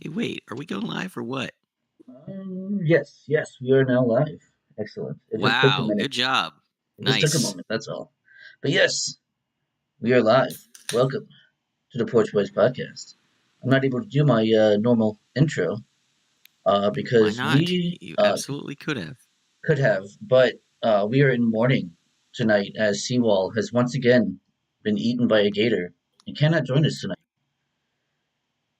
Hey, wait, are we going live or what? Yes, we are now live. Excellent. It just took a Wow, minute. good job. It just took a Nice. moment, that's all. But yes, we are live. Welcome to the Porch Bois podcast. I'm not able to do my normal intro Why because not? we You absolutely could have. could have, but we are in mourning tonight as Cwal has once again been eaten by a gator and cannot join us tonight.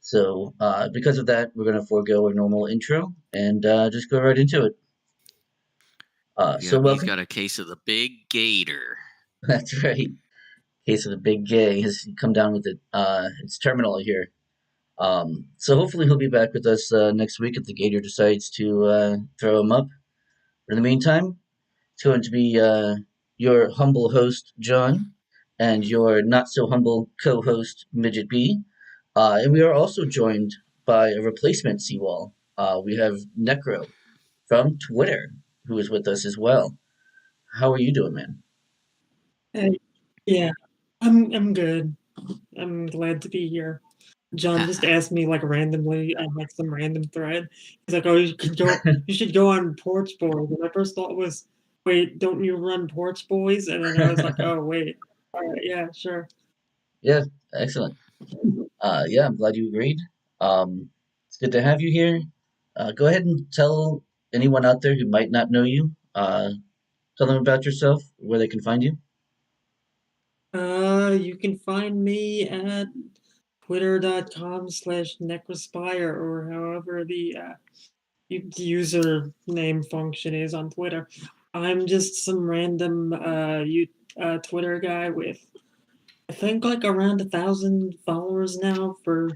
So, because of that, we're going to forego a normal intro and just go right into it. So, Yep, he's welcome. got a case of the big gator. That's right. Case of the big gay has come down with it. It's terminal here. So hopefully he'll be back with us next week if the Gator decides to throw him up. But in the meantime, it's going to be your humble host John and your not so humble co-host Midget B. And we are also joined by a replacement Seawall. We have Necro from Twitter who is with us as well. How are you doing, man? Hey, yeah, I'm good. I'm glad to be here. John just asked me like randomly on like some random thread. He's like, "Oh, you should go on Porch Boys." And my first thought was, "Wait, don't you run Porch Boys?" And then I was like, "Oh, wait, all right, yeah, sure." Yeah, excellent. Yeah, I'm glad you agreed. It's good to have you here. Go ahead and tell anyone out there who might not know you. Tell them about yourself, where they can find you. You can find me at twitter.com/Necrospaia or however the username function is on Twitter. I'm just some random Twitter guy with I think like around 1,000 followers now for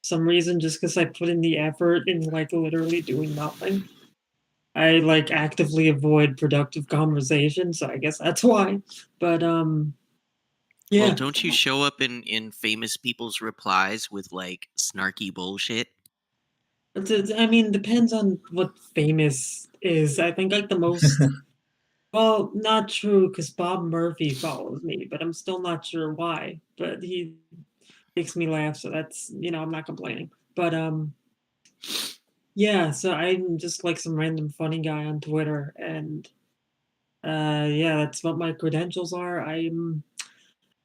some reason just because I put in the effort in like literally doing nothing. I like actively avoid productive conversation, so I guess that's why. But Well, yeah. don't you show up in famous people's replies with like snarky bullshit? I mean, depends on what famous is. I think like the most well, not true because Bob Murphy follows me, but I'm still not sure why. But he makes me laugh, so that's I'm not complaining. But yeah, so I'm just like some random funny guy on Twitter, and yeah, that's what my credentials are. I'm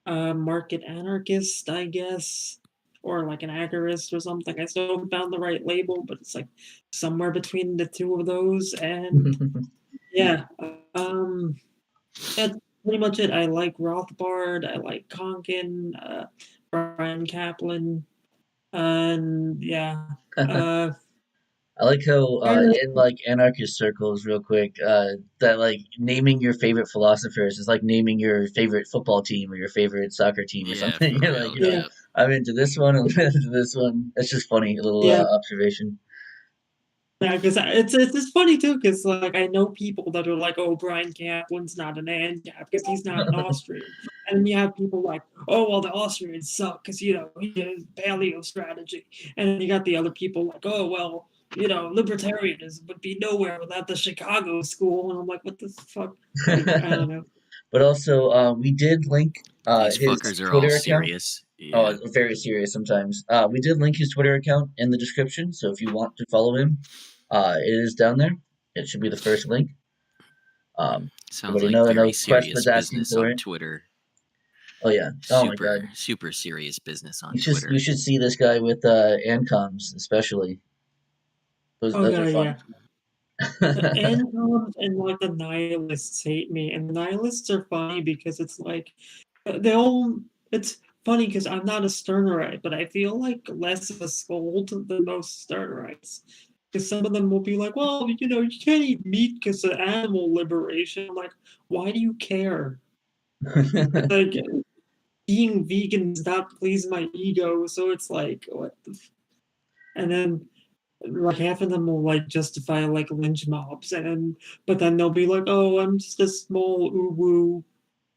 a market anarchist, I guess, or like an agorist or something. I still haven't found the right label, but it's like somewhere between the two of those. And yeah, that's pretty much it. I like Rothbard, I like Konkin, Brian Kaplan, and yeah. Uh, I like how kinda, in like anarchist circles, real quick, that like naming your favorite philosophers is like naming your favorite football team or your favorite soccer team or Yeah, something. for You're like, real. yeah, Yep. I'm into this one, I'm into this one. That's just funny, a little yeah. observation. Yeah, because it's funny too, because like I know people that are like, "Oh, Brian Kaplan's not an ANCAP because he's not an Austrian," and then you have people like, "Oh, well, the Austrians suck because he has paleo strategy," and then you got the other people like, "Oh, well, libertarianism would be nowhere without the Chicago school," and I'm like, "What the fuck?" Like, I don't know. But also, we did link These his fuckers are all Twitter account. serious. Oh, Yeah. it's very serious sometimes. We did link his Twitter account in the description, so if you want to follow him, it is down there. It should be the first link. You Sounds already like know. I very know Quest serious was asking business for on it. Twitter. Oh yeah. Oh my God. Super, super serious business on You Twitter. should see this guy with Ancoms, especially. Those Oh those are god, fun. yeah. The Ancoms and like the nihilists hate me, and the nihilists are funny because it's like they all. It's funny because I'm not a Sternerite, but I feel like less of a scold than most Sternerites. Because some of them will be like, "Well, you can't eat meat because of animal liberation." I'm like, why do you care? Like, being vegan does not please my ego, so it's like, what the? And then like half of them will like justify like lynch mobs but then they'll be like, oh, I'm just a small uwu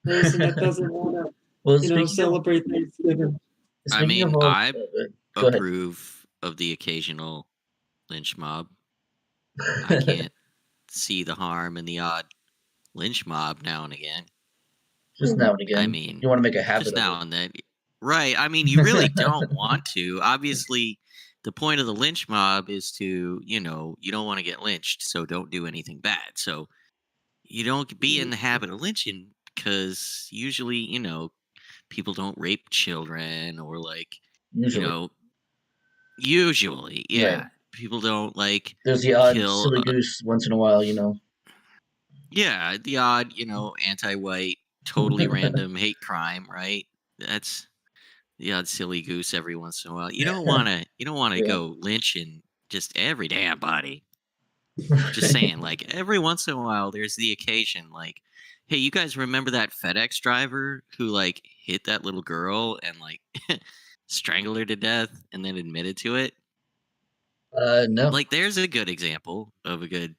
person that doesn't want to Well, celebrate Thanksgiving. I speaking of mean, all, I go ahead. approve of the occasional lynch mob. I can't see the harm in the odd lynch mob now and again. Just now and I again, you mean, want to make a habit just of now it. and then. Right. I mean, you really don't want to. Obviously, the point of the lynch mob is to, you don't want to get lynched, so don't do anything bad. So you don't be in the habit of lynching because usually, people don't rape children or you Usually, know, usually, right? yeah, people don't There's the odd kill. silly goose once in a while, Yeah, the odd, anti-white, totally random hate crime, right? That's the odd silly goose every once in a while. You don't want to Yeah. go lynching just every damn body. Just saying, every once in a while, there's the occasion, hey, you guys remember that FedEx driver who hit that little girl and strangled her to death and then admitted to it? No. There's a good example of a good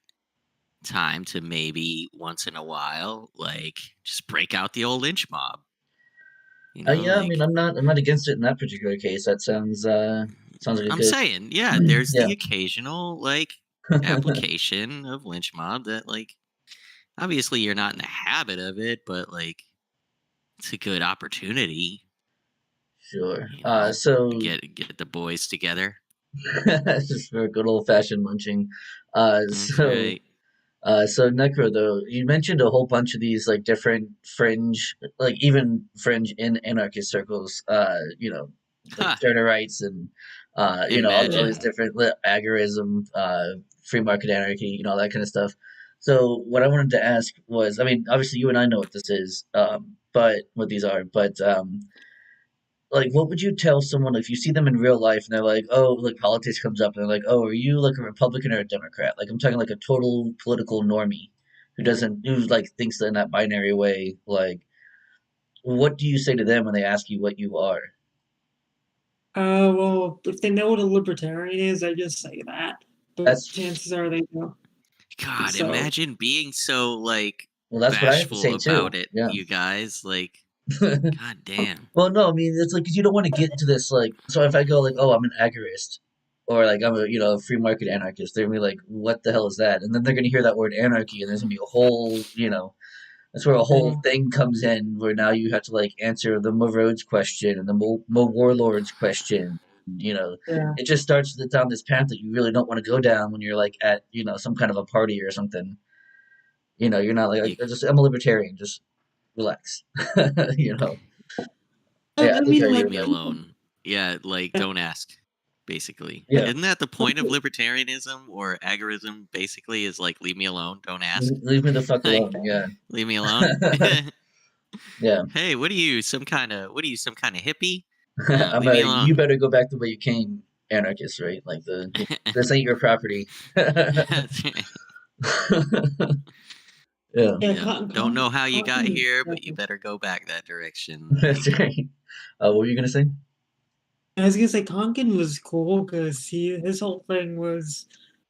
time to maybe once in a while, just break out the old lynch mob. Yeah, I mean, I'm not against it in that particular case. That sounds like a I'm good. saying, yeah, there's Yeah. the occasional application of lynch mob that obviously you're not in the habit of it, but it's a good opportunity, Sure. to So get the boys together. just for good old fashioned munching. Uh, That's so right. so Necro, though, you mentioned a whole bunch of these different fringe, even fringe in anarchist circles. Like Ha! Stirnerites and all these Imagine. different agorism, free market anarchy, all that kind of stuff. So what I wanted to ask was, I mean, obviously you and I know what this is, but what these are, but what would you tell someone if you see them in real life and they're like, oh, politics comes up and they're like, oh, are you a Republican or a Democrat? I'm talking a total political normie who thinks in that binary way. What do you say to them when they ask you what you are? Well, if they know what a libertarian is, I just say that. But That's chances are they don't. God, So, imagine being so well, that's what I have to bashful say too. about it, Yeah. you guys. God damn. Well, no, I mean it's 'cause you don't want to get into this So if I go oh, I'm an agorist, or I'm a a free market anarchist, they're gonna be like, what the hell is that? And then they're gonna hear that word anarchy, and there's gonna be a whole that's where a whole yeah, thing comes in, where now you have to answer the Mo Rhodes question and the Mo Warlords question. yeah. It just starts down this path that you really don't want to go down when you're at some kind of a party or something. You're not You I'm a libertarian, just relax. you know. Yeah, I I think I mean, hear leave like, me that. alone. Yeah, yeah, don't ask. Basically, Yeah, isn't that the point of libertarianism or agorism? Basically, is leave me alone, don't ask. leave me the fuck like, alone. Yeah, leave me alone. yeah. Hey, what are you? Some kind of hippie? No, I'm leave me a. You alone. better go back the way you came, anarchist. Right? This ain't your property. Yeah, yeah. Yeah, don't know how you got here, but you better go back that direction. that's right. What were you gonna say? I was gonna say Konkin was cool because his whole thing was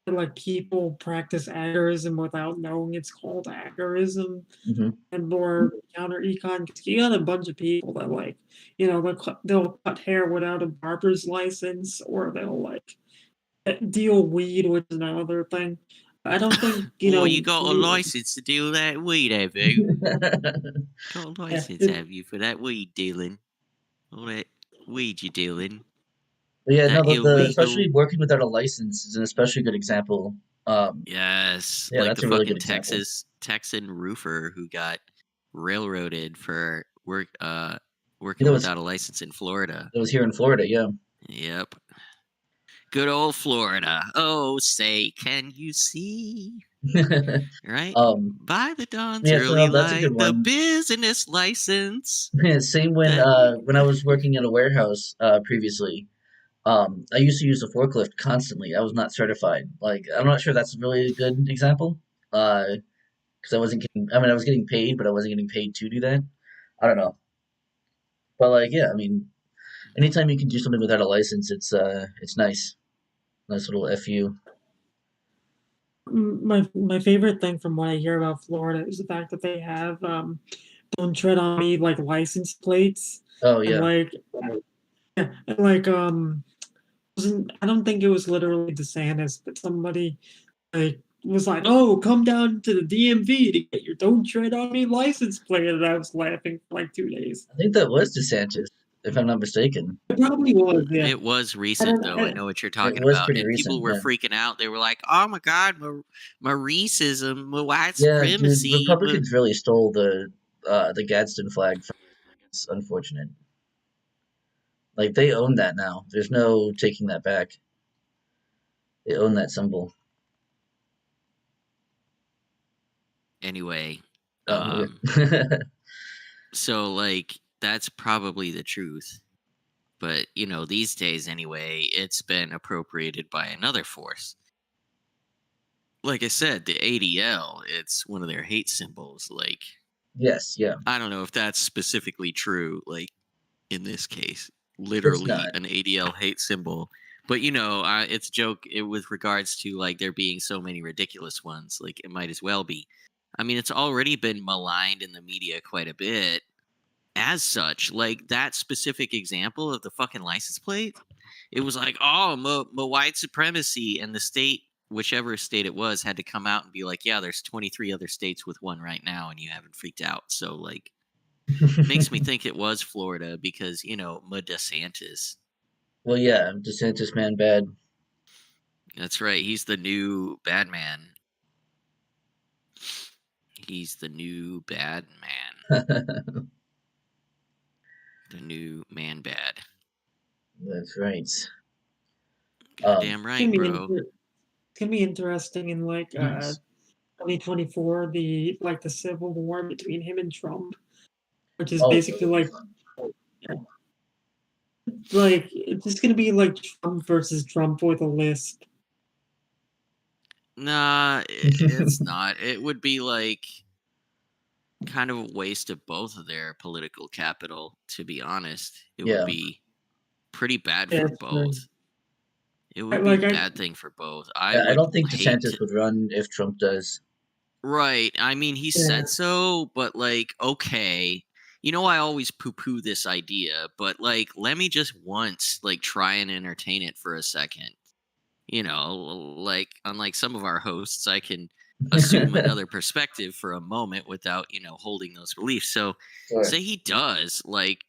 that, people practice agorism without knowing it's called agorism Hmm. and more counter econ. 'Cause you got a bunch of people that they'll cut hair without a barber's license, or they'll deal weed, which is another thing. I don't think Boy, you got a license to deal that weed, have you? Got a yeah, license, have you, for that weed dealing? All that weed you dealing? But yeah, no, That the especially illegal? working without a license is an especially good example. Yes, Yeah, like that's the a really good fucking example. Texan roofer who got railroaded for Yeah, working without a license in Florida. that was here in Florida. Yeah. Yep. Good old Florida. Oh, say, can you see? Right? um, By the dawn's yeah, so no, early that's a good light, the one. business license Same when that when I was working at a warehouse previously. I used to use the forklift constantly. I was not certified. I'm not sure that's really a good example. Because I wasn't getting. I mean, I was getting paid, but I wasn't getting paid to do that. I don't know. But yeah, I mean, anytime you can do something without a license, it's nice. Nice little fu. my favorite thing from what I hear about Florida is the fact that they have "Don't Tread on Me" license plates, Oh and yeah. yeah, and wasn't I don't think it was literally DeSantis, but somebody was like, "Oh, come down to the DMV to get your 'Don't Tread on Me' license plate," and I was laughing for 2 days. I think that was DeSantis. if I'm not mistaken. It probably was, yeah. It was recent, though. I know what you're talking It was about. pretty And people recent, were yeah. freaking out. They were like, oh my God, my racism, my white Yeah, dude, supremacy. Republicans really stole the Gadsden flag from us. It's unfortunate. Like they own that now. There's no taking that back. They own that symbol. Anyway, Oh, um, yeah. so like that's probably the truth. But these days anyway, it's been appropriated by another force. Like I said, the ADL, it's one of their hate symbols. Like, Yes, yeah. I don't know if that's specifically true, like in this case, It's literally not. an ADL hate symbol. But it's a joke with regards to like there being so many ridiculous ones. Like it might as well be. I mean, it's already been maligned in the media quite a bit as such. Like that specific example of the fucking license plate, it was like, oh, my white supremacy, and the state, whichever state it was, had to come out and be like, yeah, there's 23 other states with one right now, and you haven't freaked out. So like, makes me think it was Florida because Ma DeSantis. Well, yeah, DeSantis man bad. That's right. He's the new bad man. He's the new bad man. The new man bad. That's right. Goddamn right, bro. It's gonna be interesting in like Yes. 2024, the civil war between him and Trump, which is Oh, basically like it's just gonna be like Trump versus Trump with a list. Nah, it's not. It would be like kind of a waste of both of their political capital, to be honest. It would yeah. be pretty bad Yeah, for it's true. both. It would be a bad thing for both. I I would don't think hate DeSantis would run if Trump does. Right. I mean, he Yeah. said so, but like, okay. I always poo-poo this idea, but like, let me just once like try and entertain it for a second. Like unlike some of our hosts, I can assume another perspective for a moment without, holding those beliefs. So Sure. say he does like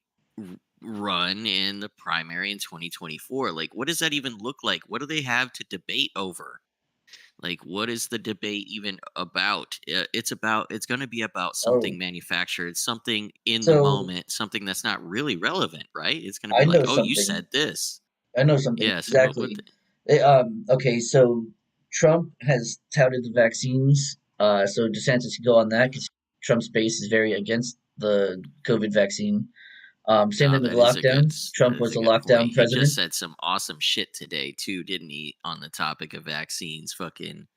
run in the primary in 2024. Like, what does that even look like? What do they have to debate over? Like, what is the debate even about? It's going to be about something manufactured, something in the moment, something that's not really relevant, right? It's going to be I like, know oh, you something. said this. I know something Yeah. So exactly. Okay, so Trump has touted the vaccines. So DeSantis can go on that because Trump's base is very against the COVID vaccine. Same thing with that is lockdowns. Trump was a good point. lockdown He president. just said some awesome shit today too, didn't he? On the topic of vaccines, fucking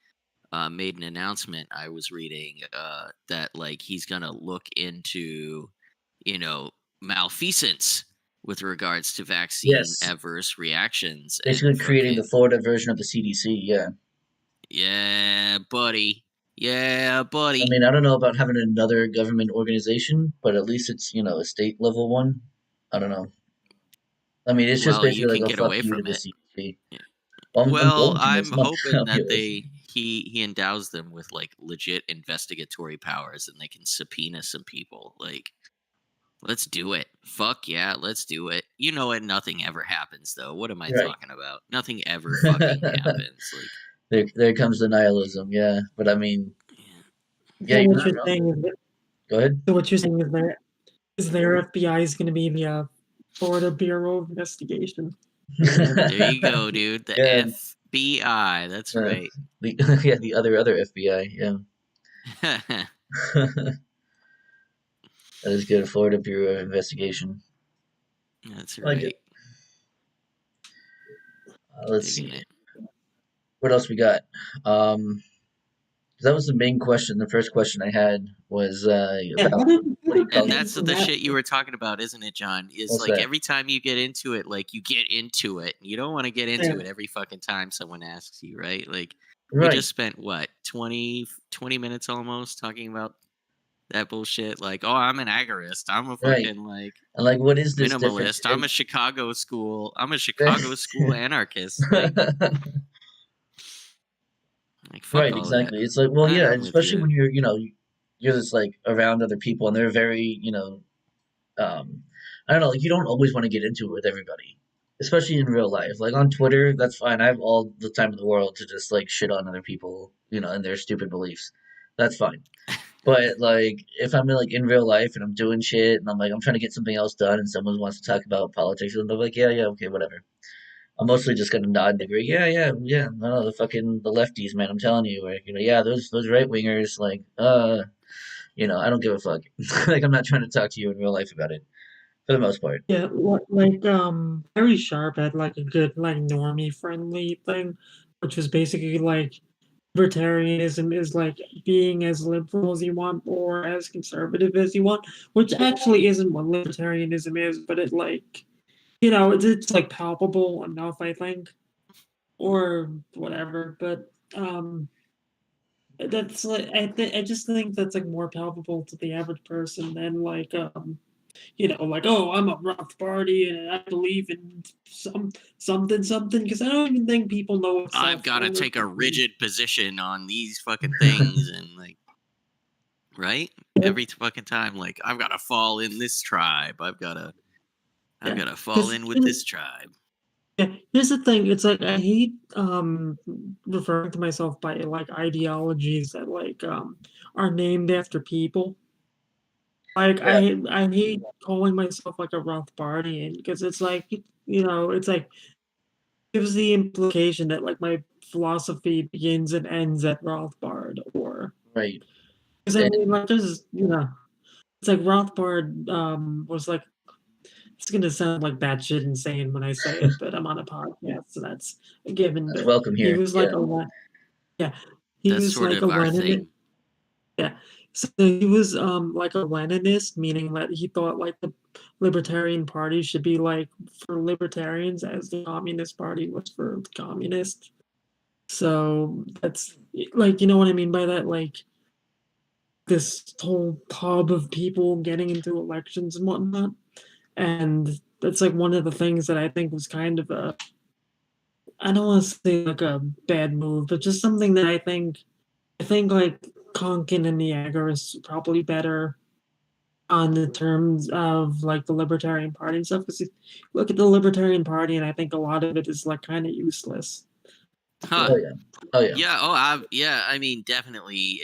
made an announcement I was reading that like he's gonna look into, malfeasance with regards to vaccine Yes, adverse reactions basically and creating the fucking Florida version of the CDC. Yeah. yeah, buddy. Yeah, buddy. I mean, I don't know about having another government organization, but at least it's a state level one. I don't know. I mean, it's just Well, you basically can like a get fuck away you to from the it. CDC. Yeah. Well, I'm Well, going to. It's I'm not hoping me that away from it. he endows them with like legit investigatory powers and they can subpoena some people. Like, let's do it. Fuck yeah, let's do it. You know what? Nothing ever happens though. What am I Right. talking about? Nothing ever fucking happens. Like, there comes the nihilism. Yeah, but I mean, So yeah, you're what not you're wrong. saying is that, Go ahead. so what you're saying is their FBI is going to be the Florida Bureau of Investigation. there you go, dude. The Yeah. FBI. That's right. The other FBI. Yeah. That is good. Florida Bureau of Investigation. That's I like right. it. Let's Digging see. it. What else we got? That was the main question. The first question I had was about And that's the shit you were talking about, isn't it, John? Is What's like that? every time you get into it, like you get into it. You don't want to get into it every fucking time someone asks you, right? Like we Right. just spent what 20 minutes almost talking about that bullshit. Like, oh, I'm an agorist. I'm a Right. fucking like And like, what is this difference? minimalist. I'm a Chicago school anarchist. Like fuck Right, all exactly. that. It's like, well, yeah, I'm and with especially you. when you're just like around other people and they're very, um, I don't know, like you don't always want to get into it with everybody, especially in real life. Like on Twitter, that's fine. I have all the time in the world to just like shit on other people, and their stupid beliefs. That's fine. But like if I'm in real life and I'm doing shit and I'm trying to get something else done and someone wants to talk about politics and they're like, yeah, yeah, okay, whatever. I'm mostly just gonna nod and agree. Yeah, yeah, yeah. No, the lefties, man. I'm telling you, like, yeah, those right wingers, like, I don't give a fuck. Like, I'm not trying to talk to you in real life about it for the most part. Yeah, like Very Sharp had like a good like normie friendly thing, which was basically like libertarianism is like being as liberal as you want or as conservative as you want, which actually isn't what libertarianism is, but it's like palpable enough, I think, or whatever. But that's like I just think that's like more palpable to the average person than like, oh, I'm a Rothbardian and I believe in something, because I don't even think people know what I've got to self-ownership take a means. rigid position on these fucking things, and like, right? Yeah, Every fucking time, like, I've got to fall in this tribe. I've yeah. got to fall Because in with this tribe. yeah, here's the thing. It's like I hate referring to myself by like ideologies that are named after people. Like Yeah, I hate calling myself like a Rothbardian because it's like it's like gives the implication that like my philosophy begins and ends at Rothbard, or right. because I And mean like it's like Rothbard was like, it's gonna sound like batshit insane when I say it, but I'm on a podcast, so that's a given. that's But welcome he here. was Yeah, like yeah, he That's was sort like a of our Leninist. thing. Yeah. So he was like a Leninist, meaning that he thought like the Libertarian Party should be like for libertarians as the Communist Party was for communists. So that's like, you know what I mean by that? Like this whole hub of people getting into elections and whatnot. And that's like one of the things that I think was kind of I don't want to say like a bad move, but just something that I think like Konkin and Niagara is probably better on the terms of like the Libertarian Party and stuff. Because you look at the Libertarian Party, and I think a lot of it is like kind of useless. Huh. oh But yeah, oh yeah. Yeah. Oh, yeah. I mean, definitely.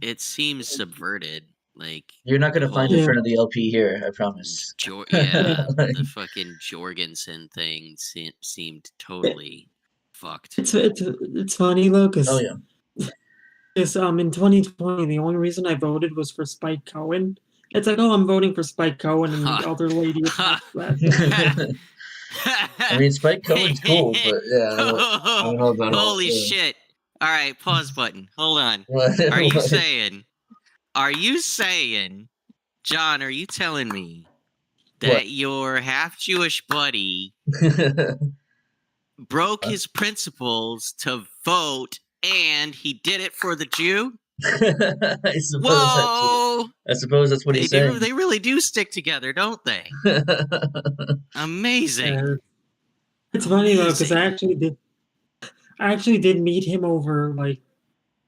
It seems subverted. Like You're not the gonna find a yeah, whole Trinity LP here, I promise. Yeah, Like, the fucking Jorgensen thing seemed it, totally fucked. it's funny though, oh because yeah. in 2020 the only reason I voted was for Spike Cohen. It's like, oh, I'm voting for Spike Cohen, and Huh. the other lady Huh. attached that. I mean, Spike Cohen's cool, but yeah, I don't know about all. Holy Yeah. shit. All right, pause button. Hold on. What? Are you What? saying, John, are you telling me What? that your half Jewish buddy broke his principles to vote and he did it for the Jew? I suppose Whoa! that's what he's saying. They really do stick together, don't they? Amazing. It's funny though, because Amazing. I actually did meet him over like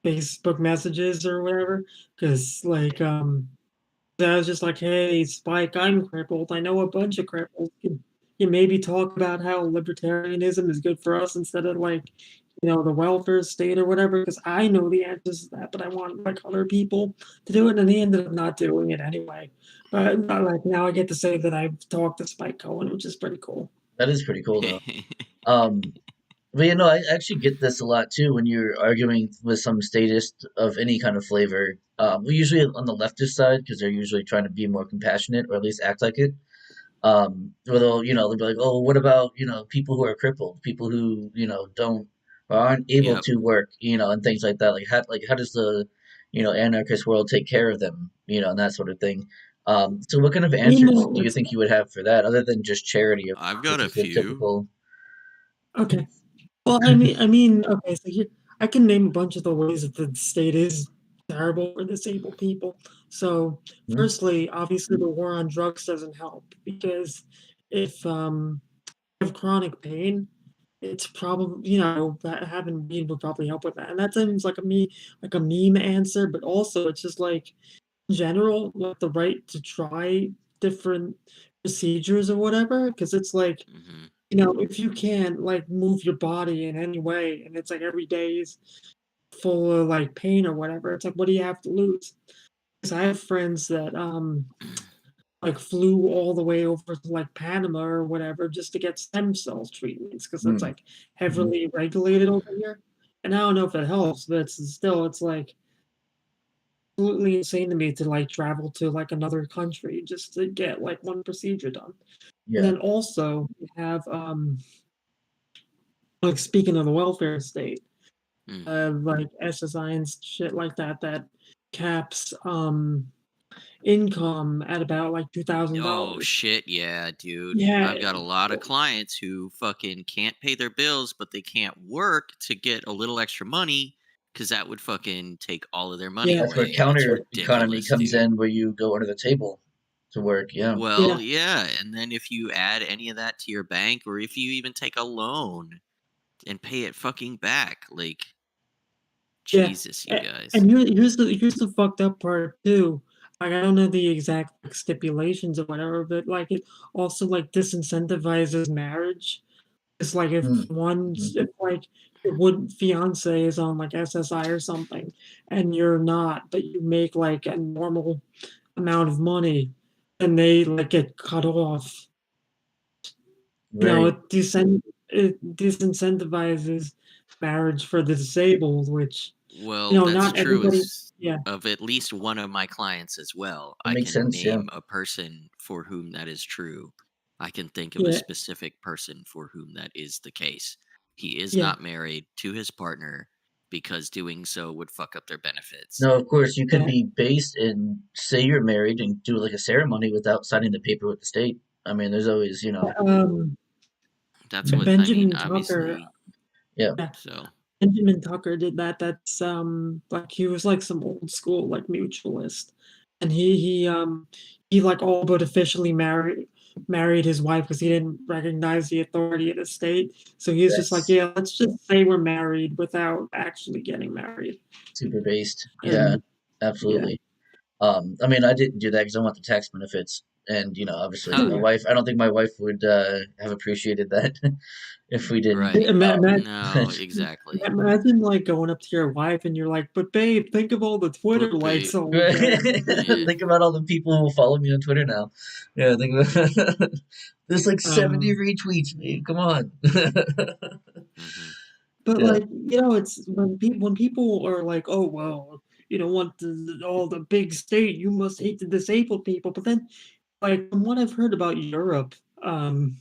Facebook messages or whatever. Because I was just like, hey, Spike, I'm crippled. I know a bunch of cripples. Can you maybe talk about how libertarianism is good for us instead of like, the welfare state or whatever? Because I know the answers to that, but I want like other people to do it, and they ended up not doing it anyway. But like now I get to say that I've talked to Spike Cohen, which is pretty cool. That is pretty cool, though. Um, but I actually get this a lot too when you're arguing with some statist of any kind of flavor. Well, usually on the leftist side because they're usually trying to be more compassionate or at least act like it. Where they'll be like, oh, what about people who are crippled, people who don't or aren't able Yep. to work, and things like that. How does the anarchist world take care of them, and that sort of thing. So what kind of You answers know, do you it's think you would have for that, other than just charity, of I've course, got a which is a few. typical. okay. Well, I mean, okay, so I can name a bunch of the ways that the state is terrible for disabled people. So, Hmm? firstly, obviously, the war on drugs doesn't help because if you have chronic pain, it's probably that having weed would probably help with that. And that seems like a meme answer, but also it's just like in general, like the right to try different procedures or whatever, because it's like, Hmm. if you can't like move your body in any way, and it's like every day is full of like pain or whatever, it's like, what do you have to lose? Because I have friends that like flew all the way over to like Panama or whatever just to get stem cell treatments because it's Mm. like heavily regulated over here. And I don't know if it helps, but it's like absolutely insane to me to like travel to like another country just to get like one procedure done. And Yeah. then also you have like speaking of the welfare state, Mm. like SSI and shit like that that caps income at about like Oh $2,000. shit, yeah, dude. Yeah. I've got a lot of clients who fucking can't pay their bills, but they can't work to get a little extra money because that would fucking take all of their money Yeah. That's where away, and it's counter economy ridiculous, comes dude. in, where you go under the table to work. Yeah. Yeah. Well, yeah, and then if you add any of that to your bank, or if you even take a loan and pay it fucking back, like Yeah, Jesus, you guys. and here's the fucked up part too. Like I don't know the exact like, stipulations or whatever, but like it also like disincentivizes marriage. It's like Mm. Mhm. if like your would fiance is on like SSI or something, and you're not, but you make like a normal amount of money, and they like get cut off. Right. It disincentivizes marriage for the disabled, which Well, that's not true everybody. as Yeah, of at least one of my clients as well. It I makes can sense. Yeah. name a person for whom that is true. I can think of a yeah, specific person for whom that is the case. He is yeah, not married to his partner because doing so would fuck up their benefits. No, of course, you could yeah. be based in, say you're married and do like a ceremony without signing the paper with the state. I mean, there's always, That's what I mean, Benjamin Tucker. obviously. yeah, Yeah, So, Benjamin Tucker did that. That's like he was like some old school like mutualist, and he like all but officially married his wife because he didn't recognize the authority of the state. So he was just like, that's yeah, let's just say we're married without actually getting married. super based. Yeah, And yeah, absolutely. I mean, I didn't do that because I want the tax benefits, and obviously, my huh, yeah. wife. I don't think my wife would have appreciated that if we didn't. right. Ima- No, exactly. Imagine like going up to your wife and you're like, but babe, think of all the Twitter But likes babe, I'll get. yeah. Think about all the people who follow me on Twitter now. Yeah, think about there's like 70 Um, retweets, man. Come on. Hmm. but Yeah. like it's when people are like, oh well, you don't want all the big state, you must hate the disabled people. But then, like from what I've heard about Europe, and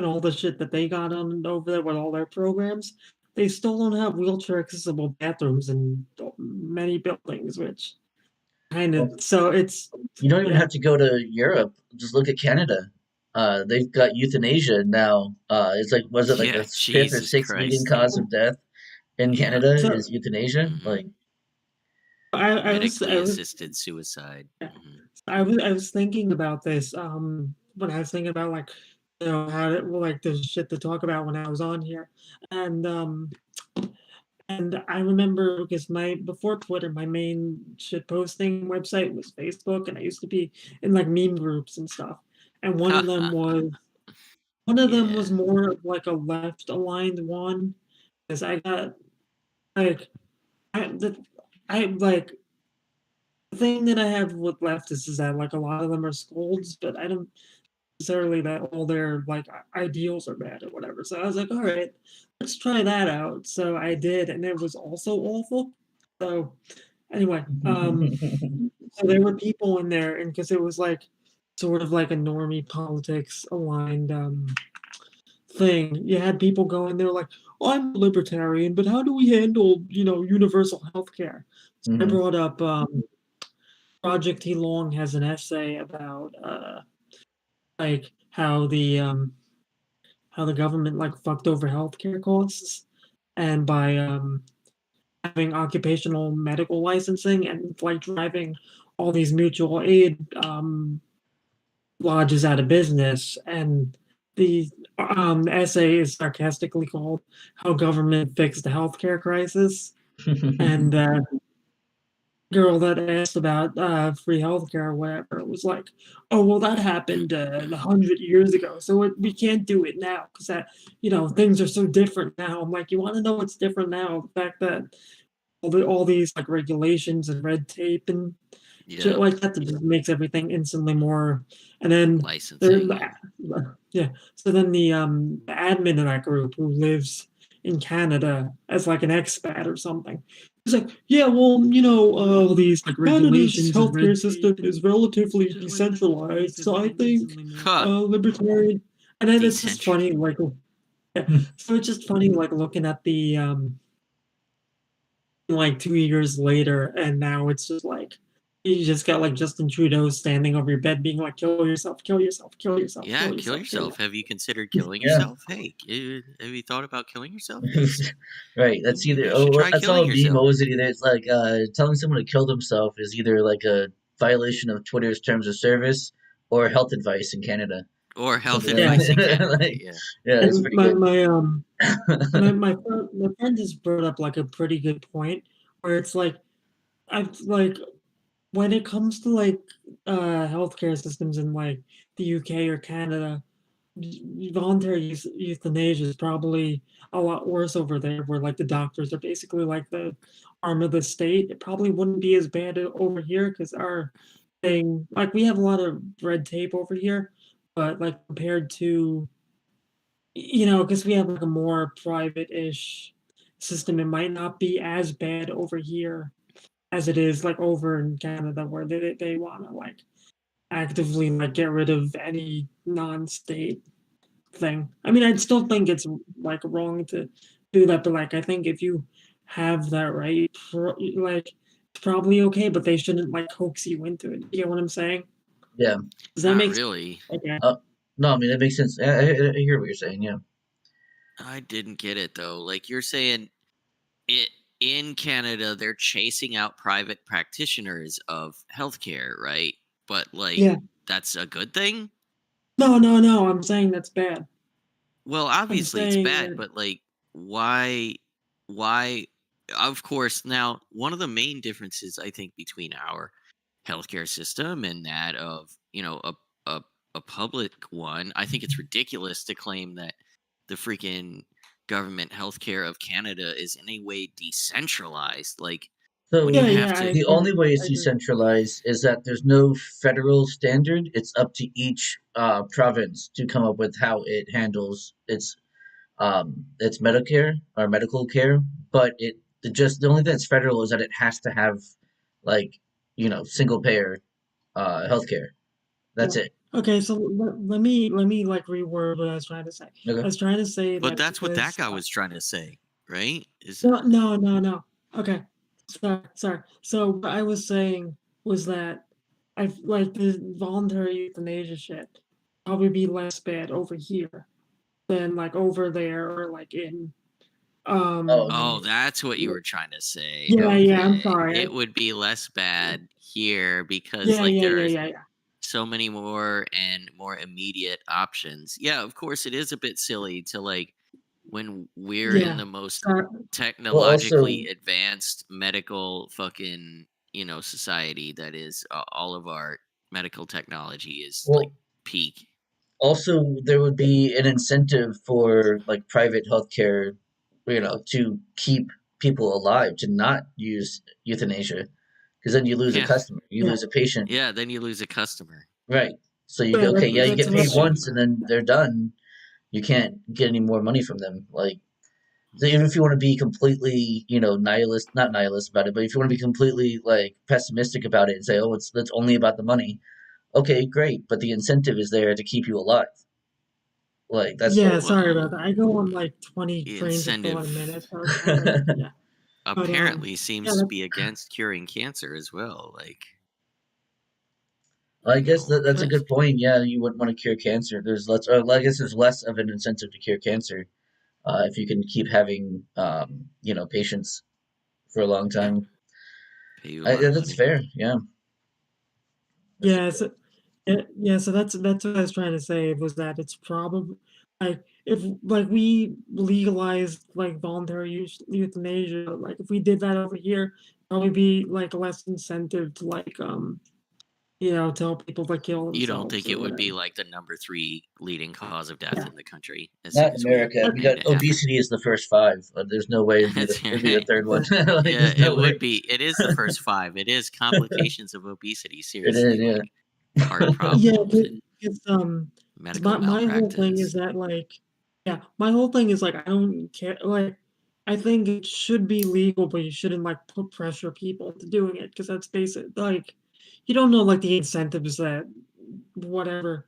all the shit that they got on over there with all their programs, they still don't have wheelchair accessible bathrooms in many buildings, which kind of Well, so it's you don't even yeah. have to go to Europe. Just look at Canada. They've got euthanasia now. It's like, was it like the Yeah, fifth or Jesus sixth leading Christ, cause dude. of death in Yeah. Canada is So euthanasia? Hmm. Like, I Medically was assisted suicide. yeah, Hmm. I was thinking about this when I was thinking about like how to, well, like the shit to talk about when I was on here, and I remember because my before Twitter, my main shit posting website was Facebook, and I used to be in like meme groups and stuff, and one of them was Yeah. more of like a left aligned one, because I got like the I like the thing that I have with leftists is that like a lot of them are scolds, but I don't necessarily that all their like ideals are bad or whatever. So I was like, all right, let's try that out. So I did, and it was also awful. So anyway, so there were people in there, and because it was like sort of like a normie politics aligned thing, you had people going there like, oh, I'm a libertarian, but how do we handle universal health care? So I Mhm. brought up Project T Long has an essay about like how the government like fucked over healthcare costs, and by having occupational medical licensing and like driving all these mutual aid lodges out of business. And the essay is sarcastically called "How Government Fixed the Healthcare Crisis," and girl that asked about free healthcare or whatever. It was like, oh well, that happened 100 years ago, so we can't do it now because that things are so different now. I'm like, you want to know what's different now? The fact that all these like regulations and red tape and shit Yeah, like that just makes everything instantly more. And then there, licensing. Yeah. yeah. So then the admin of that group who lives in Canada as like an expat or something. He's like, yeah, well, all these like Canada's regulations and red healthcare tape system and is relatively shit like that just decentralized, makes so I everything think instantly more. Huh. Libertarian. And then it's just Decentral. funny, like, yeah. So it's just funny, like looking at the like 2 years later, and now it's just like you just got like Justin Trudeau standing over your bed, being like, "Kill yourself, kill yourself, kill yourself, Yeah, kill kill yourself, kill yourself. yourself." Have you considered killing Yeah. yourself? Hey, have you thought about killing yourself? It's, Right. That's maybe either you should try that's killing all a meme. yourself. What was it? Either it's like telling someone to kill themselves is either like a violation of Twitter's terms of service or health advice in Canada. Or health Something Yeah. advice in like, Canada. like Yeah. yeah, it's And pretty my good. my friend just brought up like a pretty good point where it's like I've like when it comes to like healthcare systems in like the UK or Canada, voluntary euthanasia is probably a lot worse over there, where like the doctors are basically like the arm of the state. It probably wouldn't be as bad over here because our thing, like we have a lot of red tape over here, but like compared to, because we have like a more private-ish system, it might not be as bad over here as it is like over in Canada, where they want to like actively like get rid of any non-state thing. I mean, I'd still think it's like wrong to do that, but like I think if you have that right, like it's probably okay, but they shouldn't like coax you into it. You get what I'm saying? Yeah. Does that Not make really. okay? No, I mean that makes sense. I hear what you're saying. Yeah. I didn't get it though. Like you're saying it in Canada, they're chasing out private practitioners of healthcare, right? But like Yeah. that's a good thing? No, no, no. I'm saying that's bad. Well, I'm obviously it's saying bad, that. but like why of course now one of the main differences I think between our healthcare system and that of, a a public one, I think it's ridiculous to claim that the freaking government healthcare of Canada is in any way decentralized. Like when So you Yeah, have yeah. I to the agree. only way it's I agree. decentralized is that there's no federal standard. It's up to each province to come up with how it handles its Medicare or medical care. But the only thing that's federal is that it has to have like single payer healthcare. That's Yeah. it. Okay, so let me like reword what I was trying to say. I Okay. was trying to say but that that's what that because guy was trying to say, right? Is no, no, no, no. Okay, sorry. So what I was saying was that I like the voluntary euthanasia shit probably be less bad over here than like over there or like in Oh, Oh, um that's what you were trying to say. yeah, yeah, I'm Okay. sorry. It would be less bad here because Yeah, like yeah, yeah, there's yeah, yeah. so many more and more immediate options. Yeah, of course it is a bit silly to like when we're in Yeah. the most Sorry. well, also technologically advanced medical fucking, society that is all of our medical technology is like well peak. also there would be an incentive for like private healthcare, to keep people alive, to not use euthanasia, because then you lose a Yeah. customer, you Yeah, lose a patient. Yeah, then you lose a customer. Right. So you yeah, go, okay, yeah, you Lose a get that's paid what once and consumer. then they're done. You can't get any more money from them. Like, so even if you want to be completely, nihilist, not nihilist about it, but if you want to be completely like pessimistic about it and say, oh, that's only about the money, okay, great, but the incentive is there to keep you alive. Like that's the yeah, whole. sorry about Well, that. I go on like 20 trains of thought a incentive minute. So it's like, yeah. But apparently yeah, seems to be against curing cancer as well. Like, I guess that's a that's good point. Yeah, you wouldn't want to cure cancer. There's less, or I guess there's less of an incentive to cure cancer if you can keep having, patients for a long yeah, time. pay you a lot Yeah, of that's money. fair. Yeah, that's yeah, so yeah, so that's what I was trying to say was that it's probably like if like we legalized like voluntary euthanasia, like if we did that over here, probably be like less incentive to like tell people to kill You don't themselves think or it would whatever. be like the number 3 leading cause of death Yeah. in the country as Not soon in as we America. We made got it happen? obesity is the first 5. There's no way it'd be That's the right. third one. Like, Yeah, there's it no way. would be. It is the first 5. It is complications of obesity. It is, Seriously, yeah. like heart Yeah, problems and because 'cause medical my whole thing is malpractice. that, like my whole thing is, like, I don't care like, I think it should be legal, but you shouldn't, like, put pressure people into doing it because that's basic like, you don't know, like, the incentives that whatever,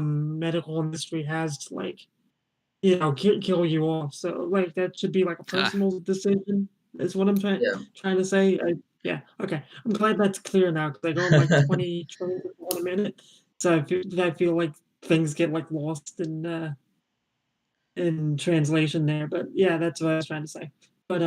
medical industry has to, like, kill you off, so, like, that should be, like, a Ah, personal decision is what I'm Yeah. trying to say, yeah, okay. I'm glad that's clear now because I go on, like, 20 trains in a minute, so I feel like things get, like, lost in translation there, but, yeah, that's what I was trying to say. But,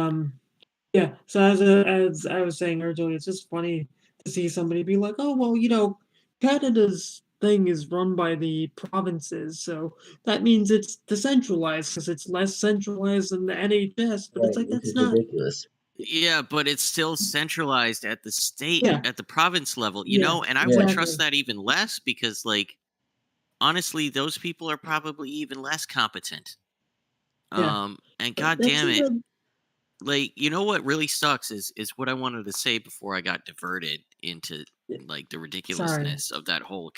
yeah, so as I was saying earlier, it's just funny to see somebody be like, "Oh, well, Canada's thing is run by the provinces, so that means it's decentralized because it's less centralized than the NHS." But it's Right, like which that's is not. ridiculous. yeah, but it's still centralized at the state, Yeah, at the province level, yeah, and I would Yeah. trust exactly. that even less because, like, honestly, those people are probably even less competent. Yeah, And but god that's damn it, even. like, what really sucks is what I wanted to say before I got diverted into like the Sorry. ridiculousness of that whole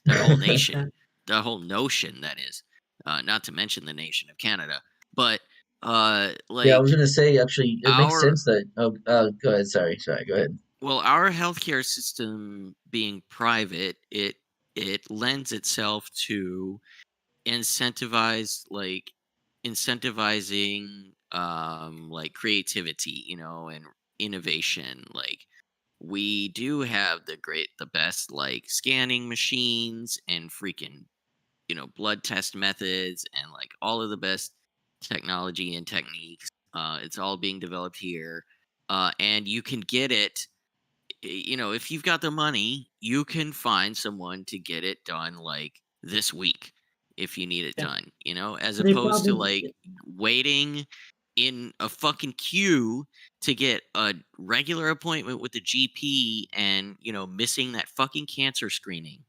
Yeah, nation, the whole notion that is, not to mention the nation of Canada, but Yeah, I was like gonna say actually, it makes our sense that. Oh, go ahead. Sorry. Go ahead. our healthcare system being private, it lends itself to incentivize like incentivizing like creativity, and innovation. Like, we do have the best like scanning machines and freaking blood test methods and like all of the best technology and techniques. It's all being developed here, and you can get it. If you've got the money, you can find someone to get it done like this week if you need it yeah. done, as They opposed to probably. like waiting in a fucking queue to get a regular appointment with the GP and, missing that fucking cancer screening,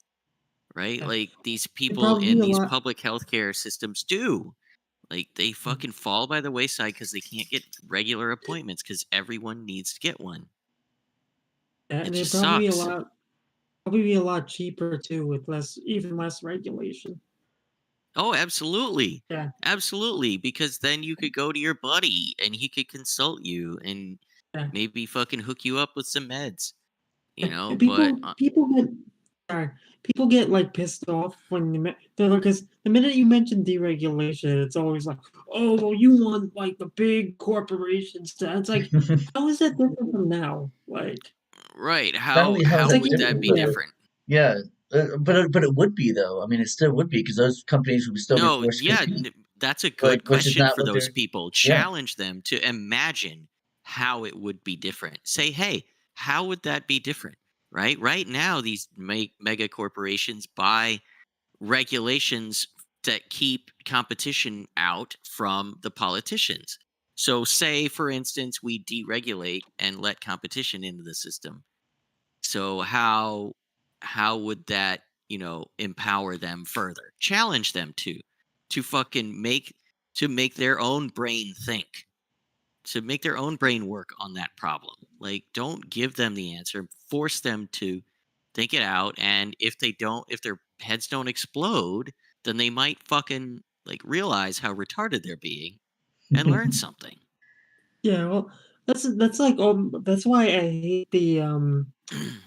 right? Yeah, Like these they people probably in a these lot. public healthcare systems do. Like they Mm, fucking fall by the wayside because they can't get regular appointments because everyone needs to get one. yeah, It and they'd just probably be a sucks. lot. Probably be a lot cheaper too, with even less regulation. Oh, absolutely. Yeah, Absolutely, because then you could go to your buddy and he could consult you and yeah. maybe fucking hook you up with some meds, And but people get sorry, people get like pissed off when they're like, because the minute you mention deregulation, it's always like, oh, well, you want like the big corporations to. It's like, how is that different from now? Like, right, Not how only how is it's how like that would you, that different, be but yeah, different? yeah, but it would be though. I mean, it still would be because those companies would still be No, forced to yeah, compete. that's a Like, good which is question not for what those they're. people. Yeah. Challenge them to imagine how it would be different. Say, hey, how would that be different? Right now, these mega corporations buy regulations that keep competition out from the politicians. So, say, for instance, we deregulate and let competition into the system. So, how would that empower them further? Challenge them to fucking make their own brain think, to make their own brain work on that problem. Like, don't give them the answer. Force them to think it out. And if their heads don't explode, then they might fucking like realize how retarded they're being and learn something. yeah. Well, that's why I hate the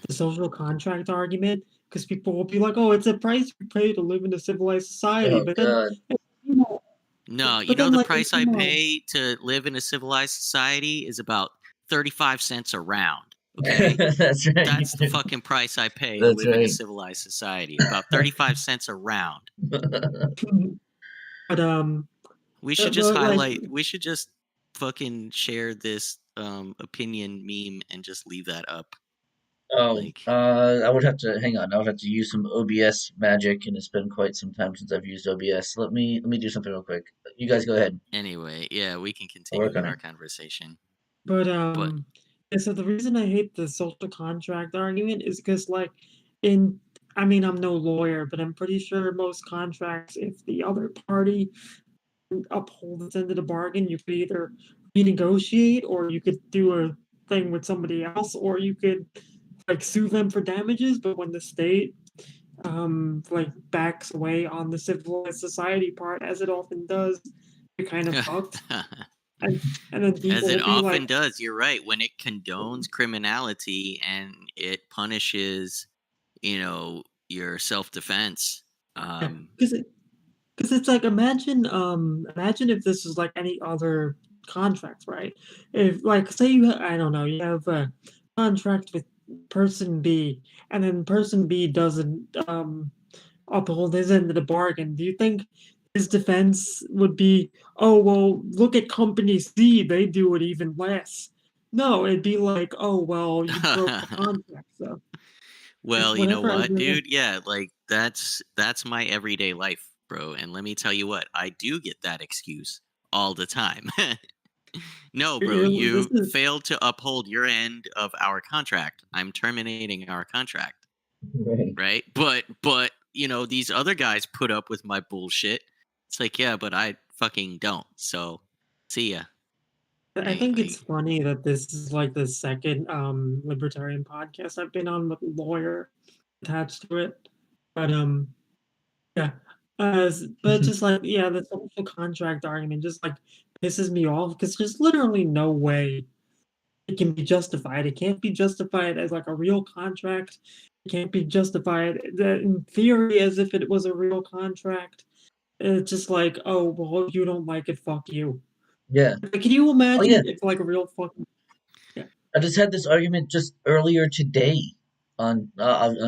social contract argument because people will be like, oh, it's a price you pay to live in a civilized society, Oh but then God. you know, No, then the like price I pay to live in a civilized society is about 35 cents a round. Okay. That's right. That's the fucking price I pay to That's live in a right. civilized society. About 35 cents a round. but like We should just fucking share this opinion meme and just leave that up. Oh, Like, I would have to hang on. I would have to use some OBS magic, and it's been quite some time since I've used OBS. Let me do something real quick. You guys go ahead. anyway, yeah, we can I'll work continue on our it. conversation. but But And so the reason I hate the social contract argument is because, like, in I mean, I'm no lawyer, but I'm pretty sure most contracts, if the other party uphold its end of the bargain, you could either renegotiate or you could do a thing with somebody else, or you could like sue them for damages. But when the state like backs away on the civilized society part, as it often does, you're kind of fucked. And then As people it will be like, often does, you're right. When it condones criminality and it punishes, your self defense. yeah, because it's like imagine if this was like any other contract, right? If like say I don't know, you have a contract with person B and then person B doesn't uphold his end of the bargain, do you think his defense would be, oh well, look at company C, they do it even less? No, it'd be like, oh well, you broke the contract, so it's Well, you know whatever I what, do. dude? Yeah, like that's my everyday life, bro. And let me tell you what, I do get that excuse all the time. No, bro, This you is failed to uphold your end of our contract. I'm terminating our contract, Right. right? But, these other guys put up with my bullshit. It's like, yeah, but I fucking don't. So, see ya. I think it's Like, funny that this is like the second libertarian podcast I've been on with a lawyer attached to it. But yeah. But just like yeah, the social contract argument just like pisses me off because there's literally no way it can be justified. It can't be justified as like a real contract. It can't be justified in theory as if it was a real contract. It's just like, oh well, you don't like it, fuck you. Yeah. Like, can you Oh yeah. imagine if like a real fucking yeah. I just had this argument just earlier today on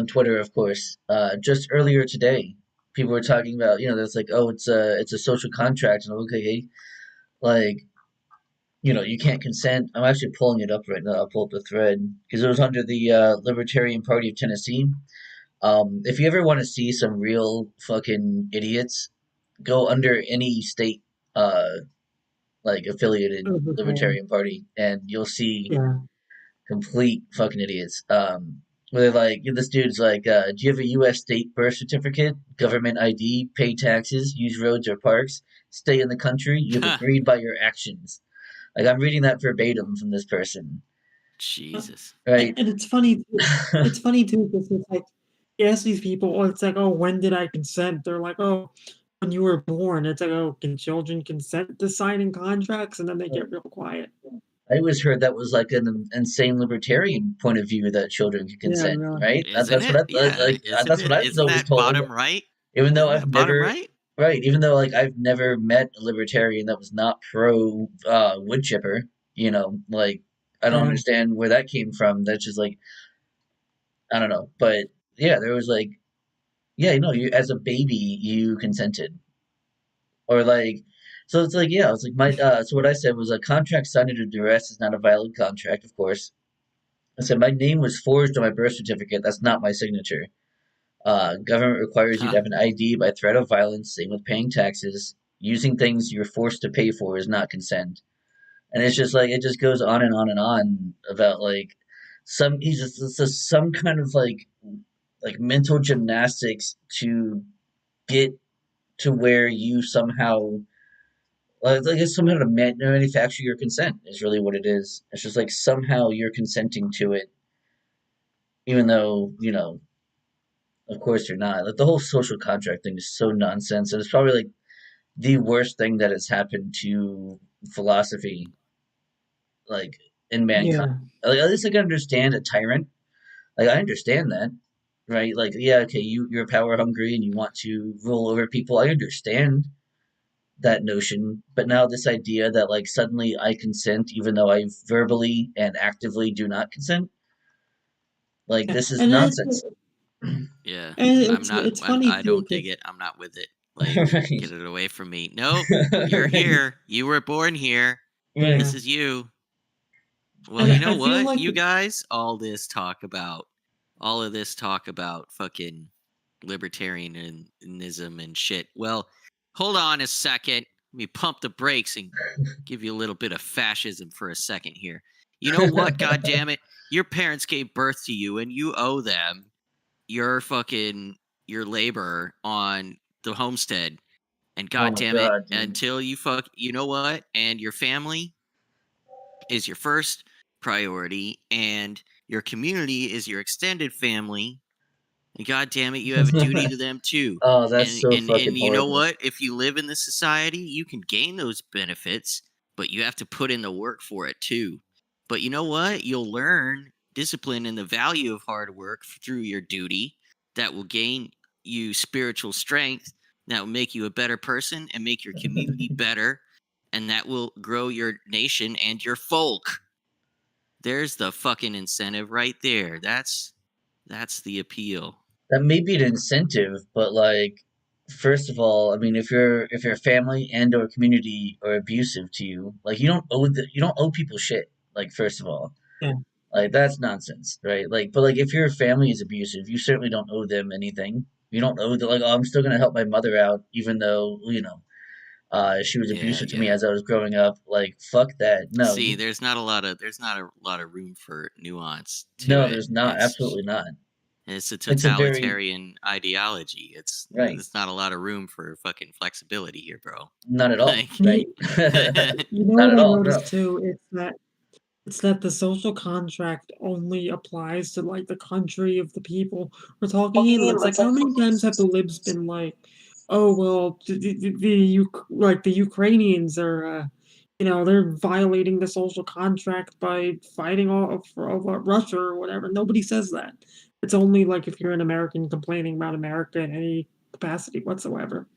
Twitter, of course. Just earlier today, people were talking about that's like, oh, it's a social contract, and I'm like, okay, like you can't consent. I'm actually pulling it up right now. I'll pull up the thread because it was under the Libertarian Party of Tennessee. If you ever want to see some real fucking idiots, go under any state uh like affiliated Libertarian. Libertarian Party, and you'll see Yeah. complete fucking idiots. Where they're like, this dude's like, do you have a U.S. state birth certificate, government ID, pay taxes, use roads or parks, stay in the country? You have agreed by your actions. Like, I'm reading that verbatim from this person, Jesus. right? And it's funny too. It's funny too because it's like you ask these people, oh, it's like, oh, when did I consent? They're like, oh, when you were born. It's like, oh, can children consent to signing contracts? And then they get real quiet. I always heard that was like an insane libertarian point of view that children can Yeah, consent, really. right? Isn't That's what it? Yeah, isn't that's what it? I was Isn't always that told. bottom right? Even though Isn't I've that bottom never right? right, even though like I've never met a libertarian that was not pro wood chipper, like I don't Yeah. understand where that came from. That's just like I don't know, but yeah, there was like yeah, you as a baby you consented, or like so it's like yeah, it's like my so what I said was a contract signed under duress is not a valid contract, of course. I said my name was forged on my birth certificate. That's not my signature. Government requires you to have an ID by threat of violence. Same with paying taxes. Using things you're forced to pay for is not consent. And it's just like it just goes on and on and on about like he's just it's just some kind of like mental gymnastics to get to where you somehow like it's somehow to manufacture your consent is really what it is. It's just like somehow you're consenting to it, even though of course you're not. Like the whole social contract thing is so nonsense, and it's probably like the worst thing that has happened to philosophy, like in mankind. Yeah. Like at least I can understand a tyrant. Like I understand that, right? Like yeah, okay, you're power hungry and you want to rule over people. I understand that notion, but now this idea that like suddenly I consent even though I verbally and actively do not consent, like Yeah. this is And nonsense. Yeah. I'm not it's funny I too don't dig because it. I'm not with it. Like, Right. get it away from me. Nope. You're Right. here. You were born here. Right. This yeah. is you. Well, And you know I feel what? like You guys, all of this talk about fucking libertarianism and shit. Well, hold on a second. Let me pump the brakes and give you a little bit of fascism for a second here. You know what? God damn it. Your parents gave birth to you and you owe them your labor on the homestead. And Oh God my damn it, god, dude. until you know what? And your family is your first priority, and your community is your extended family. And God damn it, you have a duty to them too. Oh, that's And so and fucking and you know horrible. what? If you live in this society, you can gain those benefits, but you have to put in the work for it too. But you know what? You'll learn discipline and the value of hard work through your duty that will gain you spiritual strength, that will make you a better person and make your community better, and that will grow your nation and your folk. There's the fucking incentive right there. That's the appeal. That may be an incentive, but like, first of all, I mean, if your family and or community are abusive to you, like you don't owe people shit. Like, first of all, Yeah. like that's nonsense, right? Like, but like if your family is abusive, you certainly don't owe them anything. You don't owe the like, oh, I'm still gonna help my mother out, even though she was Yeah, abusive to me yeah. as I was growing up. Like, fuck that. No, See, there's not a lot of room for nuance to no, it. there's not. Absolutely not. It's a It's a very totalitarian ideology. It's right. There's not a lot of room for fucking flexibility here, bro. Not at all. Like Right. You know Not what at I all. No. noticed too? It's that the social contract only applies to like the country of the people we're talking in. It's like how many times have the libs been like, oh well, like the Ukrainians are, they're violating the social contract by fighting all for over Russia or whatever. Nobody says that. It's only like if you're an American complaining about America in any capacity whatsoever.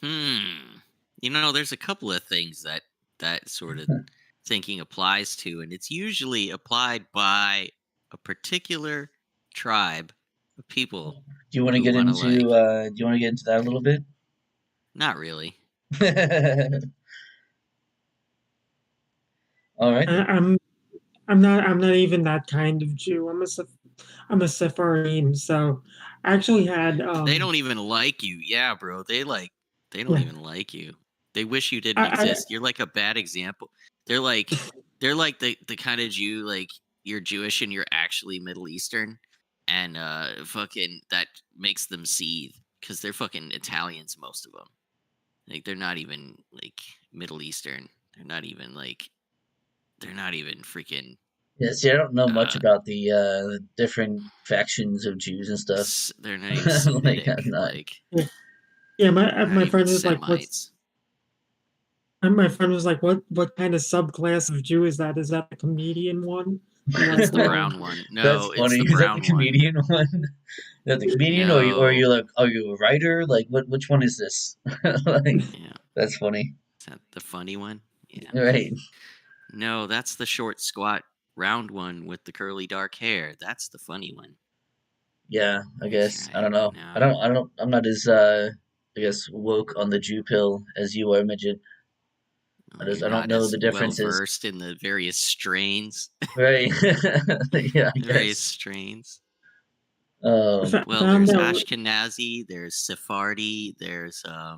there's a couple of things that sort of thinking applies to, and it's usually applied by a particular tribe of people Do you want to who get want to into like do you want to get into that a little bit? not really. All right. I, I'm I'm not even that kind of Jew. I'm a Sephardim, so I actually had They don't even like you. Yeah, bro. They don't yeah, even like you. They wish you didn't I exist. You're like a bad example. They're like they're like the kind of Jew, like you're Jewish and you're actually Middle Eastern, and fucking that makes them seethe because they're fucking Italians, most of them. Like they're not even like Middle Eastern. They're not even freaking Yeah, see, I don't know much uh about the different factions of Jews and stuff. they're not even Like Semitic. I'm not. Like yeah, yeah, they're not my even friend was like, Semites. my friend was like, what kind of subclass of Jew is that? Is that the comedian one? I'm It's like, the well, brown one. That's No, it's funny. the Is that the brown one. comedian one? Is that the comedian, or No. you like are you a writer? Like which one is this? Like Yeah. that's funny, Is that the funny one? Yeah. right? No, that's the short, squat, round one with the curly dark hair. That's the funny one. Yeah, I That's guess I right. don't know. No. I'm not as I guess woke on the Jew pill as you are, Midget. Oh, you're I don't not know as the well differences. versed in the various strains. Right. Yeah, I various guess. strains. I Well, found there's out Ashkenazi, there's Sephardi, there's oh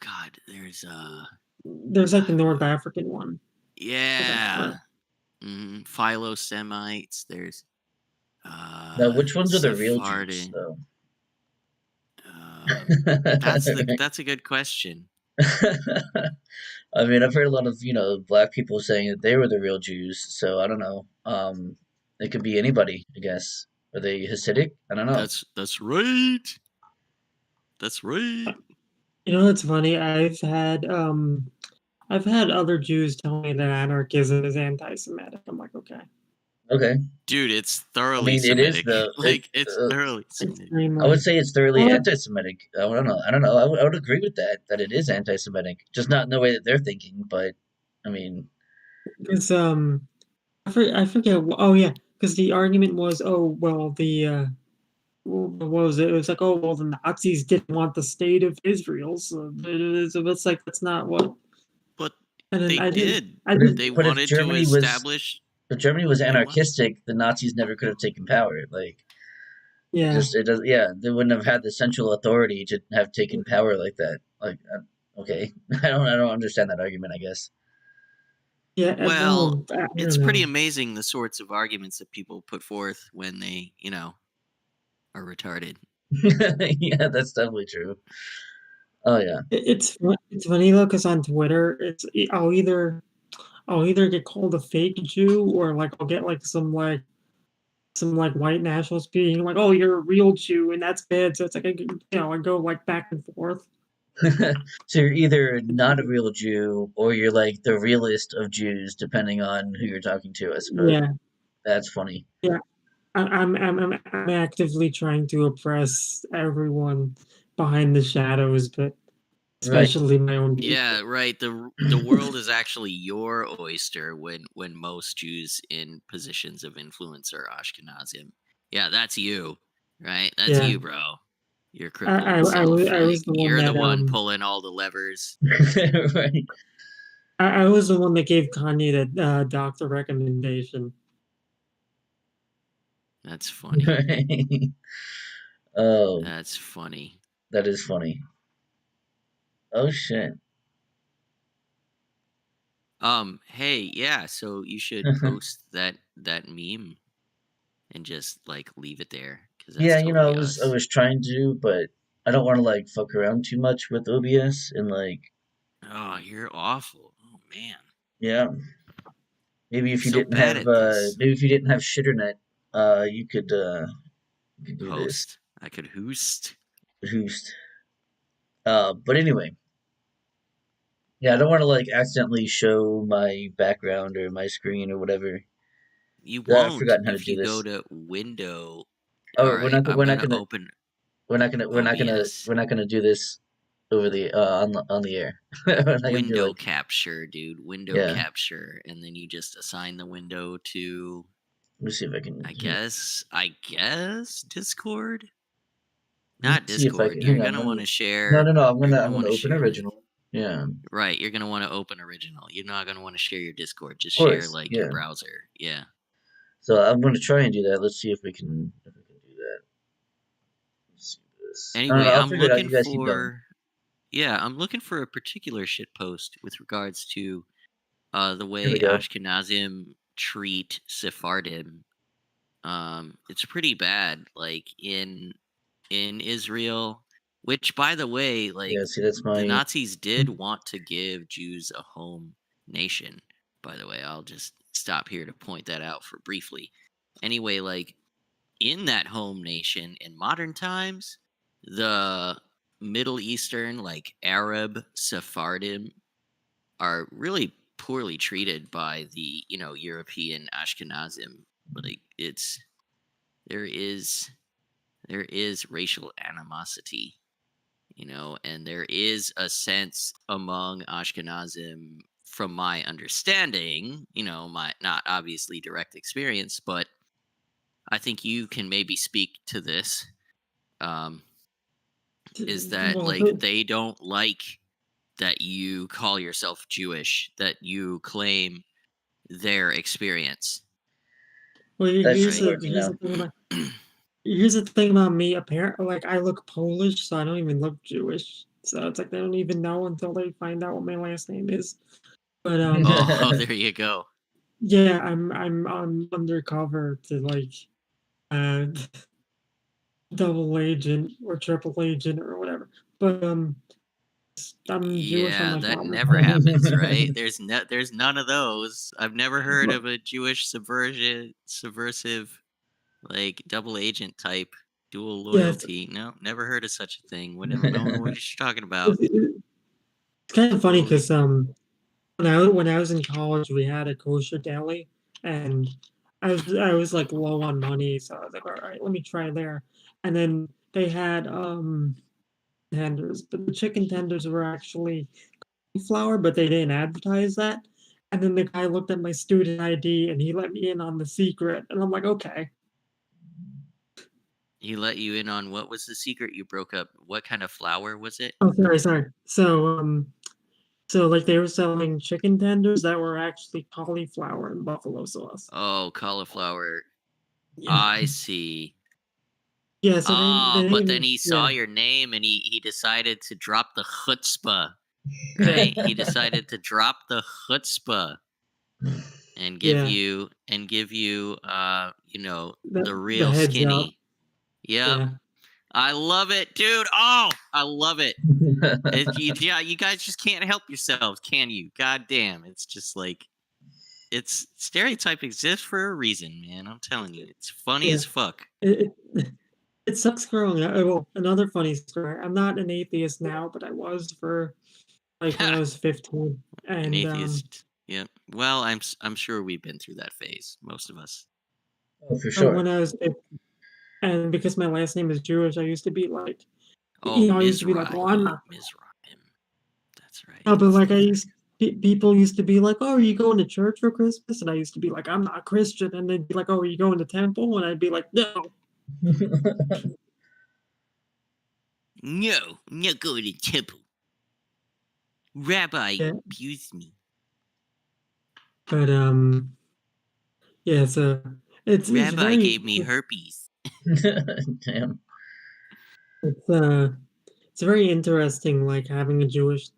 god, there's there's like the North African one. yeah. Philo Semites, there's Now, which ones are the real Jews, Sephardi. though? That's a good question. I mean, I've heard a lot of, black people saying that they were the real Jews, so I don't know. It could be anybody, I guess. Are they Hasidic? I don't know. That's right. That's right. It's funny. I've had other Jews tell me that anarchism is anti-Semitic. I'm like, okay, Okay. Dude, it's I thoroughly mean, it is Semitic. the it. Like it's thoroughly Semitic. I would extremely. say it's thoroughly Well, anti-Semitic. I don't know. I don't know. I would agree with that. That it is anti-Semitic, just not in the way that they're thinking. But I mean, because I forget. Oh yeah, because the argument was, oh well, what was it? It was like, oh well, the Nazis didn't want the state of Israel, so it's like that's not what. But And then they did. I did. They but if wanted to establish Germany was they want anarchistic, the Nazis never could have taken power. Like, Yeah, just it does. Yeah, they wouldn't have had the central authority to have taken power like that. Like, okay, I don't understand that argument. I guess. Yeah, Well, I it's don't pretty know. amazing the sorts of arguments that people put forth when they, are retarded. Yeah, that's definitely true. Oh yeah. It's funny though, because on Twitter, I'll either get called a fake Jew or like I'll get like some like white nationalists being like, "Oh, you're a real Jew," and that's bad. So it's like I go like back and forth. So you're either not a real Jew or you're like the realist of Jews, depending on who you're talking to, I suppose. Yeah, That's funny. yeah. I'm actively trying to oppress everyone behind the shadows, but Right. especially my own Yeah, people. right. The world is actually your oyster when most Jews in positions of influence are Ashkenazim. Yeah, that's you, right? That's Yeah, you, bro. Your crippling self. I Like was the one you're the that one pulling all the levers. Right. I was the one that gave Kanye that doctor recommendation. That's funny. Right. Oh, That's funny. that is funny. Oh shit. Hey, yeah, so you should post that meme and just like leave it there because that's Yeah, totally I us. was trying to, but I don't want to like fuck around too much with OBS and like, Oh, you're awful. Oh man. yeah, maybe You're so bad at this. maybe if you didn't have shitternet, you could do this. Host. I could host. Boost. But anyway, yeah, I don't want to like accidentally show my background or my screen or whatever. You I've won't forgotten how to if do you go this. to window. All Oh, right, I'm gonna open OBS. we're not gonna do this over the on the air. We're not gonna do Window like, capture, dude. Window yeah. capture. And then you just assign the window to Let me see if I can. I guess Discord? Let me Not see if I Discord. can. You're Hang on. gonna Let want me. to No, share no, no. you're gonna I'm want gonna to open share original. Yeah, of right, you're gonna want to open original. You're not gonna want to share your Discord. Just share course. like your Yeah. browser. Yeah. So I'm gonna try and do that. Let's see if we can do that. Let's see this. I don't know. Anyway, I'll figure it out. You guys keep going. I'm looking for a particular shit post with regards to the Here we way go. Ashkenazim treat Sephardim. It's pretty bad. Like in Israel, which by the way, like Yeah. See, that's the my. Nazis did want to give Jews a home nation. By the way, I'll just stop here to point that out for briefly. Anyway, like in that home nation in modern times, the Middle Eastern, like Arab Sephardim, are really poorly treated by the European Ashkenazim. Like there is there is racial animosity, and there is a sense among Ashkenazim, from my understanding, my not obviously direct experience, but I think you can maybe speak to this. Um, is that Well, like they don't like that you call yourself Jewish, that you claim their experience, That's just right? working now. here's the thing about me. Apparently, like I look Polish, so I don't even look Jewish. So it's like they don't even know until they find out what my last name is. But Oh, there you go. yeah, I'm undercover to like uh double agent or triple agent or whatever. But I'm Jewish on Yeah, my that father's never side. happens, right? There's none of those. I've never heard But of a Jewish subversive, like double agent type dual yeah, loyalty. No, never heard of such a thing. What don't know what you're talking about. it's kind of funny Dual because when I was in college, we had a kosher deli, and I was like low on money, so I was like, all right, let me try there. And then they had tenders, but the chicken tenders were actually flour, but they didn't advertise that. And then the guy looked at my student ID and he let me in on the secret, and I'm like, okay. He let you in on what was the secret you broke up? What kind of flour was it? Oh, sorry. So like they were selling chicken tenders that were actually cauliflower and buffalo sauce. Oh, cauliflower. Yeah. I see. Yeah, so Ah, they but then didn't he yeah. saw your name and he decided to drop the chutzpah, right? He decided to drop the chutzpah. and give Yeah, you the the real heads up. skinny. Yep. Yeah, I love it, dude. Oh, I love it. Yeah, you guys just can't help yourselves, can you? God damn. It's just like it's stereotype exists for a reason, man. I'm telling you. It's funny yeah. as fuck. It it sucks growing up. Well, another funny story. I'm not an atheist now, but I was for like when I was 15, An and atheist. Yep. Well, I'm sure we've been through that phase, most of us. Oh, for so sure. when I was 15, and because my last name is Jewish, I used to be like, Oh, I used to be like, well, I'm Mizrahi. not. Mizrahim. That's right. But That's like the I one. used, people used to be like, "Oh, are you going to church for Christmas?" And I used to be like, "I'm not Christian," and they'd be like, "Oh, are you going to temple?" And I'd be like, "No." No, I'm not going to temple. Rabbi Yeah, abused me. but yeah. So it's Rabbi very gave me herpes. Damn. it's uh it's very interesting, like having a Jewish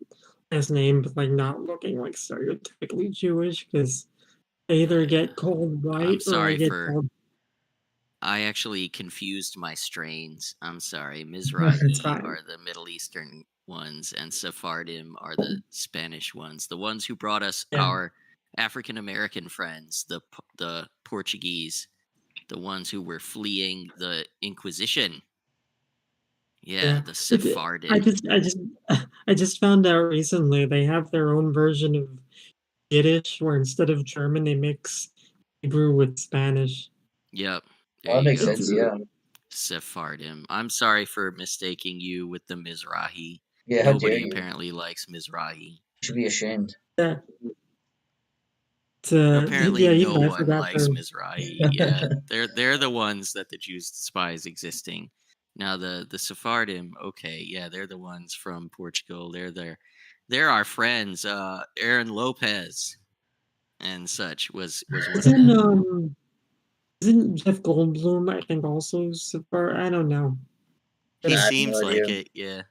last name, but like not looking like stereotypically Jewish, because I either Yeah. get called I'm white or I sorry get for. called. I actually confused my strains. I'm sorry. It's Mizrahi fine. are the Middle Eastern ones, and Sephardim are the Spanish ones. The ones who brought us Yeah, our African American friends, the Portuguese, the ones who were fleeing the Inquisition. Yeah, yeah. the It, I Sephardim. just I just I just found out recently they have their own version of Yiddish, where instead of German, they mix Hebrew with Spanish. Yep. There Well, that you makes go. It's sense. Yeah. Sephardim. I'm sorry for mistaking you with the Mizrahi. Yeah. How dare Nobody you? You apparently likes Mizrahi. should be ashamed. yeah, Apparently, yeah, no even I one forgot likes their. Mizrahi. Yeah, they're the ones that the Jews despise existing. Now the Sephardim, okay, yeah, they're the ones from Portugal. They're our friends. Aaron Lopez and such was one of Isn't them. isn't Jeff Goldblum, I think, also super? I don't know. He I But have no seems idea. like it. Yeah,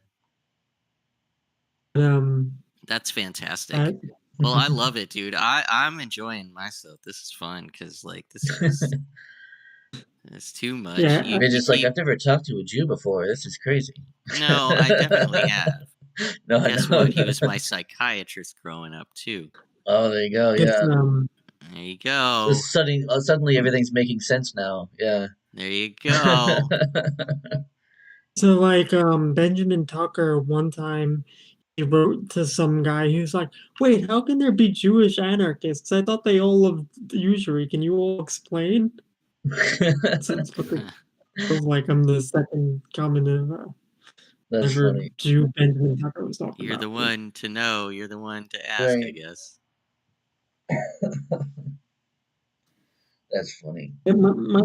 um, that's fantastic. uh, Well, I love it, dude. I'm enjoying myself. This is fun because like this is it's too much. yeah, You It's you just like keep I've never talked to a Jew before. This is crazy. no, I definitely have. No, I Guess know. what? He was my psychiatrist growing up too. Oh, there you go. it's Yeah. There you So go. suddenly everything's making sense now. Yeah. There you go. so like Benjamin Tucker one time he wrote to some guy who's like, "Wait, how can there be Jewish anarchists? I thought they all loved usury. Can you all explain?" It's because feels like I'm the second coming of That's whatever funny. Jew Benjamin Tucker was talking You're the about. one to know. You're the one to ask, I Right. guess. That's funny. My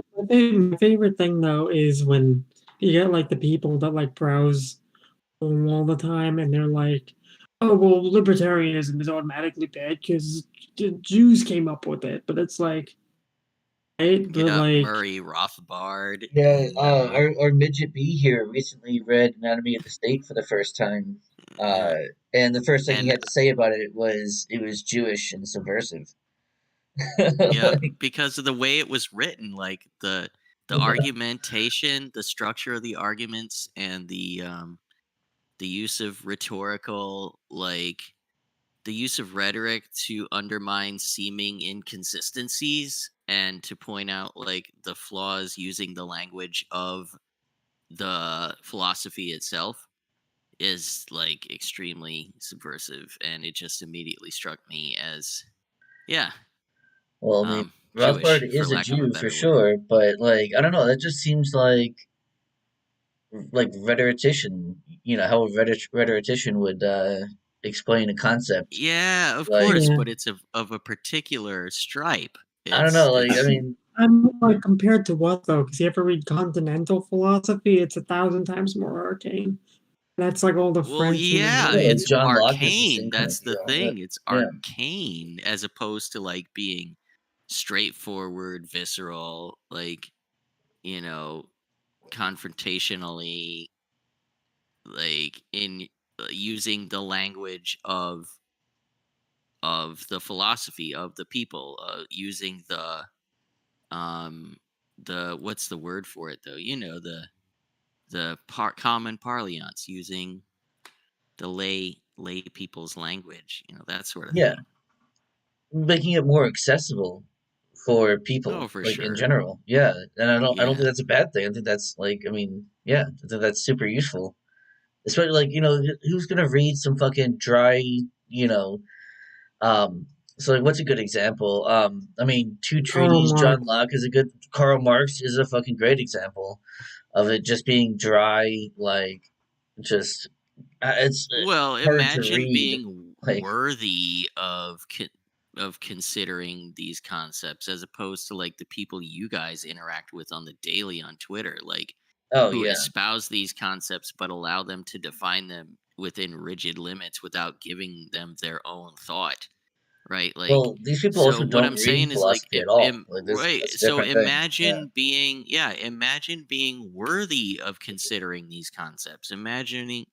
favorite thing though is when you get like the people that like browse all the time and they're like, "Oh well, libertarianism is automatically bad because the Jews came up with it." But it's like, right? Get But up, like, Murray Rothbard Yeah, and our midget B here recently read Anatomy of the State for the first time. yeah. And the first thing he And had to say about it was Jewish and subversive. yeah, Like, because of the way it was written, like the argumentation, the structure of the arguments and the use of rhetorical like the use of rhetoric to undermine seeming inconsistencies and to point out like the flaws using the language of the philosophy itself is like extremely subversive, and it just immediately struck me as yeah, well, I mean, Rothbard Jewish for is a lack of a Jew for better word. sure, but like I don't know, that just seems like rhetorician. You know how a rhetorician would explain a concept. Yeah, of Like course, yeah, but it's of a particular stripe. I don't know, like I It's mean, I'm like compared to what though? Because you ever read continental philosophy, it's 1,000 times more arcane. That's like all the well, French and yeah, yeah, German. like it's John Locke has the arcane. same kind of That's the deal. Yeah, thing. It's yeah. arcane as opposed to like being straightforward, visceral, like, you know, confrontationally, like in using the language of of the philosophy of the people, using the what's the word for it though? Common parlance, using the lay people's language, that sort of Yeah, thing. making it more accessible for Oh, people, for like in sure. general. Yeah, and I don't think Yeah. that's a bad thing. I think that's like, I mean, yeah, I think that's super useful. Especially like, who's gonna read some fucking dry, you know, um, so like, what's a good example? I mean, Two Karl Treaties, Marx. John Locke is a good. Karl Marx is a fucking great example of it just being dry, like just it's Well, hard to imagine read. being Like, worthy of considering these concepts, as opposed to like the people you guys interact with on the daily on Twitter, like oh who yeah. espouse these concepts but allow them to define them within rigid limits without giving them their own thought, right? Like, Well, these people so also what don't I'm read saying is like, philosophy at all. Like this, right. that's a So different thing. Yeah. imagine being worthy of considering these concepts. Imagining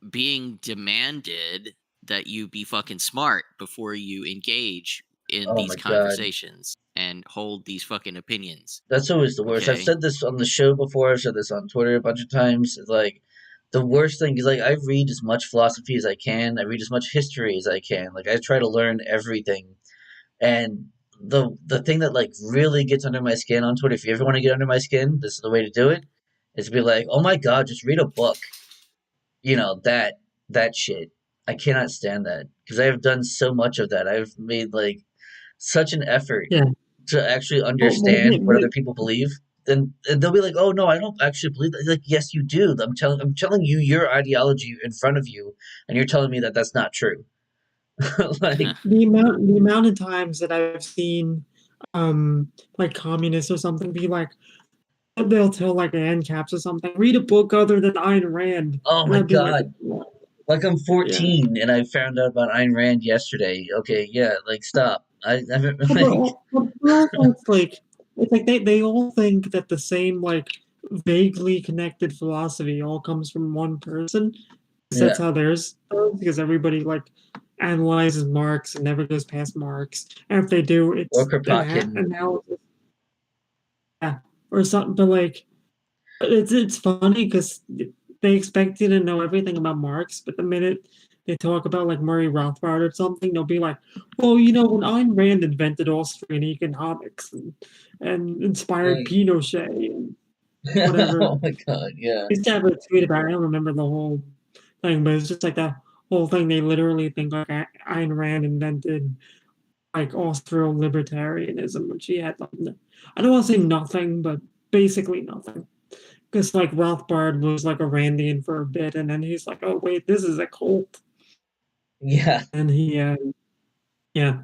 being demanded that you be fucking smart before you engage in Oh these my god. conversations and hold these fucking opinions. That's always the worst. I've Okay. said this on the show before. I've said this on Twitter a bunch of times. It's like the worst thing is like I read as much philosophy as I can. I read as much history as I can. Like I try to learn everything. And the thing that like really gets under my skin on Twitter, if you ever want to get under my skin, this is the way to do it. Is to be like, oh my god, just read a book. That shit. I cannot stand that because I have done so much of that. I've made like such an effort Yeah. to actually Well, understand what other people believe. Then and they'll be like, "Oh no, I don't actually believe that." Like, yes, you do. I'm telling you your ideology in front of you, and you're telling me that that's not true. Like, the amount of times that I've seen like communists or something be like, they'll tell like ANCAPs or something, read a book other than Ayn Rand, oh and my I'd be like, god, what? like I'm Yeah. 14 and I found out about Ayn Rand yesterday. Okay, yeah, like stop. I haven't But like, also it's like they all think that the same like vaguely connected philosophy all comes from one person. 'Cause that's yeah, how theirs goes, because everybody like analyzes Marx and never goes past Marx. And if they do, or it's an Kropotkin. analysis, yeah, or something. But like, it's funny because they expect you to know everything about Marx, but the minute they talk about like Murray Rothbard or something, they'll be like, "Well, when Ayn Rand invented Austrian economics and inspired Like, Pinochet and whatever." oh my god, yeah, I used to have a tweet about it. I don't remember the whole thing, but it's just like that whole thing. They literally think like Ayn Rand invented like Austro libertarianism, when she had like I don't want to say nothing, but basically nothing. Because like Rothbard was like a Randian for a bit, and then he's like, "Oh wait, this is a cult," yeah. and yeah, Yeah,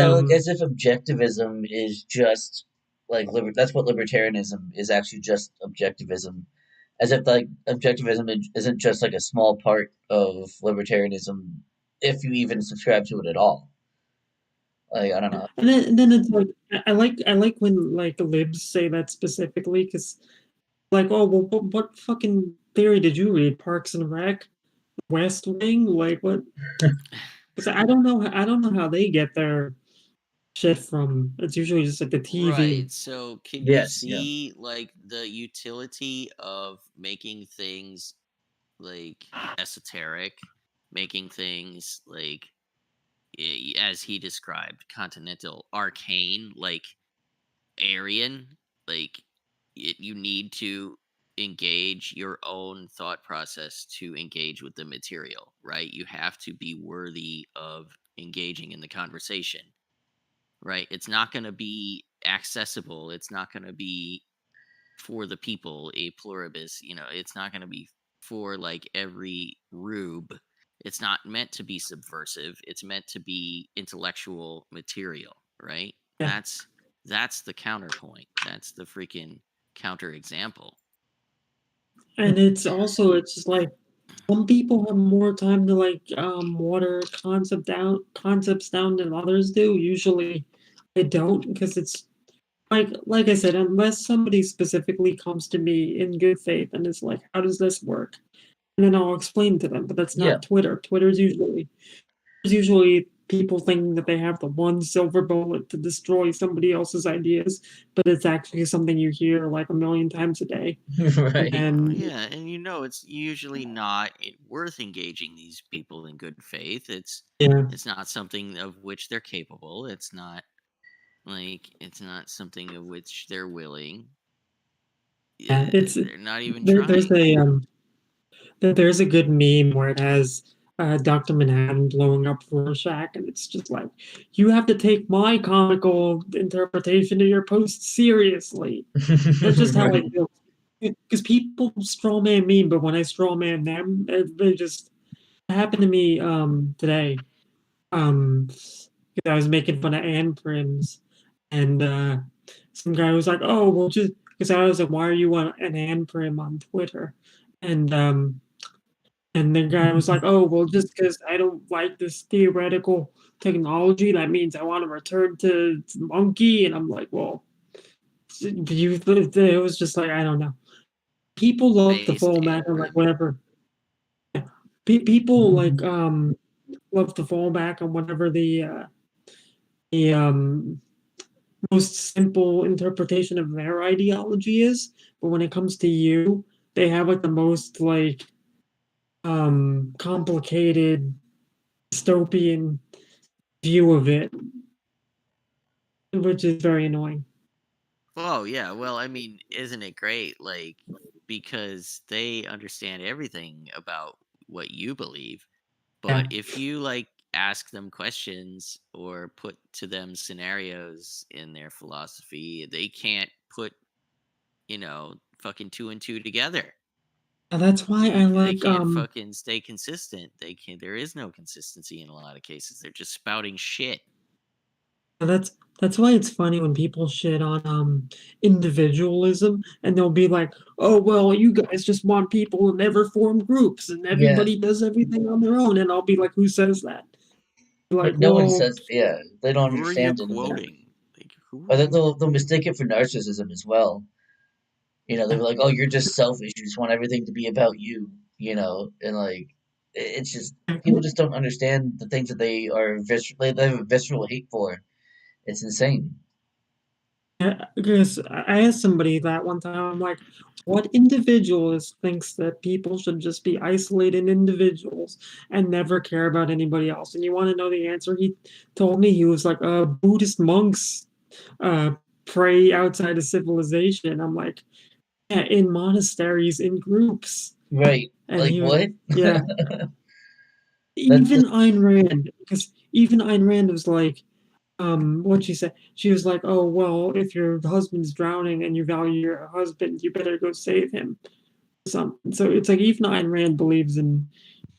like um, as if objectivism is just like that's what libertarianism is, actually just objectivism. As if like objectivism isn't just like a small part of libertarianism, if you even subscribe to it at all. Like, I don't know. and then it's like I like when like libs say that specifically because like, oh well, what fucking theory did you read? Parks and Rec, West Wing, like what? Because I don't know how they get their shit from. It's usually just like the TV. Right. So can you Yes, yeah. see like the utility of making things like esoteric, making things like, as he described, continental, arcane, like Aryan, like you need to engage your own thought process to engage with the material, right? You have to be worthy of engaging in the conversation, right? It's not going to be accessible. It's not going to be for the people, a pluribus, it's not going to be for like every rube. It's not meant to be subversive. It's meant to be intellectual material, right? Yeah, That's the counterpoint. That's the freaking counter example. and it's just like some people have more time to like water concepts down than others do. Usually, I don't because it's like I said, unless somebody specifically comes to me in good faith and is like, "How does this work?" and then I'll explain to them. But that's Yeah. not Twitter. Twitter's usually people thinking that they have the one silver bullet to destroy somebody else's ideas, but it's actually something you hear like a million times a day. Right. Well, And yeah, and it's usually not worth engaging these people in good faith. yeah, It's not something of which they're capable. It's not something of which they're willing. yeah, it's They're not even there, there's trying. there's a good meme where it has Dr. Manhattan blowing up Rorschach, and it's just like, you have to take my comical interpretation of your post seriously. That's just how I Right. feel. Because people straw man me, but when I straw man them, they just it happened to me today. 'Cause I was making fun of Ann Prims, and some guy was like, "Oh, well, just," because I was like, "Why are you an Ann Prim on Twitter?" And the guy was like, "Oh, well, just because I don't like this theoretical technology, that means I want to return to monkey." And I'm like, "Well, it was just like, I don't know. People love to fall Basically, back on like whatever. People like love to fall back on whatever the most simple interpretation of their ideology is, but when it comes to you, they have like the most like complicated dystopian view of it, which is very annoying. oh yeah. Well, I mean, isn't it great? Because they understand everything about what you believe. But Yeah. if you ask them questions or put to them scenarios in their philosophy, they can't put, fucking two and two together. And that's why I They like can't fucking stay consistent. They can't There is no consistency in a lot of cases. They're just spouting shit. that's why it's funny when people shit on individualism, and they'll be like, "Oh well, you guys just want people to never form groups and Yeah. everybody does everything on their own." And I'll be like, "Who says that?" Like, Like no one well, says, yeah, they don't Who are you understand it, and then quoting? Who or are you? they'll mistake it for narcissism as well. They're like, "Oh, you're just selfish. You just want everything to be about you." And like it's just people just don't understand the things that they have a visceral hate for. It's insane. because I asked somebody that one time. I'm like, "What individualist thinks that people should just be isolated individuals and never care about anybody else?" And you want to know the answer? He told me he was like, Buddhist monks uh, pray outside of civilization." I'm like, "Yeah, in monasteries, in groups." Right. And Like he was, what? yeah, That's even Ayn Rand, because even Ayn Rand was like, what'd she say? She was like, "Oh, well, if your husband's drowning and you value your husband, you better go save him." Something. So it's like even Ayn Rand believes in,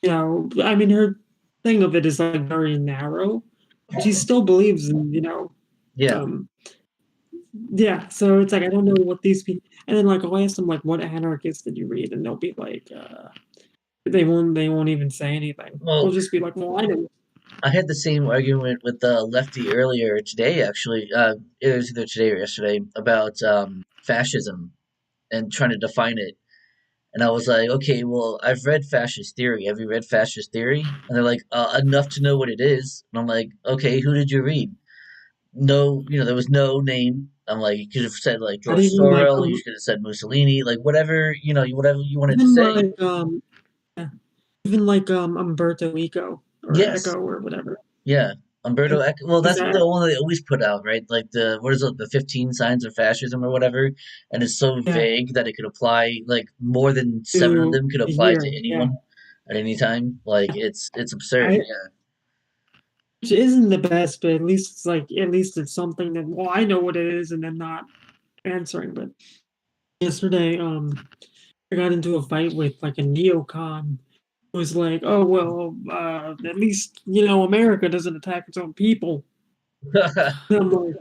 I mean, her thing of it is like very narrow. She still believes in, yeah. um, yeah. So it's like I don't know what these people. And then like I'll ask them like, "What anarchist did you read?" And they'll be like, they won't even say anything. They'll Well, just be like, "Well, I don't." I had the same argument with Lefty earlier today, actually. It was either today or yesterday about fascism and trying to define it. And I was like, okay, well, I've read fascist theory. Have you read fascist theory? And they're like, enough to know what it is. And I'm like, okay, who did you read? No, there was no name. I'm like, you could have said like Not George even like Sorrell. You could have said Mussolini. Like whatever, whatever you wanted to even say. like yeah, even like Umberto Eco or Yes, Echo or whatever. yeah. Umberto And Eco. Well, is that's that the one they always put out, right? Like what is it, the 15 signs of fascism or whatever, and it's so yeah vague that it could apply like more than seven of to them could apply here? to Yeah, anyone at any time. Like it's absurd. I Yeah. which isn't the best, but at least it's something that, well, I know what it is, and then not answering. But yesterday, I got into a fight with like a neocon who was like, "Oh well, at least America doesn't attack its own people." And I'm like,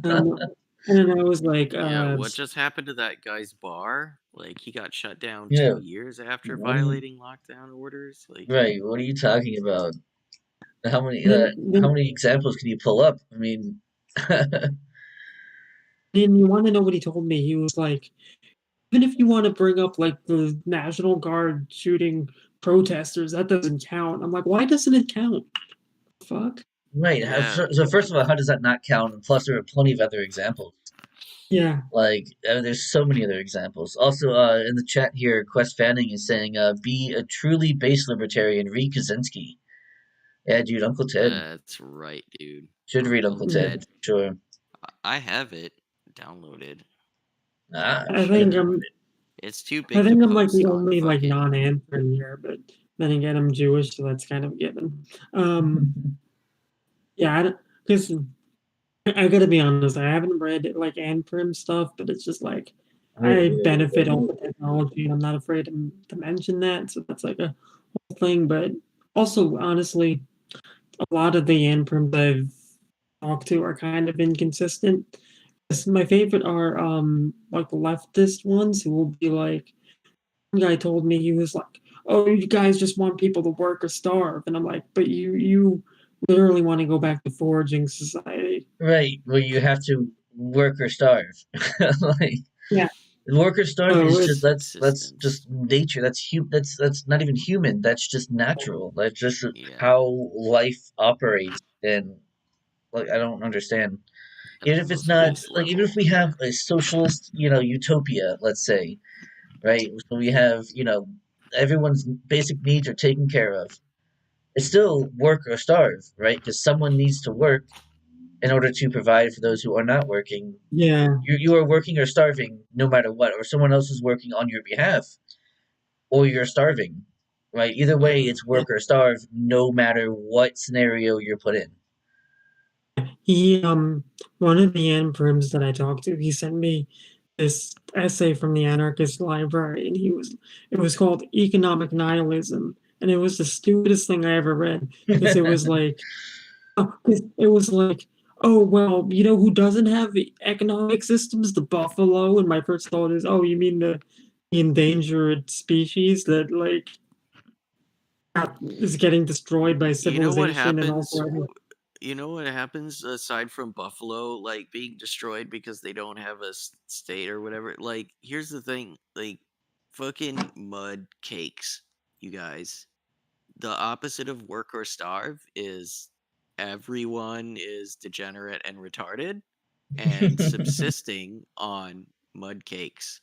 um, and then I was like, Yeah, what just happened to that guy's bar? He got shut down Yeah. 2 years after What are you violating lockdown orders. right? What are you talking about? How then many examples can you pull up? I mean, then you want to know what he told me? He was like, even if you want to bring up like the National Guard shooting protesters, that doesn't count. I'm like, why doesn't it count? fuck? Right. Yeah. So first of all, how does that not count? And plus, there are plenty of other examples. Yeah. Like, there's so many other examples. Also, in the chat here, Quest Fanning is saying, "Be a truly base libertarian. Read Kaczynski." Yeah, dude, Uncle Ted. That's right, dude. Should read Uncle Ted, Ted. sure. I have it downloaded. Ah, I shit. think I'm It's too I big to think I'm like the post on only like fucking. non-Antrim here, but then again, I'm Jewish, so that's kind of a given. Yeah, because I gotta be honest, I haven't read like Antrim stuff, but it's just like I benefit off the technology, and I'm not afraid to mention that. So that's like a whole thing. But also, honestly, a lot of the Anprims I've talked to are kind of inconsistent. 'Cause my favorite are like the leftist ones who will be like, one guy told me he was like, "Oh, you guys just want people to work or starve," and I'm like, "But you literally want to go back to foraging society." Right, where you have to work or starve. Like, Yeah. work or starve Oh, is just it's that's Subsistence. just nature. That's not even human. That's just natural. That's just Yeah. how life operates. And like, I don't understand. At Even the if it's most not base like, even if level. we Yeah. have a socialist, utopia, let's say, right? So we have, everyone's basic needs are taken care of. It's still work or starve, right? Because someone needs to work in order to provide for those who are not working. yeah. You are working or starving no matter what, or someone else is working on your behalf, or you're starving, right? Either way, Mm-hmm. it's work or starve, no matter what scenario you're put in. He one of the Anprims that I talked to, he sent me this essay from the Anarchist library, and it was called Economic Nihilism, and it was the stupidest thing I ever read because it was like, oh, it was like, oh well, you know who doesn't have the economic systems? The buffalo. And my first thought is, oh, you mean the endangered species that like is getting destroyed by You know what civilization and happens? also You know what happens aside from Buffalo like being destroyed because they don't have a state or whatever? Like, here's the thing, like fucking mud cakes, you guys. The opposite of work or starve is everyone is degenerate and retarded and subsisting on mud cakes.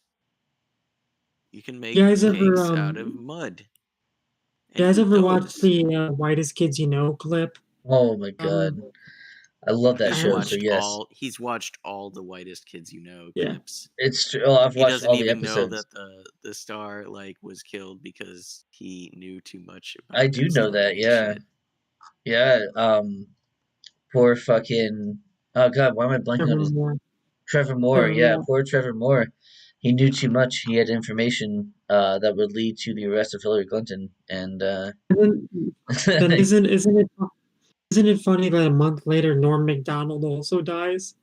You can you make guys ever cakes out of mud you and guys eat ever watched those. the Whitest Kids You Know clip? Oh my god, Um, I love that He's I, show. So watched yes, all he's watched all the Whitest Kids You Know yeah. clips. it's true. Oh, I've He watched doesn't all the even know episodes. that the star like was killed because he knew too much I about do that know story that. and Yeah, shit. yeah. Poor fucking. Oh god, why am I blanking on his Evermore. Trevor Moore? Yeah, Evermore. poor Trevor Moore. He knew too much. He had information that would lead to the arrest of Hillary Clinton, and And then isn't it funny that a month later Norm Macdonald also dies?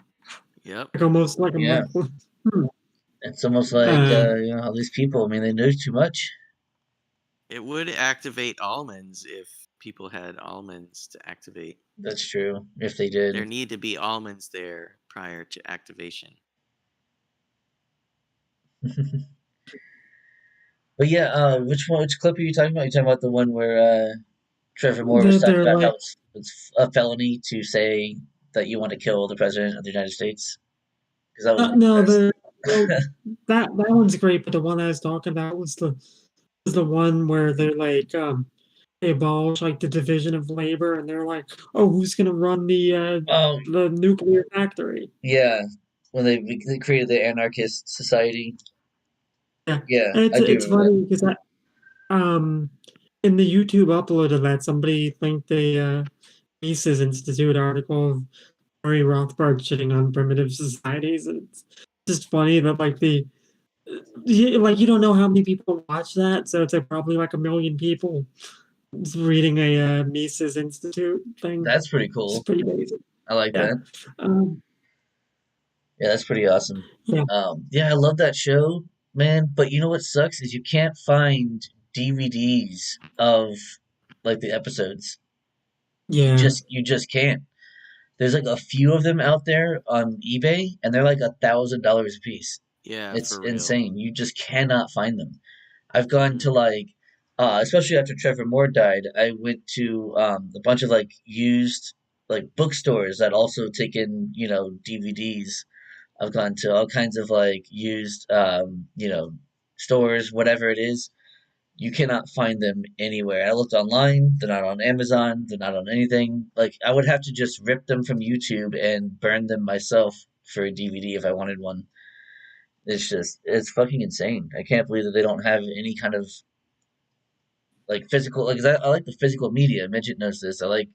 Yep. Like almost like a yeah, month. Hmm. it's almost like Uh, all these people. I mean, they knew too much. It would activate almonds if people had almonds to activate. That's true. If they There did. need to be almonds there prior to activation. But yeah, which one? Which clip are you talking about? You talking about the one where Trevor Moore was talking they're about how like it's a felony to say that you want to kill the president of the United States? Because that was one of no the the well, best. that one's great, but the one I was talking about was the one where they're like they abolish like the division of labor, and they're like, oh, who's gonna run Oh the nuclear factory? yeah, when they created the Anarchist Society. Yeah, Yeah, and I do it's remember that. funny because um in the YouTube upload of that, somebody linked a Mises Institute article of Murray Rothbard shitting on primitive societies. And it's just funny that like like you don't know how many people watch that, so it's like probably like a million people reading a Mises Institute thing. That's pretty It's cool. pretty amazing. I like Yeah. that. Um, Yeah, that's pretty awesome. yeah. Yeah, I love that show, man. But you know what sucks is you can't find DVDs of like the episodes. Yeah. You just can't. There's like a few of them out there on eBay, and they're like $1,000 a piece. Yeah, It's for real. insane. You just cannot find them. I've gone Mm-hmm. to like especially after Trevor Moore died, I went to a bunch of like used like bookstores that also take in DVDs. I've gone to all kinds of like used stores, whatever it is. You cannot find them anywhere. I looked online, they're not on Amazon, they're not on anything. Like I would have to just rip them from YouTube and burn them myself for a DVD if I wanted one. It's fucking insane. I can't believe that they don't have any kind of like physical, like 'cause I like the physical media. Midget knows this. I like,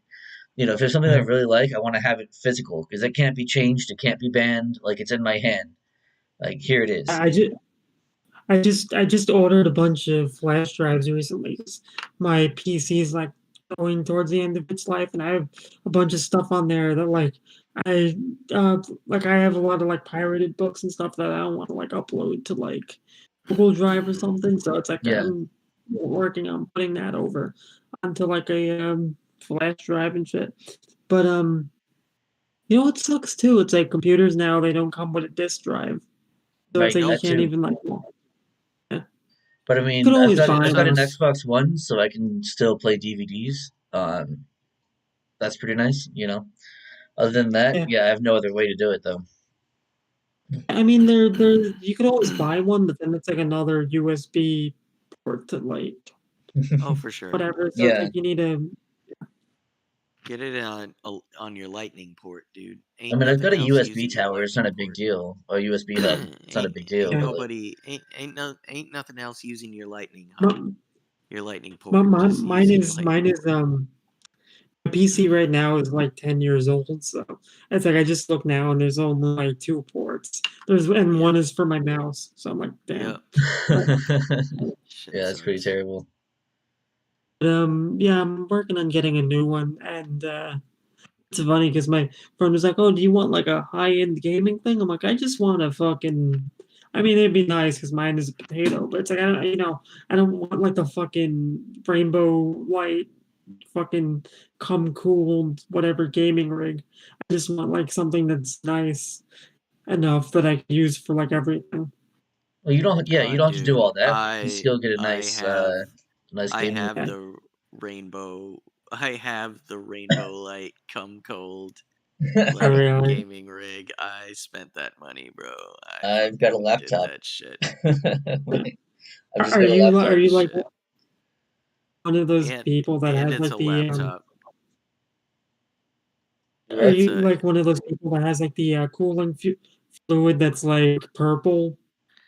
if there's something that I Yeah. really like, I want to have it physical because it can't be changed, it can't be banned. Like it's in my hand. Like here it is. I just I just ordered a bunch of flash drives recently 'cause my PC is like going towards the end of its life, and I have a bunch of stuff on there that I I have a lot of like pirated books and stuff that I don't want to like upload to like Google Drive or something. So it's like Yeah, I'm working on putting that over onto like a flash drive and shit. But you know what sucks too? It's like computers now they don't come with a disk drive. So it's right. like you Nope. That can't too. even like yeah. But I Could mean, I've always got buy I've got an those. Xbox One, so I can still play DVDs. That's pretty nice. Other than that, Yeah. yeah, I have no other way to do it though. I mean, there you could always buy one, but then it's like another USB port to like Oh, for sure. whatever. So it's Yeah, like you need a Get it on your lightning port, dude. I Ain't mean, I've got nothing a else USB using your tower. It's not lightning a big port. deal. Or USB hub. It's not a big deal. Ain't yeah. But like, nobody ain't nothing else using your lightning hub, My, your lightning my, port. my, Just mine using your is lightning mine is port. my PC right now is like 10 years old, so it's like I just look now and there's only like two ports. And Yep. one is for my mouse. So I'm like, damn. Yep. But, Shit yeah, it's pretty sucks. terrible. yeah, I'm working on getting a new one, and it's funny because my friend was like, "Oh, do you want like a high-end gaming thing?" I'm like, "I just want a fucking." I mean, it'd be nice because mine is a potato, but it's like I don't want like the fucking rainbow light, fucking come cool, whatever gaming rig. I just want like something that's nice enough that I can use for like everything. Well, you don't. Yeah, you don't have to do Dude, all that, but you can still get a I nice, have nice I gaming. have Yeah, the rainbow I have the rainbow light come cold I like really. gaming rig. I spent that money, bro. I I've got a fucking did laptop. that shit. Yeah. I've just Are got a you are laptop. you like Shit. one of those And people that and has it's like a the laptop. Are What? It's you a like one of those people that has like the cooling fluid that's like purple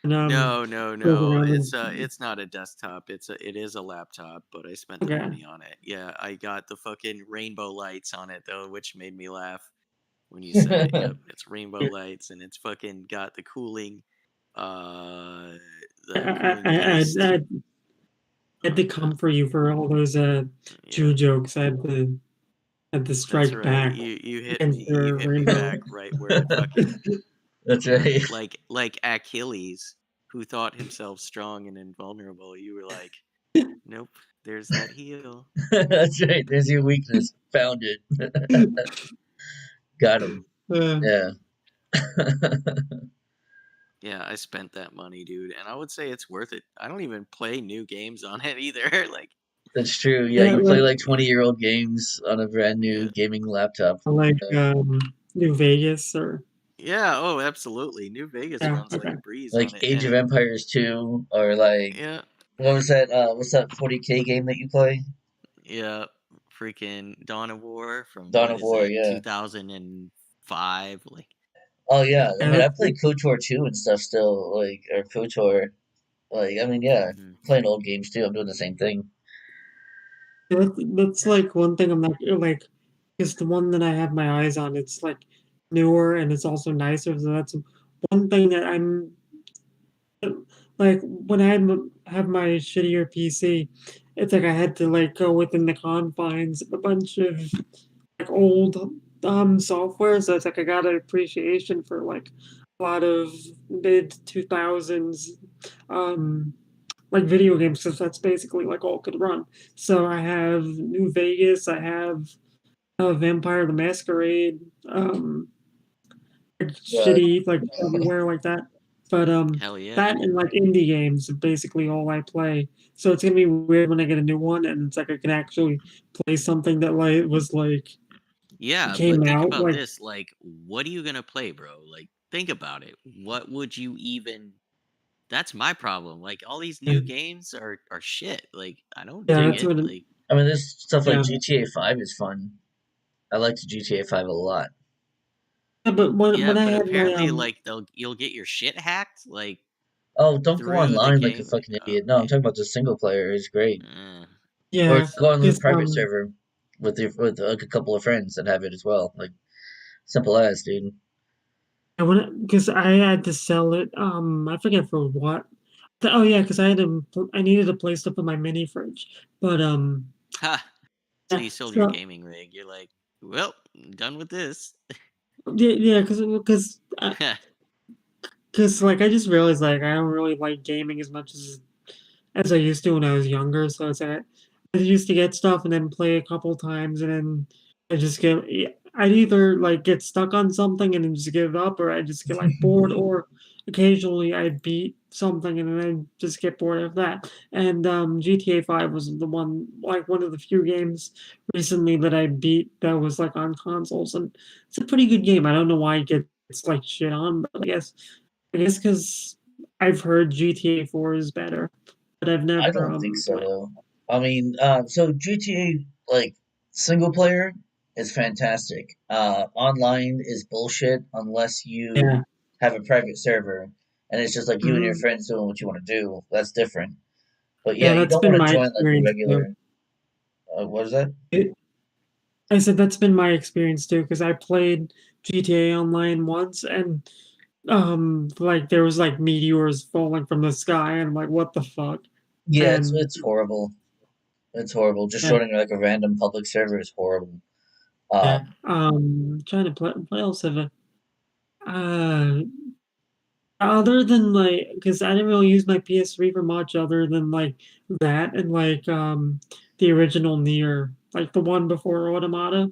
and No, no, goes no. around and It's not a desktop. It is a laptop, but I spent the okay. money on it. Yeah, I got the fucking rainbow lights on it though, which made me laugh when you said it. Yep, it's rainbow lights and it's fucking got uh I, the I, cooling I, paste. I had to Uh, come for you for all those Jew yeah, jokes. I had to that's strike right. back You hit me. against You your hit me rainbow. back right where it fucking That's yep, right. like Achilles, who thought himself strong and invulnerable. You were like, nope, there's that heel. That's right. There's your weakness. Found it. Got him. uh, Yeah. Yeah, I spent that money, dude, and I would say it's worth it. I don't even play new games on it either. Like, That's true. Yeah, yeah, you play like like 20-year-old games on a brand new yeah, gaming laptop. like Uh, New Vegas or yeah. Oh, absolutely. New Vegas yeah, runs like okay. a breeze like on it, Age and of Empires 2 or like yeah, what was that what's that 40K game that you play? yeah. Freaking Dawn of War from Dawn what of is War, it, yeah. 2005? Like, Oh yeah. I Yeah, mean I play KOTOR 2 and stuff still, like or KOTOR. Like I mean yeah, mhm. playing old games too. I'm doing the same thing. that's like one thing I'm not like because the one that I have my eyes on, it's like newer and it's also nicer. So that's one thing that I'm like when have my shittier PC, it's like I had to like go within the confines of a bunch of like old software. So it's like I got an appreciation for like a lot of mid 2000s um like video games because that's basically like all it could run. So I have New Vegas, I have Vampire the Masquerade, like Uh, shitty like everywhere like that. But Hell yeah. that and like indie games are basically all I play. So it's gonna be weird when I get a new one and it's like I can actually play something that like was like Yeah, but came think out about like this. Like, what are you gonna play, bro? Like, think about it. What would you even? That's my problem. Like, all these new games are shit. Like, I don't yeah, dig that's it. what Like, I mean, this stuff like yeah. GTA 5 is fun. I liked GTA 5 a lot. Yeah, but yeah, when I but had my apparently, like, you'll get your shit hacked, like, Oh, don't go through the online like a game. fucking idiot. No, I'm talking about the single player. It's great. Eh, Or yeah, go on the because private server with like a couple of friends that have it as well. Like simple as, dude. because I had to sell it. I forget for what. Oh yeah, because I needed a place to put my mini fridge. But ha. So yeah, you sold your so gaming rig. You're like, well, done with this. yeah, because like I just realized like I don't really like gaming as much as I used to when I was younger. So it's like I used to get stuff and then play a couple times and then I just get I'd either like get stuck on something and then just give up or I just get like bored or occasionally I beat something and then I just get bored of that. And GTA 5 was the one of the few games recently that I beat that was like on consoles and it's a pretty good game. I don't know why it gets like shit on, but I guess because I've heard GTA 4 is better, but I've I never don't think so played. though. I mean, so GTA like single player is fantastic. Online is bullshit unless you Yeah. have a private server and it's just like you and your Hmm. friends doing what you want to do. That's different. But yeah, Yeah, you that's don't been want to my join like a experience too. regular. What is that? It, I said that's been my experience too because I played GTA Online once and like there was like meteors falling from the sky and I'm like what the fuck Yeah, and it's horrible. It's horrible. Just yeah joining like a random public server is horrible. yeah Um, trying to play what else have I uh other than like, because I didn't really use my PS3 for much other than like that and like the original Nier, like the one before Automata,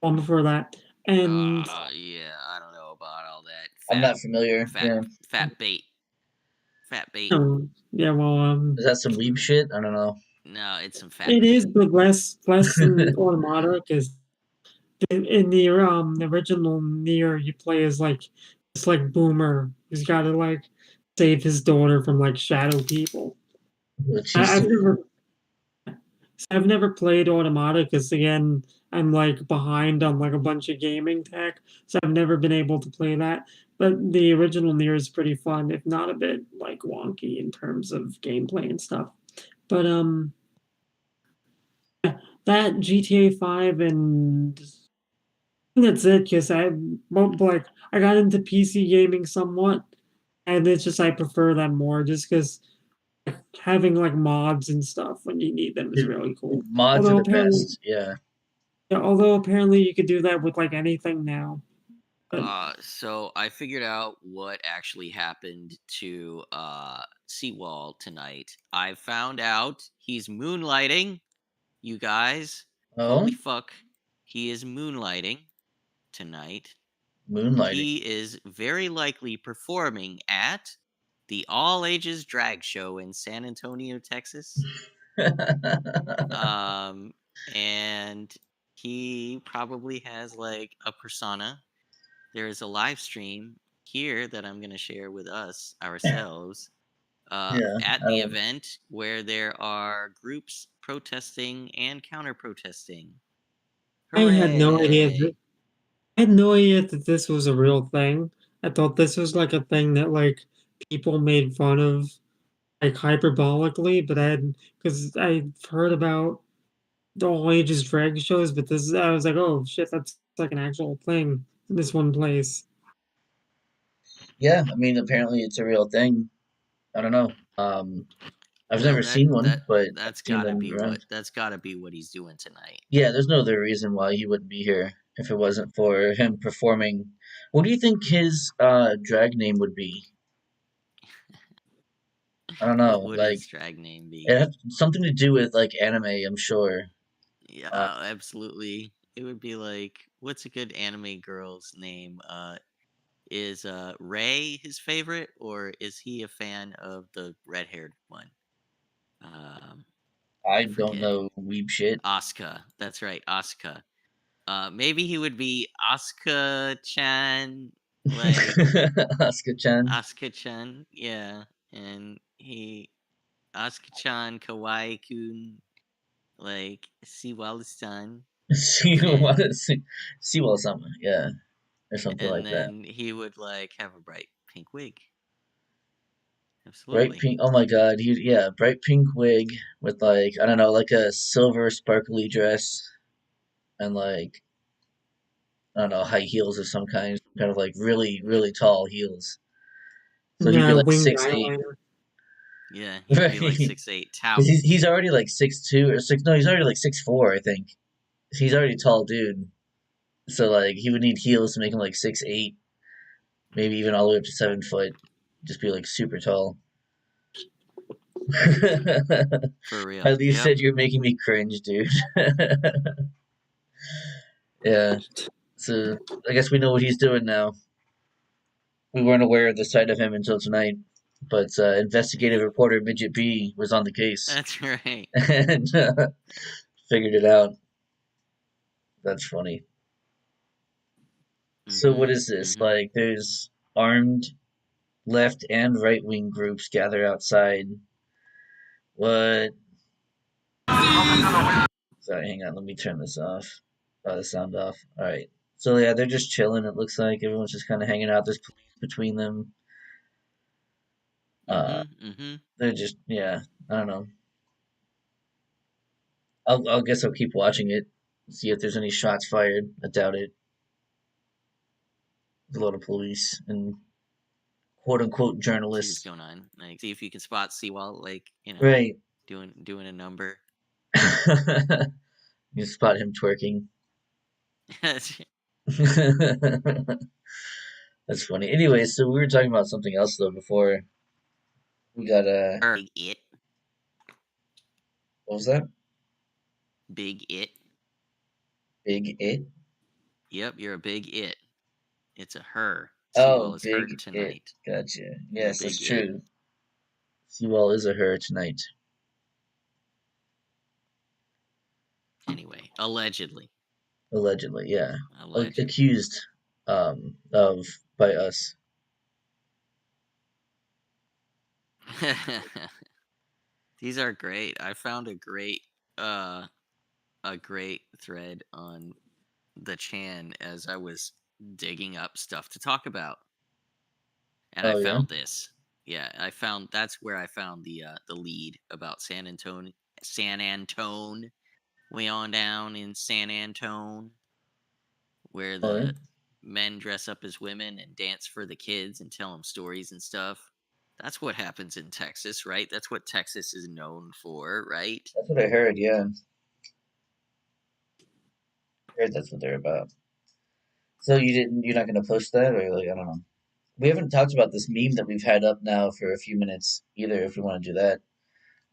one before that, and Yeah, I don't know about all that. I'm not familiar. Fat, Yeah, fat bait, fat bait. yeah, well, is that some weeb shit? I don't know. No, it's some fat it bait. is, but less than Automata because in the original Nier, you play as like this like boomer who's got to like save his daughter from like shadow people. Jesus. I've never played Automata because again, I'm like behind on like a bunch of gaming tech, so I've never been able to play that. But the original Nier is pretty fun, if not a bit like wonky in terms of gameplay and stuff. But that GTA 5 and I think that's it because like I got into PC gaming somewhat, and it's just I prefer that more just because having like mods and stuff when you need them is Dude, really cool. mods are Although the apparently best. Yeah. Yeah, although apparently you could do that with like anything now. But So I figured out what actually happened to Cwal tonight. I found out he's moonlighting, you guys. Oh, Holy fuck. He is moonlighting tonight. moonlighting. He is very likely performing at the All Ages Drag Show in San Antonio, Texas. Um, and he probably has like a persona. There is a live stream here that I'm going to share with us ourselves Yeah. at the event where there are groups protesting and counter protesting. I had no idea Hooray! I had no idea that this was a real thing. I thought this was like a thing that like people made fun of like hyperbolically, but I had because I've heard about the all ages drag shows, but this I was like, oh shit, that's like an actual thing in this one place. Yeah. I mean, apparently it's a real thing. I don't know. I've Well, never seen one, but I've seen them around. that's got to be what he's doing tonight. Yeah, there's no other reason why he wouldn't be here if it wasn't for him performing. What do you think his drag name would be? I don't What know. would Like his drag name it be? has something to do with like anime, I'm sure. Yeah, Uh, absolutely. It would be like, what's a good anime girl's name? Is Ray his favorite, or is he a fan of the red-haired one? I I don't forget. know weeb shit. Asuka. That's right, Asuka. Maybe he would be Asuka-chan, like Asuka-chan. Asuka-chan, yeah, and Asuka-chan, Kawaii-kun, like Siwal-san, and Cwal-sama, yeah, or something like that. then he would like have a bright pink wig. Bright Absolutely. pink. Oh my god, bright pink wig with like I don't know, like a silver sparkly dress and like I don't know, high heels of some kind of like really really tall heels. So he'd be Yeah, like winged 6'8", eyeliner. Yeah, he would be like right? 6'8", 'Cause tout. he's already like 6'2" or six. No, he's already like 6'4", I think. He's already a tall dude. So like he would need heels to make him like 6'8", maybe even all the way up to 7 foot. Just be like super tall. For real. At least Yep. said you're making me cringe, dude. Yeah. So I guess we know what he's doing now. We weren't aware of the sight of him until tonight, but investigative reporter Midget B was on the case That's right. and figured it out. That's funny. So what Mm-hmm. is this? Mm-hmm. Like, there's armed left and right wing groups gather outside. What? Sorry, hang on. Let me turn this off. The sound off. All right. So yeah, they're just chilling. It looks like everyone's just kind of hanging out. There's police between them. Uh, Mm-hmm. Mm-hmm. they're just yeah. I don't know. I'll guess I'll keep watching it. See if there's any shots fired. I doubt it. There's a lot of police and quote unquote See what's journalists. going on. Like, see if you can spot Seawall, like, Right. doing a number. You spot him twerking. That's That's funny. Anyway, so we were talking about something else though before we got Big it. what was that? Big it. Big it? Yep, you're a big it. It's a her. Oh, Seawall is hurt big it. tonight. Gotcha. You're a Yes, that's big it. true. Cwal is a her tonight. Anyway, allegedly. Allegedly, yeah. Allegedly. Accused of by us. These are great. I found uh a great thread on the Chan as I was digging up stuff to talk about. And I Oh yeah? found this. Yeah, that's where I found the lead about San Antone, way on down in San Antone, where Oh yeah? the men dress up as women and dance for the kids and tell them stories and stuff. That's what happens in Texas, right? That's what Texas is known for, right? That's what I heard, yeah. I heard that's what they're about. So you're not gonna post that or like I don't know. We haven't talked about this meme that we've had up now for a few minutes either if we want to do that.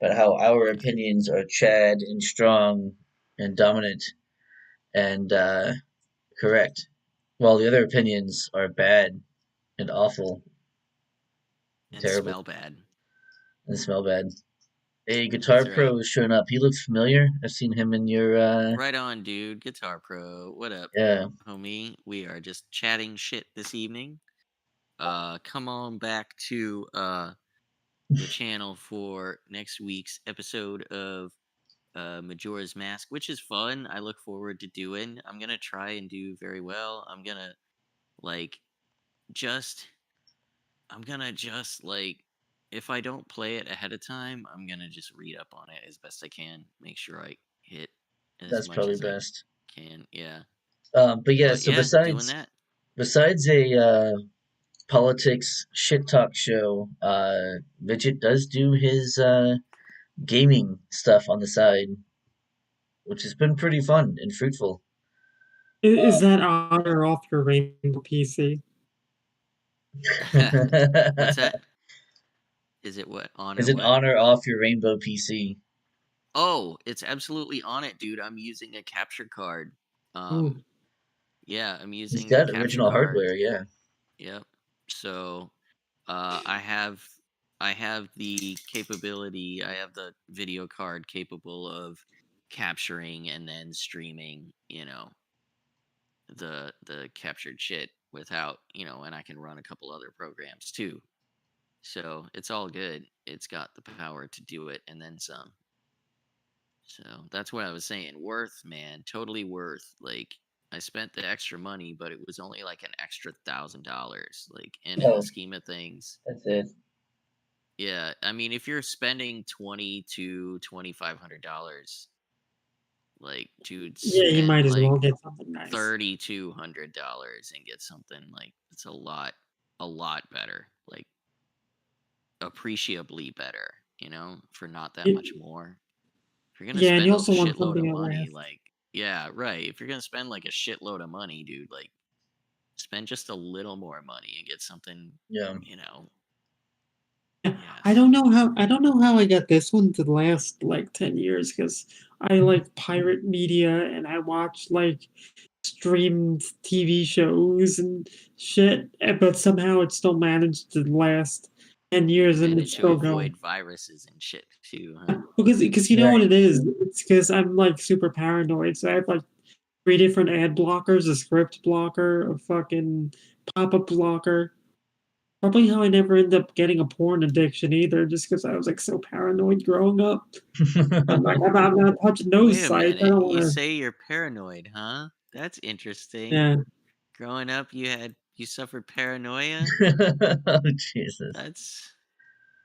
But how our opinions are Chad and strong and dominant and correct, while the other opinions are bad and awful and And terrible smell bad. and smell bad. A That's Guitar right. Pro is showing up. He looks familiar. I've seen him in your Right on, dude. Guitar Pro. What up, yeah. homie? We are just chatting shit this evening. Come on back to the channel for next week's episode of Majora's Mask, which is fun. I look forward to doing. I'm gonna try and do very well. Like just I'm gonna just like if I don't play it ahead of time, I'm gonna just read up on it as best I can. Make sure I hit as That's much probably as I best. can. Yeah. But yeah, But so yeah, doing besides that. besides a politics shit talk show, Mijjt does do his gaming stuff on the side, which has been pretty fun and fruitful. Is that on or off your Rainbow PC? What's that? Is it what? On Is or an what? honor off your Rainbow PC. Oh, it's absolutely on it, dude. I'm using a capture card. Ooh. Yeah, I'm He's using a got capture original card. hardware, yeah. Yep. So I have the capability. I have the video card capable of capturing and then streaming. The captured shit without and I can run a couple other programs too. So it's all good. It's got the power to do it and then some. So that's what I was saying. Worth, man, totally worth. Like I spent the extra money, but it was only like an extra $1,000. Like, and in the Oh, scheme of things, that's it. yeah. I mean, if you're spending $2,500, like, dude, Yeah, you spend might as like well get something nice. $3,200 and get something like it's a lot better. Like appreciably better. For not that much more. If you're gonna Yeah, and spend you a also want shitload something of that money, lasts. like yeah, right. If you're gonna spend like a shitload of money, dude, like spend just a little more money and get something, Yeah. you know. I Yes. don't know how I got this one to last like 10 years because I like pirate media and I watch like streamed TV shows and shit, but somehow it still managed to last 10 years and it's Manage to still going. avoid viruses and shit too, huh? Because you know what Right. it is? It's because I'm like super paranoid, so I have like 3 different ad blockers, a script blocker, a fucking pop-up blocker. Probably how I never ended up getting a porn addiction either, just because I was like so paranoid growing up. I'm like, I'm not touching those Wait a sites. I minute. don't You want to. say you're paranoid, huh? That's interesting. Yeah. Growing up, you suffered paranoia. Oh, Jesus. That's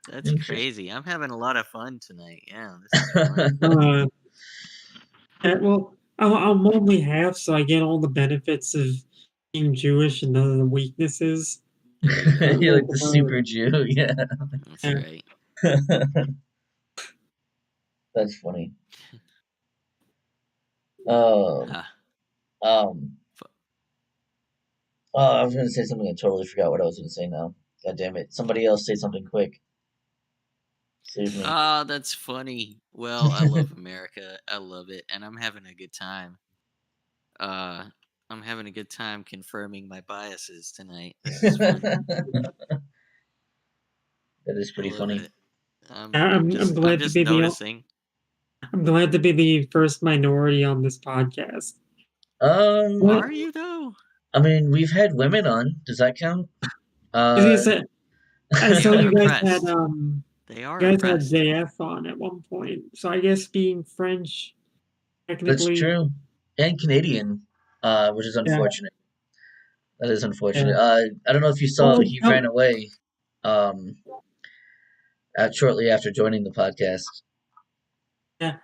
Interesting. crazy. I'm having a lot of fun tonight. Yeah, this is fun. Uh, well, I'm only half, so I get all the benefits of being Jewish and none of the weaknesses. There you go. You're Like, like the super Jew. Yeah. That's yeah. right. That's funny. Um, Ah, um, fu- oh, I was going to say something. I totally forgot what I was going to say now. God damn it. Somebody else say something quick. Save me. that's funny. Well, I love America. I love it, and I'm having a good time. Uh, I'm having a good time confirming my biases tonight. This is fun. That is I pretty love funny. it. I'm I'm I'm just I'm glad to just be the noticing. I'm glad to be the first minority on this podcast. Um, What? Are you though? I mean, we've had women on. Does that count? I was Uh, gonna say, I They saw are you guys had oppressed. They are you guys had oppressed. JF on at one point. So I guess being French that's technically, true. And Canadian, which is yeah, unfortunate. That is unfortunate. yeah. I don't know if you Well, saw, like he ran how, away, um, shortly after joining the podcast. yeah.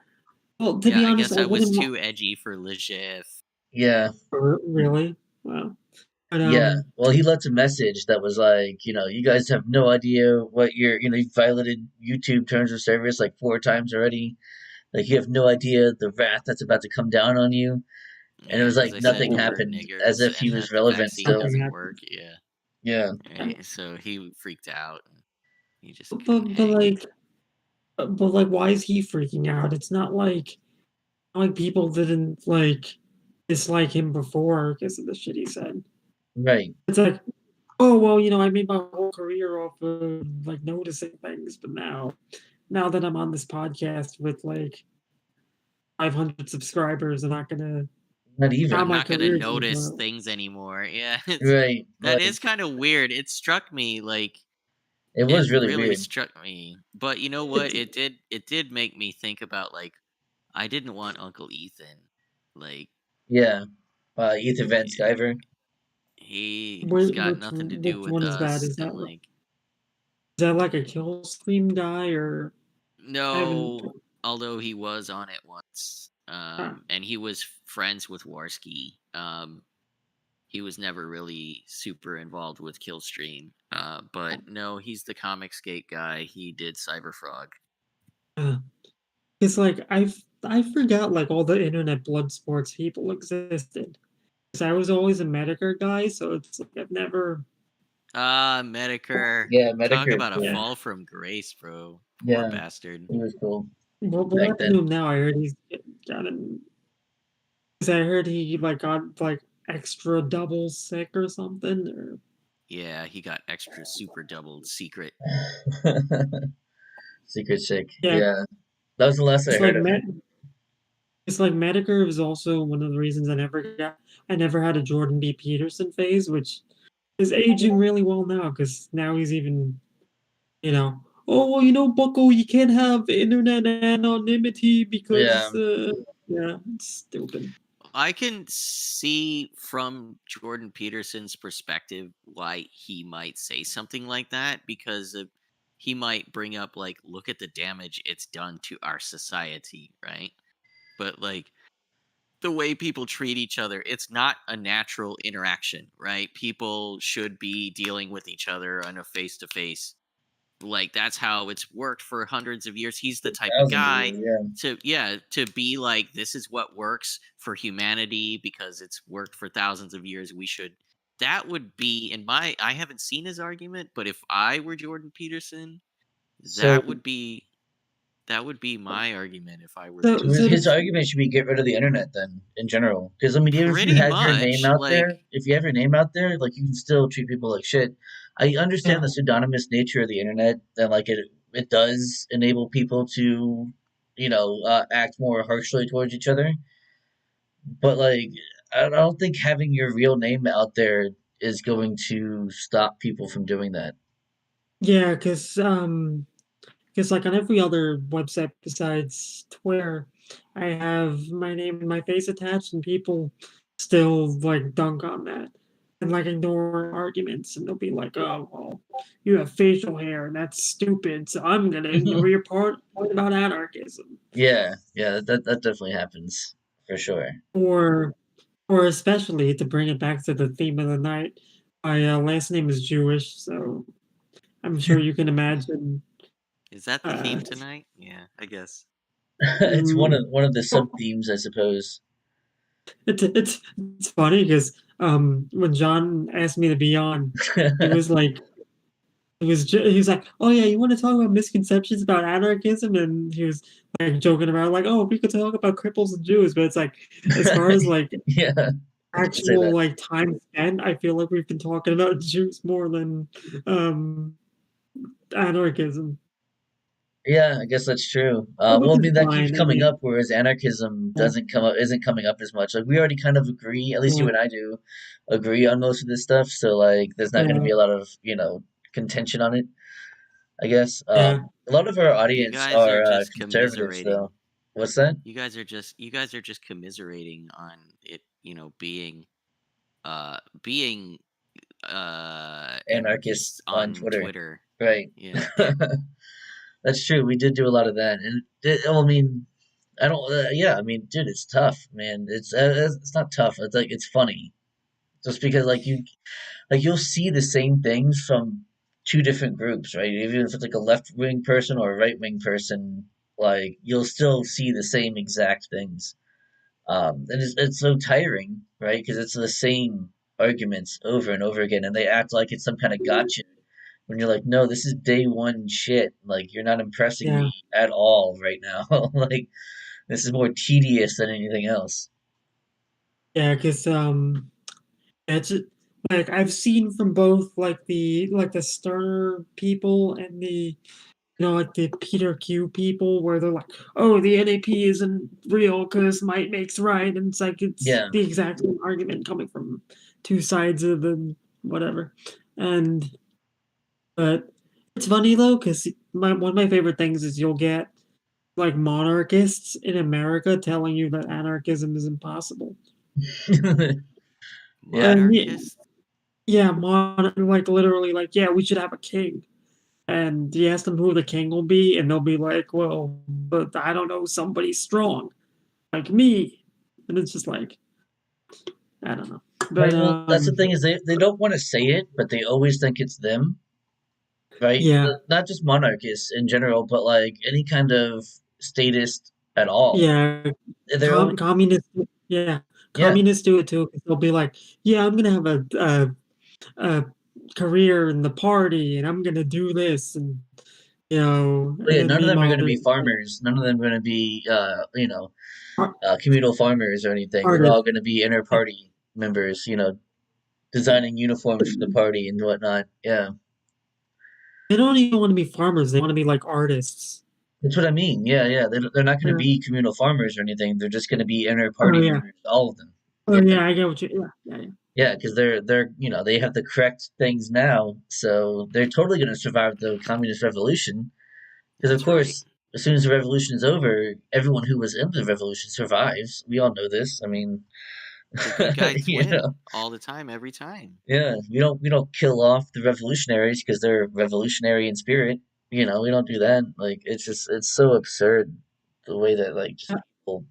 Well, to Yeah, be I honest, guess I I was wouldn't too edgy for Lejeff. Yeah, really. Well, but yeah. Well, he left a message that was like, you guys have no idea what you violated YouTube terms of service like 4 times already. Like, you have no idea the wrath that's about to come down on you. And it Yeah, was because like I said nothing the word happened, as niggers if he and was that the relevant vaccine still. nothing doesn't happened. work. Yeah. Yeah, Right. So he freaked out. He just couldn't But hang. why is he freaking out? It's not like people didn't like dislike him before because of the shit he said. right. It's like, oh well, I made my whole career off of like noticing things, but now that I'm on this podcast with like 500 subscribers, I'm not gonna Not now I'm even. my not gonna career can notice grow. things anymore. Yeah, Right. that Like, is kind of weird. It struck me like it it was really really weird. struck me. But you know what? It's It did make me think about like I didn't want Uncle Ethan. Like Yeah. Ethan Van Sciver. he's got nothing to do which with one is that? us, Is and like that like a kill stream guy or I haven't no, although he was on it once, uh, and he was friends with Warski. He was never really super involved with Killstream. But no, he's the comic skate guy. He did Cyberfrog. uh, it's like I forgot like all the internet blood sports people existed. 'Cause I was always a Medicare guy, so it's like I've never Ah, Medicare. Yeah, Talk Medicare is about a cool. yeah. fall from grace, bro. Poor Yeah, bastard. he was cool What back happened to then. him now? I heard he's gotten. 'Cause I heard he like got like extra double sick or something. Or Yeah, he got extra super doubled secret. Secret chick. Yeah, Yeah, that was the last I it's heard like of Matt. him. It's like Medicare is also one of the reasons I never had a Jordan B. Peterson phase, which is aging really well now because now he's even, oh well, Bucko, you can't have internet anonymity Yeah. because yeah, it's stupid. I can see from Jordan Peterson's perspective why he might say something like that because he might bring up like, look at the damage it's done to our society, right? But like the way people treat each other, it's not a natural interaction, right? People should be dealing with each other on a face to face. Like that's how it's worked for hundreds of years. He's the type of Thousands of guy years. Yeah. to be like, this is what works for humanity because it's worked for thousands of years. We should. That would be in my. I haven't seen his argument, but if I were Jordan Peterson, So that would be my argument if I were so Jordan so His Peterson. argument should be get rid of the internet then, in general. Because I mean, even if you Pretty had your name much out like there, if you have your name out there, like you can still treat people like shit. I understand yeah, the pseudonymous nature of the internet, and like it does enable people to, act more harshly towards each other. But like, I don't think having your real name out there is going to stop people from doing that. yeah, because like on every other website besides Twitter, I have my name and my face attached, and people still like dunk on that and like ignore arguments, and they'll be like, "Oh, well, you have facial hair, and that's stupid, so I'm gonna ignore your point about anarchism." Yeah, yeah, that definitely happens for sure. Or, or especially to bring it back to the theme of the night, my last name is Jewish, so I'm sure you can imagine. is that the Uh, theme tonight? Yeah, I guess. It's one of mm, one of the sub themes, I suppose. it's funny because when John asked me to be on, he was like he was like, oh yeah, you want to talk about misconceptions about anarchism, and he was like joking around like, oh, we could talk about cripples and Jews, but it's like as far as like Yeah, I did say actual that. like time spent, I feel like we've been talking about Jews more than um anarchism, Yeah, I guess that's true. which Well, I is mean that keeps fine. I coming mean, up, whereas anarchism yeah, isn't coming up as much. Like we already kind of agree, at least you yeah, and I do, agree on most of this stuff. So like, there's not going to yeah, be a lot of contention on it. I guess. yeah. A lot of our You audience guys are are just conservatives, commiserating. though. What's that? You guys are just commiserating on it, being Anarchists anarchists on on Twitter, Twitter. right? Yeah. That's true. We did do a lot of that, and well, I mean, I don't. Yeah, I mean, dude, it's tough, man. It's not tough. It's like it's funny, just because you'll see the same things from two different groups, right? Even if it's like a left wing person or a right wing person, like you'll still see the same exact things. And it's so tiring, right? Because it's the same arguments over and over again, and they act like it's some kind of gotcha. When you're like, no, this is day one shit. Like you're not impressing Yeah, me at all right now. Like this is more tedious than anything else. yeah, because it's like I've seen from both like the Sterner people and the like the Peter Q people where they're like, oh, the NAP isn't real because might makes right, and it's like it's Yeah. the exact same argument coming from two sides of the whatever, and but it's funny though because one of my favorite things is you'll get like monarchists in America telling you that anarchism is impossible. Yeah. And Monarchist? yeah, like literally, like yeah, we should have a king. And you ask them who the king will be, and they'll be like, "Well, but I don't know, somebody strong like me." And it's just like I don't know, but Right. Well, that's the thing is they don't want to say it, but they always think it's them, right? yeah, Not just monarchists in general, but like any kind of statist at all. yeah, They're always communists, yeah, yeah. communists do it too. 'Cause they'll be like, "Yeah, I'm gonna have a career in the party, and I'm gonna do this," and Well, and yeah, then none of them are going meanwhile to they're be farmers. None of them are going to be, ar- communal farmers or anything. They're artists. all going to be inter party members. designing uniforms for the party and whatnot. Yeah, They don't even want to be farmers. They want to be like artists. that's what I mean. Yeah, yeah. They're not going to Yeah. be communal farmers or anything. They're just going to be inner Oh party yeah. members, all of them. Oh yeah. I get what you. Yeah. Yeah. Yeah. Yeah, because they're they have the correct things now, so they're totally going to survive the communist revolution. Because of That's right. course, as soon as the revolution is over, everyone who was in the revolution survives. We all know this. I mean, The good guys you win know, all the time, every time. yeah, we don't kill off the revolutionaries because they're revolutionary in spirit. We don't do that. Like it's so absurd the way that like just people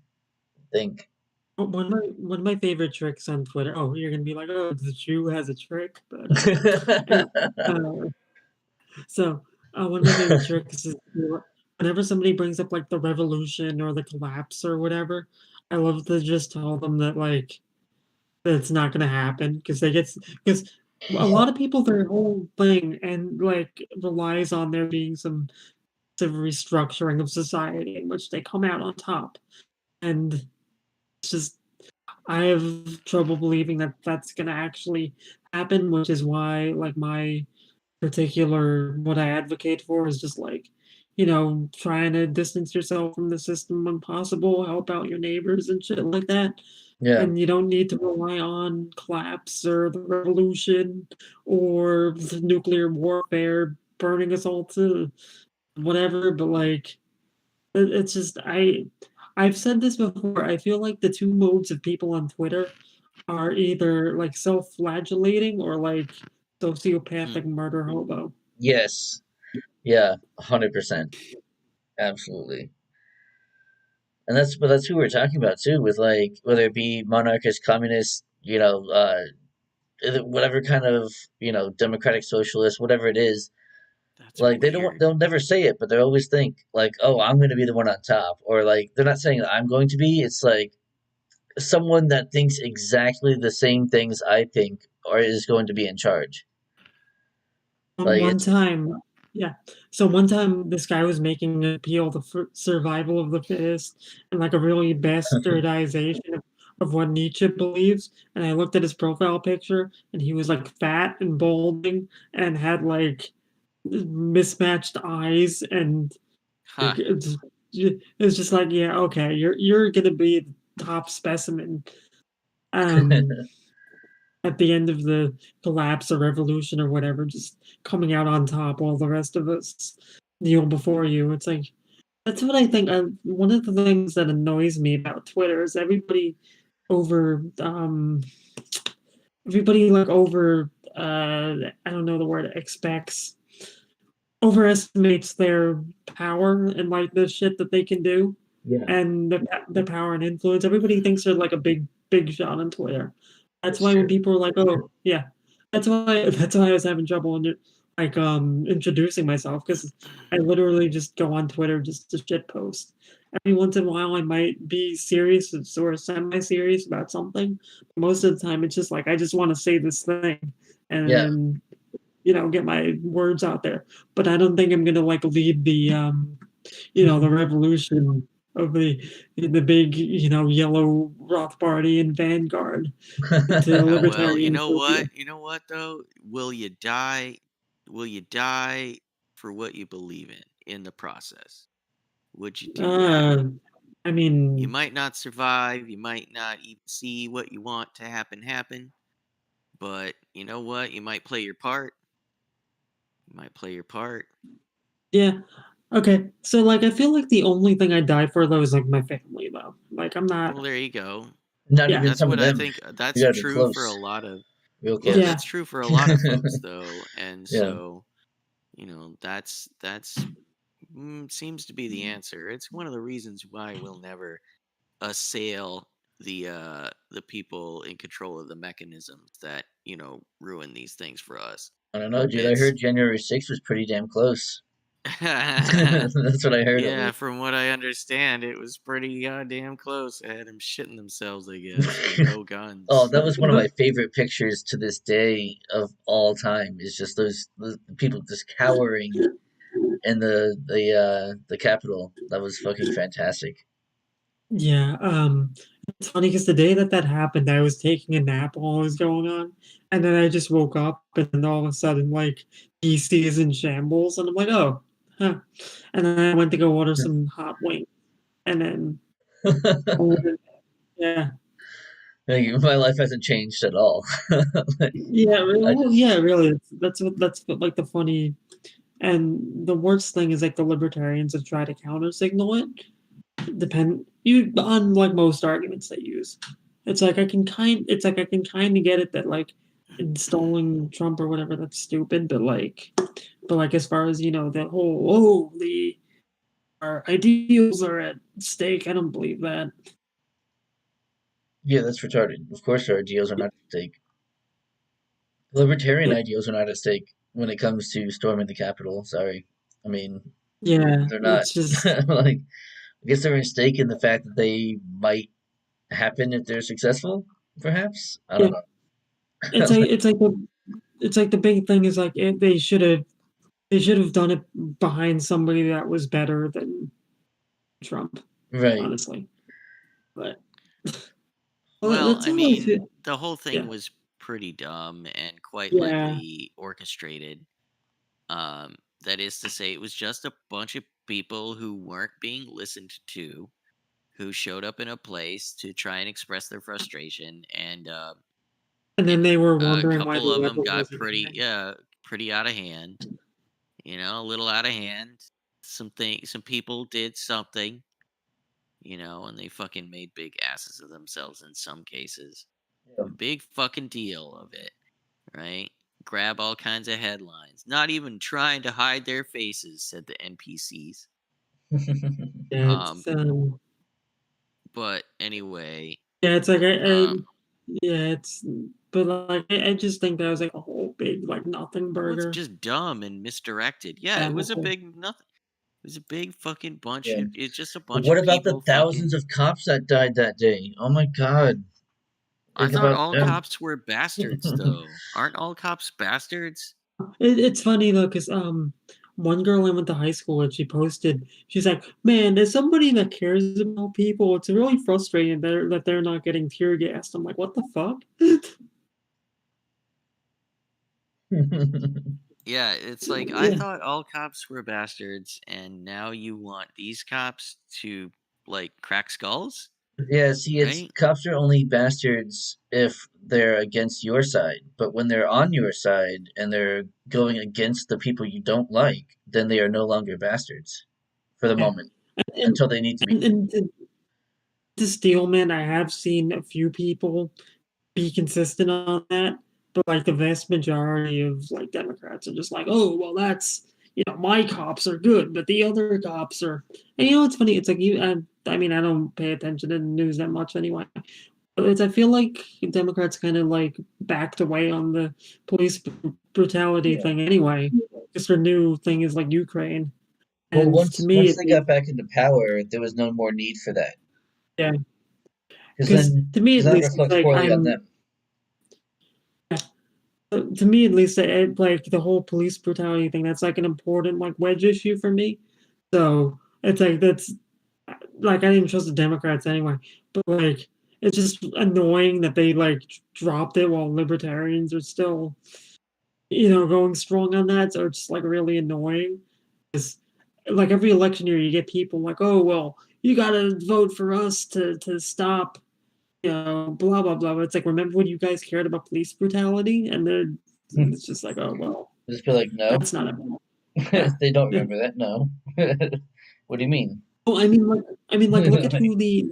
think. One of my favorite tricks on Twitter. Oh, you're gonna be like, oh, the Jew has a trick, but it, uh, so one of my favorite tricks is whenever somebody brings up like the revolution or the collapse or whatever, I love to just tell them that like that it's not gonna happen because a lot of people their whole thing and like relies on there being some sort of restructuring of society in which they come out on top, and it's just I have trouble believing that that's gonna actually happen, which is why, like, my particular what I advocate for is just like, trying to distance yourself from the system when possible, help out your neighbors and shit like that. Yeah, And you don't need to rely on collapse or the revolution or the nuclear warfare burning us all to whatever, but like it's just I've said this before. I feel like the two modes of people on Twitter are either like self-flagellating or like Hmm. sociopathic murder hobo. yes, yeah, 100%, absolutely. And that's who we're talking about too, with like whether it be monarchist, communist, whatever kind of democratic socialist, whatever it is. That's Like weird. they'll never say it, but they always think like, oh, I'm going to be the one on top, or like they're not saying that I'm going to be. It's like someone that thinks exactly the same things I think or is going to be in charge. Like One it's time, yeah. So one time, this guy was making an appeal to survival of the fittest and like a really bastardization of what Nietzsche believes. And I looked at his profile picture, and he was like fat and balding and had like mismatched eyes, and Huh. it's just like, yeah, okay, you're gonna be the top specimen. Um, at the end of the collapse or revolution or whatever, just coming out on top while the rest of us kneel before you. It's like that's what I think. One of the things that annoys me about Twitter is over everybody like over I don't know the word expects overestimates their power and like the shit that they can do yeah, and the power and influence. Everybody thinks they're like a big shot on Twitter. That's that's why when true. people are like, "Oh, yeah," that's why I was having trouble like introducing myself because I literally just go on Twitter just to shit post. Every once in a while, I might be serious or semi-serious about something. Most of the time, it's just like I just want to say this thing Yeah, and get my words out there. But I don't think I'm gonna like lead the revolution of the big, yellow Roth Party and Vanguard to Well, you libertarian know utopia. what? You know what though? Will you die? Will you die for what you believe in the process? Would you do that? Uh, I You mean, might not survive, you might not even see what you want to happen, but you know what? You might play your part. You might play your part. yeah. Okay, so like I feel like the only thing I die for though is like my family though. Like I'm Well, not. there you go. not Yeah, even That's some of what I them. think. You That's gotta be true for a close, lot of real Yeah, yeah, that's close. true for a lot of folks though. And Yeah, so, that's seems to be the answer. It's one of the reasons why we'll never assail the people in control of the mechanisms that, ruin these things for us. I don't know, dude. I It's heard January 6th was pretty damn close. That's what I heard at Yeah, least. from what I understand, it was pretty goddamn close. I had them shitting themselves, I guess, with no Oh, guns. that was one of my favorite pictures to this day of all time. Is just those people just cowering in the Capitol. That was fucking fantastic. yeah. It's funny because the day that happened, I was taking a nap while it was going on, and then I just woke up, and then all of a sudden, like, DC is in shambles, and I'm like, oh, huh. And then I went to go order some hot wings, and then yeah, Like, my life hasn't changed at all. Like, yeah, I well, just yeah, really. That's what, like the funny, and the worst thing is like the libertarians have tried to counter signal it. On like most arguments they use. It's like I can kind of get it that like installing Trump or whatever that's stupid, but like as far as the whole our ideals are at stake, I don't believe that. yeah, that's retarded. Of course, our ideals are not at stake. Libertarian Yeah, ideals are not at stake when it comes to storming the Capitol. Sorry, I mean yeah, they're not. it's just Like, I guess they're at stake in the fact that they might happen if they're successful. Perhaps I yeah. don't know. It's like the big thing is like they should have done it behind somebody that was better than Trump, Right. honestly. But well, Well, that's I all I mean, feel. the whole thing Yeah, was pretty dumb and quite yeah. likely orchestrated. That is to say, it was just a bunch of people who weren't being listened to, who showed up in a place to try and express their frustration, And then and they were a wondering why couple the of them weather got wasn't pretty, changing. yeah, pretty out of hand. A little out of hand. Some people did something, and they fucking made big asses of themselves in some cases. Yeah. Big fucking deal of it, right? Grab all kinds of headlines, not even trying to hide their faces, said the NPCs. Yeah, Um, but anyway, yeah, it's like um, yeah, but like I just think that was like a whole big like nothing well, it's burger. just dumb and misdirected. Yeah, it was a Nothing. big nothing. It was a big fucking bunch. Yeah. It's just a But bunch what of about the people thousands fucking. of cops that died that day? Oh my God. I Think thought about all them. cops were bastards, though. Aren't all cops bastards? It's funny though, because one girl I went to high school with, she posted, she's like, "Man, there's somebody that cares about people. It's really frustrating that they're not getting tear gassed." I'm like, "What the fuck?" Yeah, it's like I Yeah, thought all cops were bastards, and now you want these cops to like crack skulls, Yeah, see, it's right? cops are only bastards if they're against your side. But when they're on your side and they're going against the people you don't like, then they are no longer bastards for the yeah. moment And until they need to be. and to Steelman, I have seen a few people be consistent on that, but like the vast majority of like Democrats are just like, oh well, that's my cops are good, but the other cops are. And it's funny. It's like I mean, I don't pay attention to the news that much anyway. But I feel like Democrats kind of like backed away on the police brutality Yeah. thing anyway. Because their new thing is like Ukraine, Well, and to me, once they got back into power, there was no more need for that. yeah. Because to me Because at then it least, it's reflects like poorly on them. to me at least, like the whole police brutality thing, that's like an important like wedge issue for me. So it's like that's like I didn't trust the Democrats anyway, but like it's just annoying that they like dropped it while libertarians are still going strong on that. So it's like really annoying because like every election year you get people like, oh well, you gotta vote for us to stop blah blah blah. It's like, remember when you guys cared about police brutality? And then it's just like, oh well, Just be like, no, that's not a yeah. they don't Yeah. remember that. No. What do you mean? Oh, I mean, like, look at who the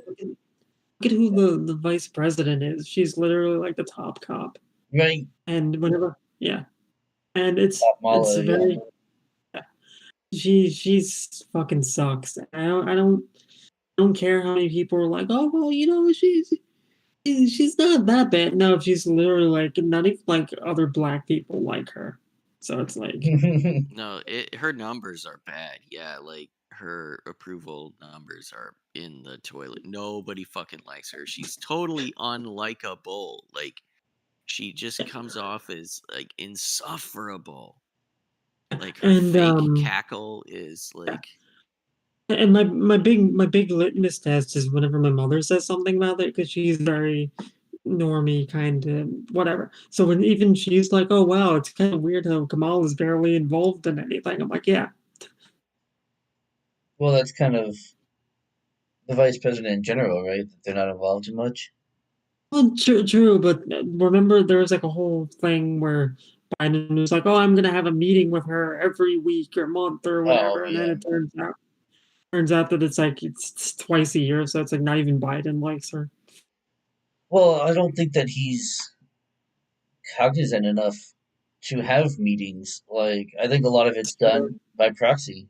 vice president is. She's literally like the top cop, Right. and whenever, yeah, and it's Top it's Mala, yeah. very yeah. She's fucking sucks. I don't care how many people are like, oh well, she's not that bad. No, she's literally like not even like other black people like her. So it's like, No, her numbers are bad. Yeah, like her approval numbers are in the toilet. Nobody fucking likes her. She's totally unlikable. Like she just comes off as like insufferable. Like her and fake cackle is yeah. like And my big litmus test is whenever my mother says something about it, because she's very normie kind of whatever. So when even she's like, "Oh wow, it's kind of weird how Kamal is barely involved in anything," I'm like, "Yeah, Well, that's kind of the vice president in general, right? That they're not involved in much. well, true." But remember, there was like a whole thing where Biden was like, "Oh, I'm gonna have a meeting with her every week or month or Oh whatever," and then yeah. it turns out that it's like it's twice a year, so it's like not even Biden likes her. Well, I don't think that he's cognizant enough to have meetings. Like, I think a lot of it's done by proxy,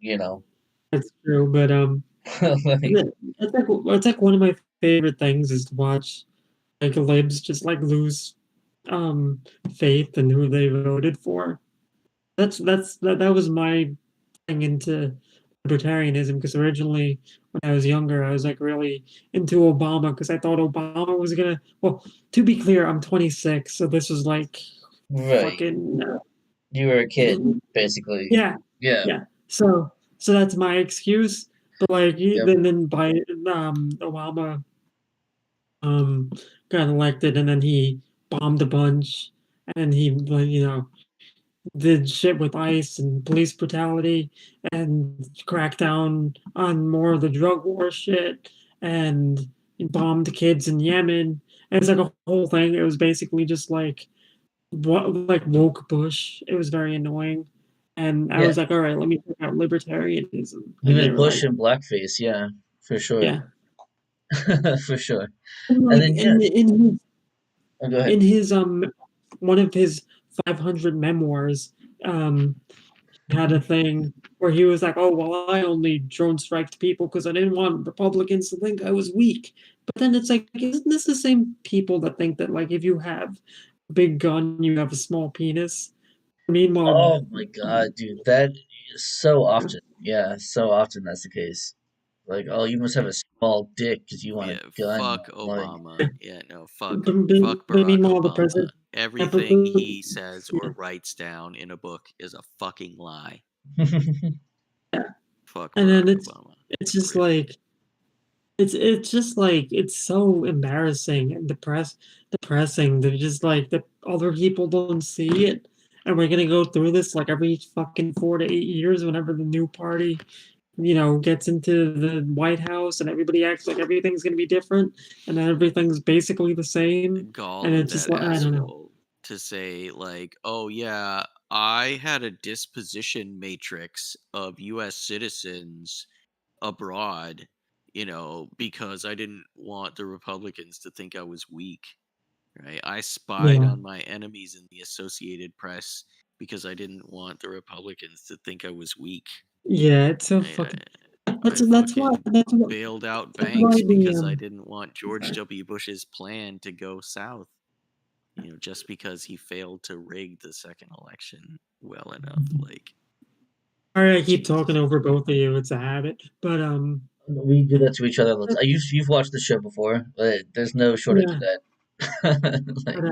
you know. That's true, but Like, it's like one of my favorite things is to watch like libs just like lose um faith in who they voted for. That was my thing into libertarianism because originally when I was younger I was like really into Obama because I thought Obama was gonna well to be clear I'm 26 so this was like right. fucking You were a kid, basically. yeah Yeah. yeah so that's my excuse but like Yep. then by Obama um got elected and then he bombed a bunch and he like did shit with ICE and police brutality and cracked down on more of the drug war shit and he bombed kids in Yemen. And it's like a whole thing. It was basically just like what like woke Bush. It was very annoying. And I Yeah. was like, all right, let me check out libertarianism. He And was they were Bush like, in blackface, yeah, for sure. yeah. For sure. And And like then yeah, oh, go ahead. in his one of his 500 memoirs, um had a thing where he was like, "Oh well, I only drone striked people because I didn't want Republicans to think I was weak." But then it's like, isn't this the same people that think that like if you have a big gun, you have a small penis? Meanwhile, Oh my God, dude, that is so often. Yeah, so often that's the case. Like, oh, you must have a small dick because you want a Yeah, gun. fuck Like, Obama. Yeah, no, but fuck Barack meanwhile, the Obama. president, Everything he says yeah, or writes down in a book is a fucking lie. yeah. Fuck And then Barack it's Obama. it's just Rip. like it's just like it's so embarrassing and depressing that just like that other people don't see it and we're gonna go through this like every fucking 4 to 8 years whenever the new party gets into the White House and everybody acts like everything's gonna be different and then everything's basically the same Gall and of it's just that like I don't know. asshole to say, like, oh, yeah, I had a disposition matrix of US citizens abroad, because I didn't want the Republicans to think I was weak. Right? I spied Yeah, on my enemies in the Associated Press because I didn't want the Republicans to think I was weak. yeah, it's so Right? fucking I that's why fucking that's what bailed out that's why banks the because I didn't want George sorry. W. Bush's plan to go south. Just because he failed to rig the second election well enough. Like, Sorry, I keep talking Jesus. over both of you. It's a habit, but we do that to each other. You've watched the show before, but there's no shortage of yeah, that. Like, but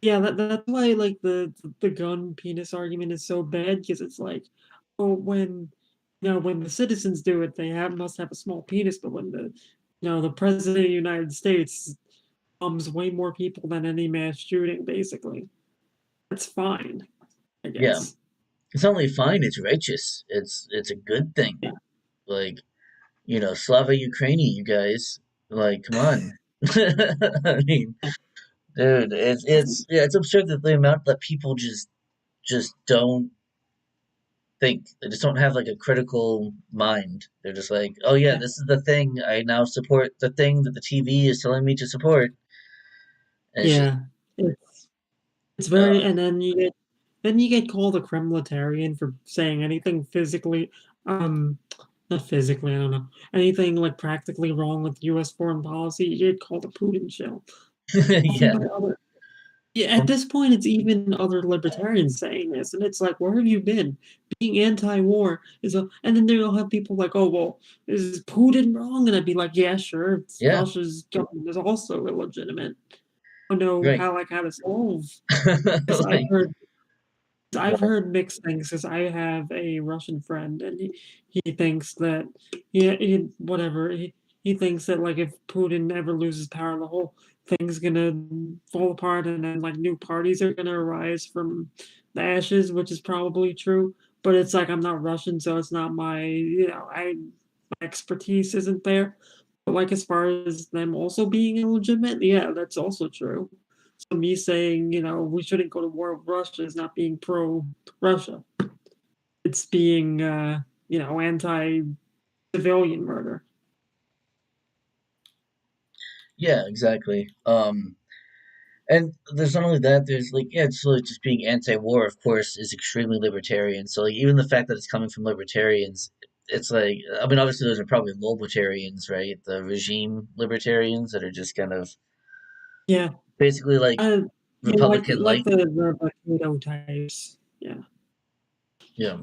yeah, that's why like the gun penis argument is so bad because it's like, oh, when the citizens do it, they must have a small penis, but when the president of the United States bombs way more people than any mass shooting, basically, that's fine, I yeah, guess. it's only fine. It's righteous. It's a good thing. Yeah, Like, Slava Ukraini, you guys. Like, come on. I mean, dude, it's yeah, it's absurd that the amount that people just don't think. They just don't have like a critical mind. They're just like, oh yeah, yeah, this is the thing. I now support the thing that the TV is telling me to support. And it's just, yeah. It's uh, very, and then you get called a Kremlitarian for saying anything physically, not physically, I don't know, anything like practically wrong with U.S. foreign policy. You get called a Putin shill. Often yeah, by other, yeah. At this point, it's even other libertarians saying this, and it's like, where have you been? Being anti-war and then they'll have people like, oh well, is Putin wrong? And I'd be like, yeah, sure. yeah, Russia's government is also illegitimate. I don't know right. how to solve. Because I've Like, heard I've heard mixed things because I have a Russian friend, and he thinks that whatever he thinks that like if Putin ever loses power, the whole thing's gonna fall apart, and then like new parties are gonna arise from the ashes, which is probably true. But it's like I'm not Russian, so it's not my my expertise isn't there. But like as far as them also being illegitimate, yeah, that's also true. So me saying, we shouldn't go to war with Russia is not being pro Russia. It's being, anti civilian murder. Yeah, exactly. And there's not only that, there's like, yeah, it's really just being anti-war, of course, is extremely libertarian. So like, even the fact that it's coming from libertarians, it's like, I mean, obviously those are probably libertarians, right? The regime libertarians that are just kind of Yeah. basically like Uh, yeah, Republican like light. the potato types. Yeah. Yeah.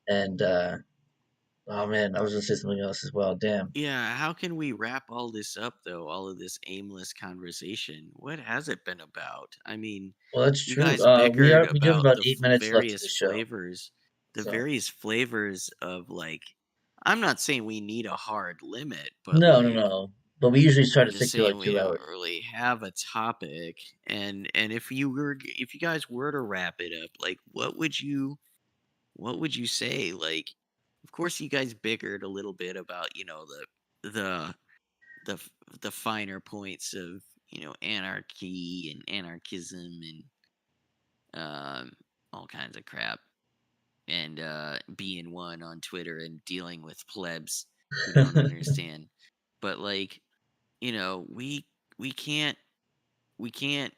And oh man, I was gonna say something else as well. Damn. Yeah, how can we wrap all this up though? All of this aimless conversation. What has it been about? I mean, Well, that's you true. guys bickered We do have about about the 8 minutes left of various the show. flavors, So of like I'm not saying we need a hard limit, but no, no, like no. But we usually try I'm to just stick to like saying we 2 hours. don't really have a topic. And if you guys were to wrap it up, like what would you say? Like, of course, you guys bickered a little bit about the the f- the finer points of anarchy and anarchism and all kinds of crap, and being one on Twitter and dealing with plebs who don't understand. But like, we can't we can't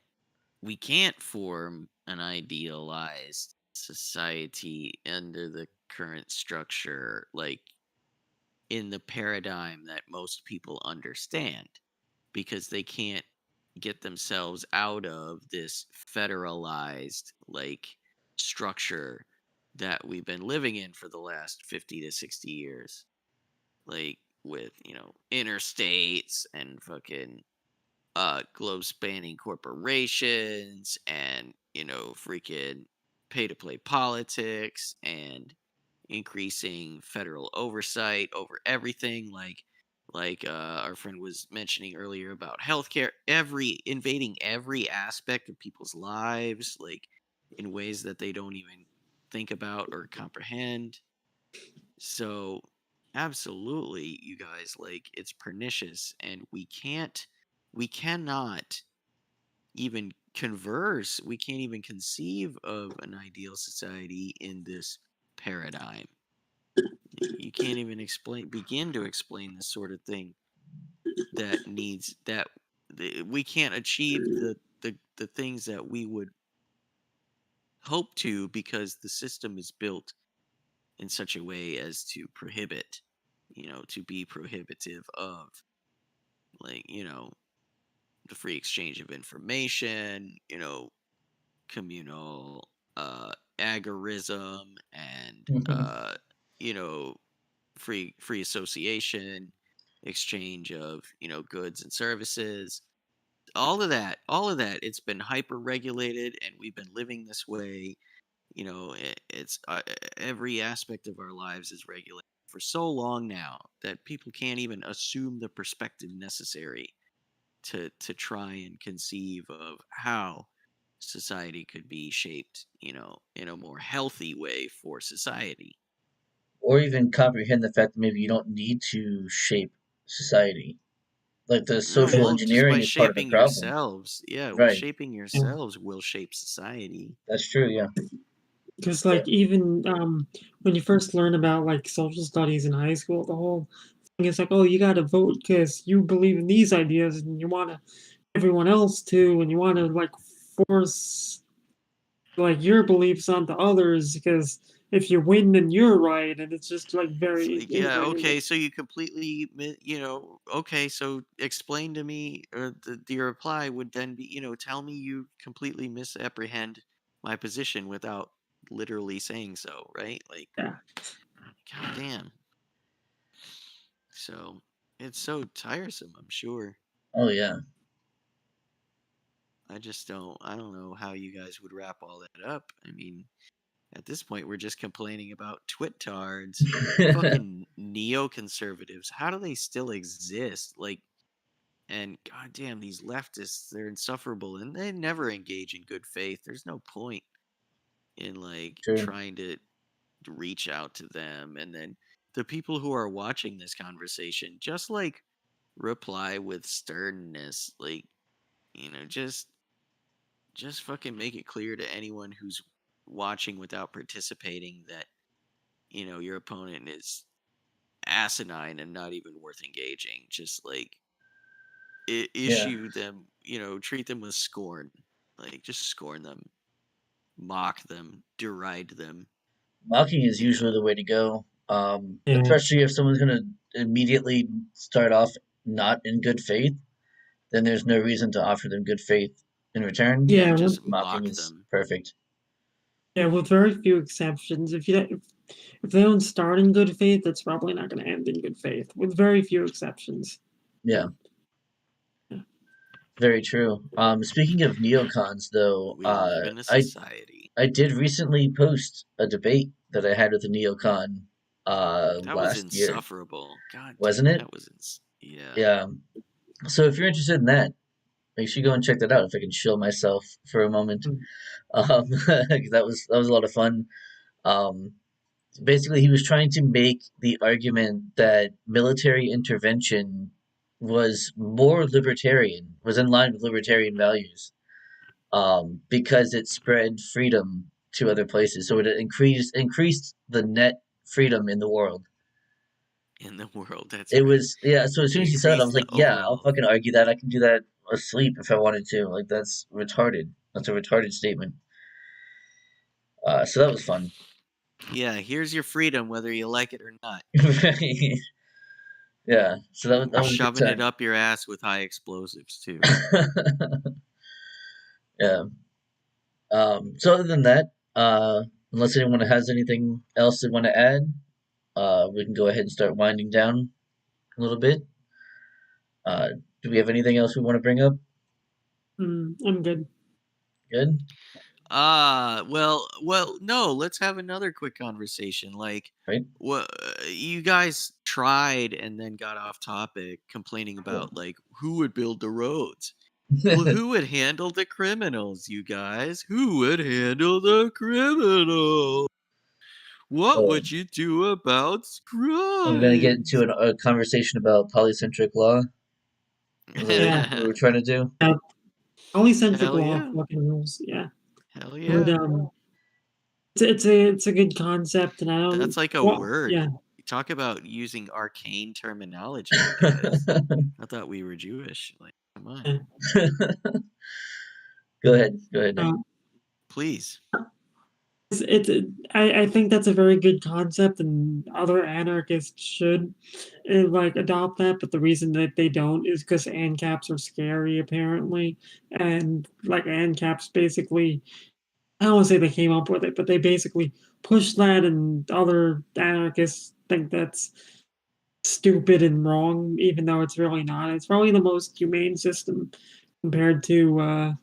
we can't form an idealized society under the current structure, like in the paradigm that most people understand, because they can't get themselves out of this federalized like structure that we've been living in for the last 50 to 60 years, like with interstates and fucking globe spanning corporations and freaking pay to play politics and increasing federal oversight over everything, our friend was mentioning earlier about healthcare, every invading every aspect of people's lives, like in ways that they don't even think about or comprehend. So absolutely, you guys, like it's pernicious, and we cannot even converse, we can't even conceive of an ideal society in this paradigm. You can't even begin to explain this sort of thing that needs that we can't achieve the things that we would hope to, because the system is built in such a way as to prohibit, to be prohibitive of, like, the free exchange of information, communal agorism, and Mhm. you know free association, exchange of goods and services, all of that. It's been hyper regulated, and we've been living this way. It's every aspect of our lives is regulated for so long now that people can't even assume the perspective necessary to try and conceive of how society could be shaped, in a more healthy way for society. Or even comprehend the fact that maybe you don't need to shape society. Like the No, social well, just engineering by is part of the shaping problem. yourselves, yeah, well, Right. shaping Yeah. yourselves will shape society. That's true. Yeah. Because Yeah. like even when you first learn about like social studies in high school, the whole thing is like, oh, you got to vote because you believe in these ideas and you want to everyone else to, and you want to like force like your beliefs onto others because if you win, then you're right, and it's just like It's very like, yeah, inbred. okay, so you completely, okay, so explain to me, or your reply would then be, tell me you completely misapprehend my position without literally saying so, right? Like, Yeah. god damn. So it's so tiresome, I'm sure. Oh yeah. I just don't. I don't know how you guys would wrap all that up. I mean, at this point, we're just complaining about twittards, fucking neoconservatives. How do they still exist? Like, and goddamn, these leftists, they're insufferable and they never engage in good faith. There's no point in like True. trying to reach out to them. And then the people who are watching this conversation, just like reply with sternness. Like, just fucking make it clear to anyone who's watching without participating that, your opponent is asinine and not even worth engaging. Just like issue them, treat them with scorn. Like just scorn them, mock them, deride them. Mocking is You usually know, the way to go. Yeah. Especially if someone's gonna immediately start off not in good faith, then there's no reason to offer them good faith in return. Yeah, just Mocking mock is them. perfect. yeah, with very few exceptions. If they don't start in good faith, it's probably not going to end in good faith. With very few exceptions. Yeah, Yeah. very true. Speaking of neocons, though, We live in a I society. I did recently post a debate that I had with a neocon That was last year, insufferable. God wasn't damn, it? that was yeah. Yeah. So if you're interested in that, make sure you go and check that out. If I can chill myself for a moment, Mm. 'cause that was a lot of fun. Um, Basically, he was trying to make the argument that military intervention was more libertarian, was in line with libertarian values, because it spread freedom to other places. So it increased the net freedom in the world. In the world, that's It right. was, yeah. So as soon as he said it, I Increase was the like, yeah, I'll overall. fucking argue that. I can do that asleep if I wanted to. Like that's retarded. That's a retarded statement. So that was fun. Yeah, here's your freedom, whether you like it or not. Yeah. So that We're was a good shoving it time. up your ass with high explosives too. Yeah. So other than that, unless anyone has anything else they want to add, we can go ahead and start winding down a little bit. Uh, do we have anything else we want to bring up? I'm good. Good. Well, no. Let's have another quick conversation. Like, Right. what you guys tried and then got off topic, complaining about like who would build the roads. Well, who would handle the criminals, you guys? Who would handle the criminals? What Oh, would you do about we're gonna get into crimes? a conversation about polycentric law. Is that Yeah. what we're trying to do? Yeah. Polycentric Hell law yeah. fucking rules. Yeah. Hell But yeah. it's a good concept, and I don't. That's like a Well, word. yeah. You talk about using arcane terminology, guys. I thought we were Jewish. Like, come on. Yeah. Go ahead. Go ahead, Nick. Uh, Please. I think that's a very good concept, and other anarchists should like adopt that. But the reason that they don't is because ANCAPs are scary, apparently, and like ANCAPs basically. I don't want to say they came up with it, but they basically pushed that, and other anarchists think that's stupid and wrong, even though it's really not. It's probably the most humane system compared to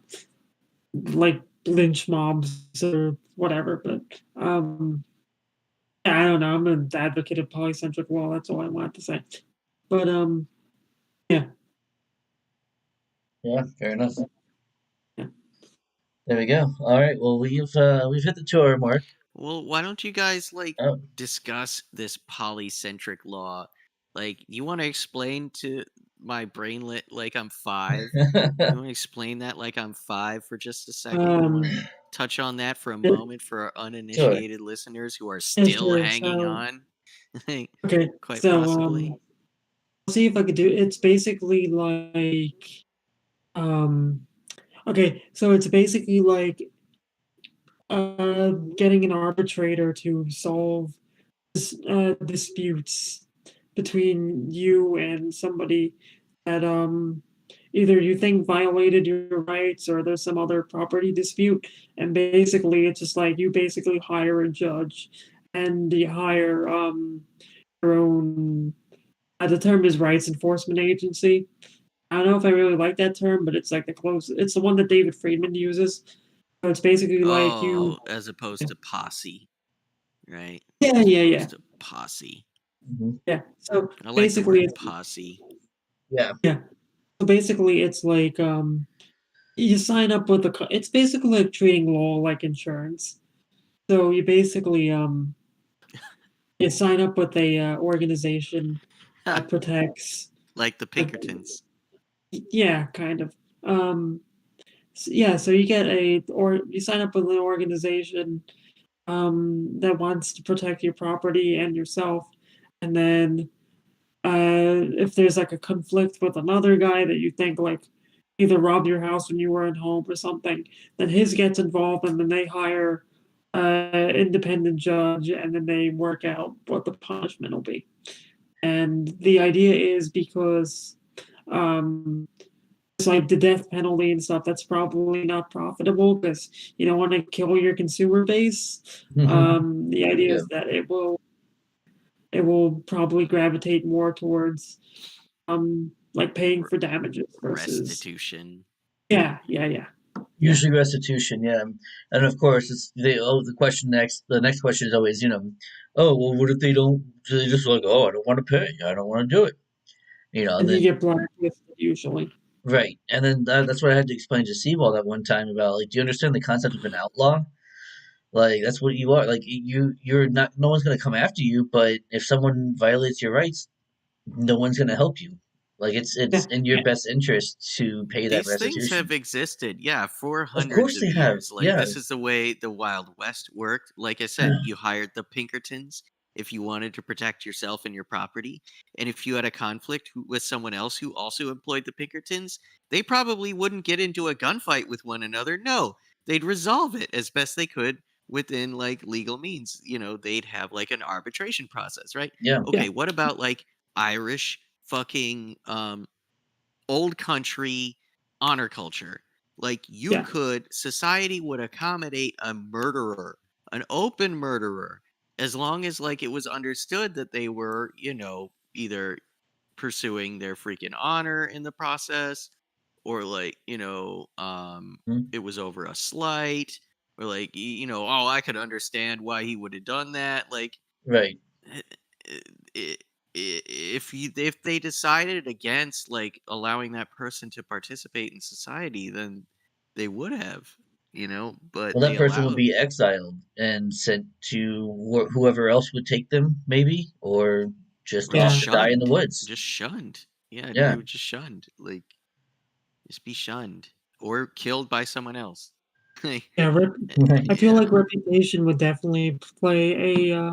like lynch mobs or whatever. But yeah, I don't know. I'm an advocate of polycentric law. That's all I wanted to say. But yeah, Yeah, fair enough. yeah. There we go. All right. Well, we've hit the 2 hour mark. Well, why don't you guys like Oh. discuss this polycentric law? Like, you want to explain to my brainlet like I'm 5? You want to explain that like I'm 5 for just a second? You want to touch on that for a Yeah, moment for our uninitiated listeners who are yeah, still sure. hanging So on? okay, Quite so possibly. I'll see if I could do. It's basically like okay, so it's basically like getting an arbitrator to solve disputes between you and somebody that either you think violated your rights or there's some other property dispute, and basically it's just like you basically hire a judge and you hire your own the term is rights enforcement agency, I don't know if I really like that term, but it's like it's the one that David Friedman uses. So it's basically like you Oh, as opposed to posse, right? yeah, As yeah, yeah. opposed to posse. Hmm. Yeah. So I like the basically word it's posse. Yeah. yeah. So basically it's like you sign up with it's basically like treating law like insurance. So you basically you sign up with a organization that protects Like the uh, Pinkertons. yeah, kind of. Um yeah, so you get or you sign up with an organization that wants to protect your property and yourself. And then if there's like a conflict with another guy that you think like either robbed your house when you were at home or something, then his gets involved and then they hire independent judge and then they work out what the punishment will be. And the idea is because um, it's like the death penalty and stuff, that's probably not profitable because you don't want to kill your consumer base. The idea Yeah. is that it will probably gravitate more towards like paying R- for damages versus restitution. yeah, yeah, yeah, yeah. Usually restitution, yeah, and of course it's the question next. The next question is always, oh well, what if they don't? So they just like, oh, I don't want to pay, I don't want to do it, and And you then get blacklisted usually. right, and then that's what I had to explain to Cwal that one time about like, do you understand the concept of an outlaw? Like that's what you are. Like you're not. No one's gonna come after you, but if someone violates your rights, no one's gonna help you. Like it's Yeah, in your yeah, best interest to pay that These things have restitution. existed, yeah, for Of hundreds course of they have. years. Like, Yeah. this is the way the Wild West worked. Like I said, you hired the Pinkertons if you wanted to protect yourself and your property. And if you had a conflict with someone else who also employed the Pinkertons, they probably wouldn't get into a gunfight with one another. No, they'd resolve it as best they could within like legal means. They'd have like an arbitration process, right? Yeah. yeah, Okay, what about like Irish fucking old country honor culture? Like, yeah, society would accommodate a murderer, an open murderer, as long as like it was understood that they were, either pursuing their freaking honor in the process, or like, Mhm. it was over a slight, or like, oh, I could understand why he would have done that. Like, Right. I if they decided against like allowing that person to participate in society, then they would have, but Well, that they person would allowed. be exiled and sent to whoever else would take them, maybe, or just Or just off yeah, to die in the shunned. woods. Just shunned. Yeah, Yeah. they were just shunned. Like, just be shunned or killed by someone else. Like, yeah. Right. I feel yeah. like reputation would definitely play a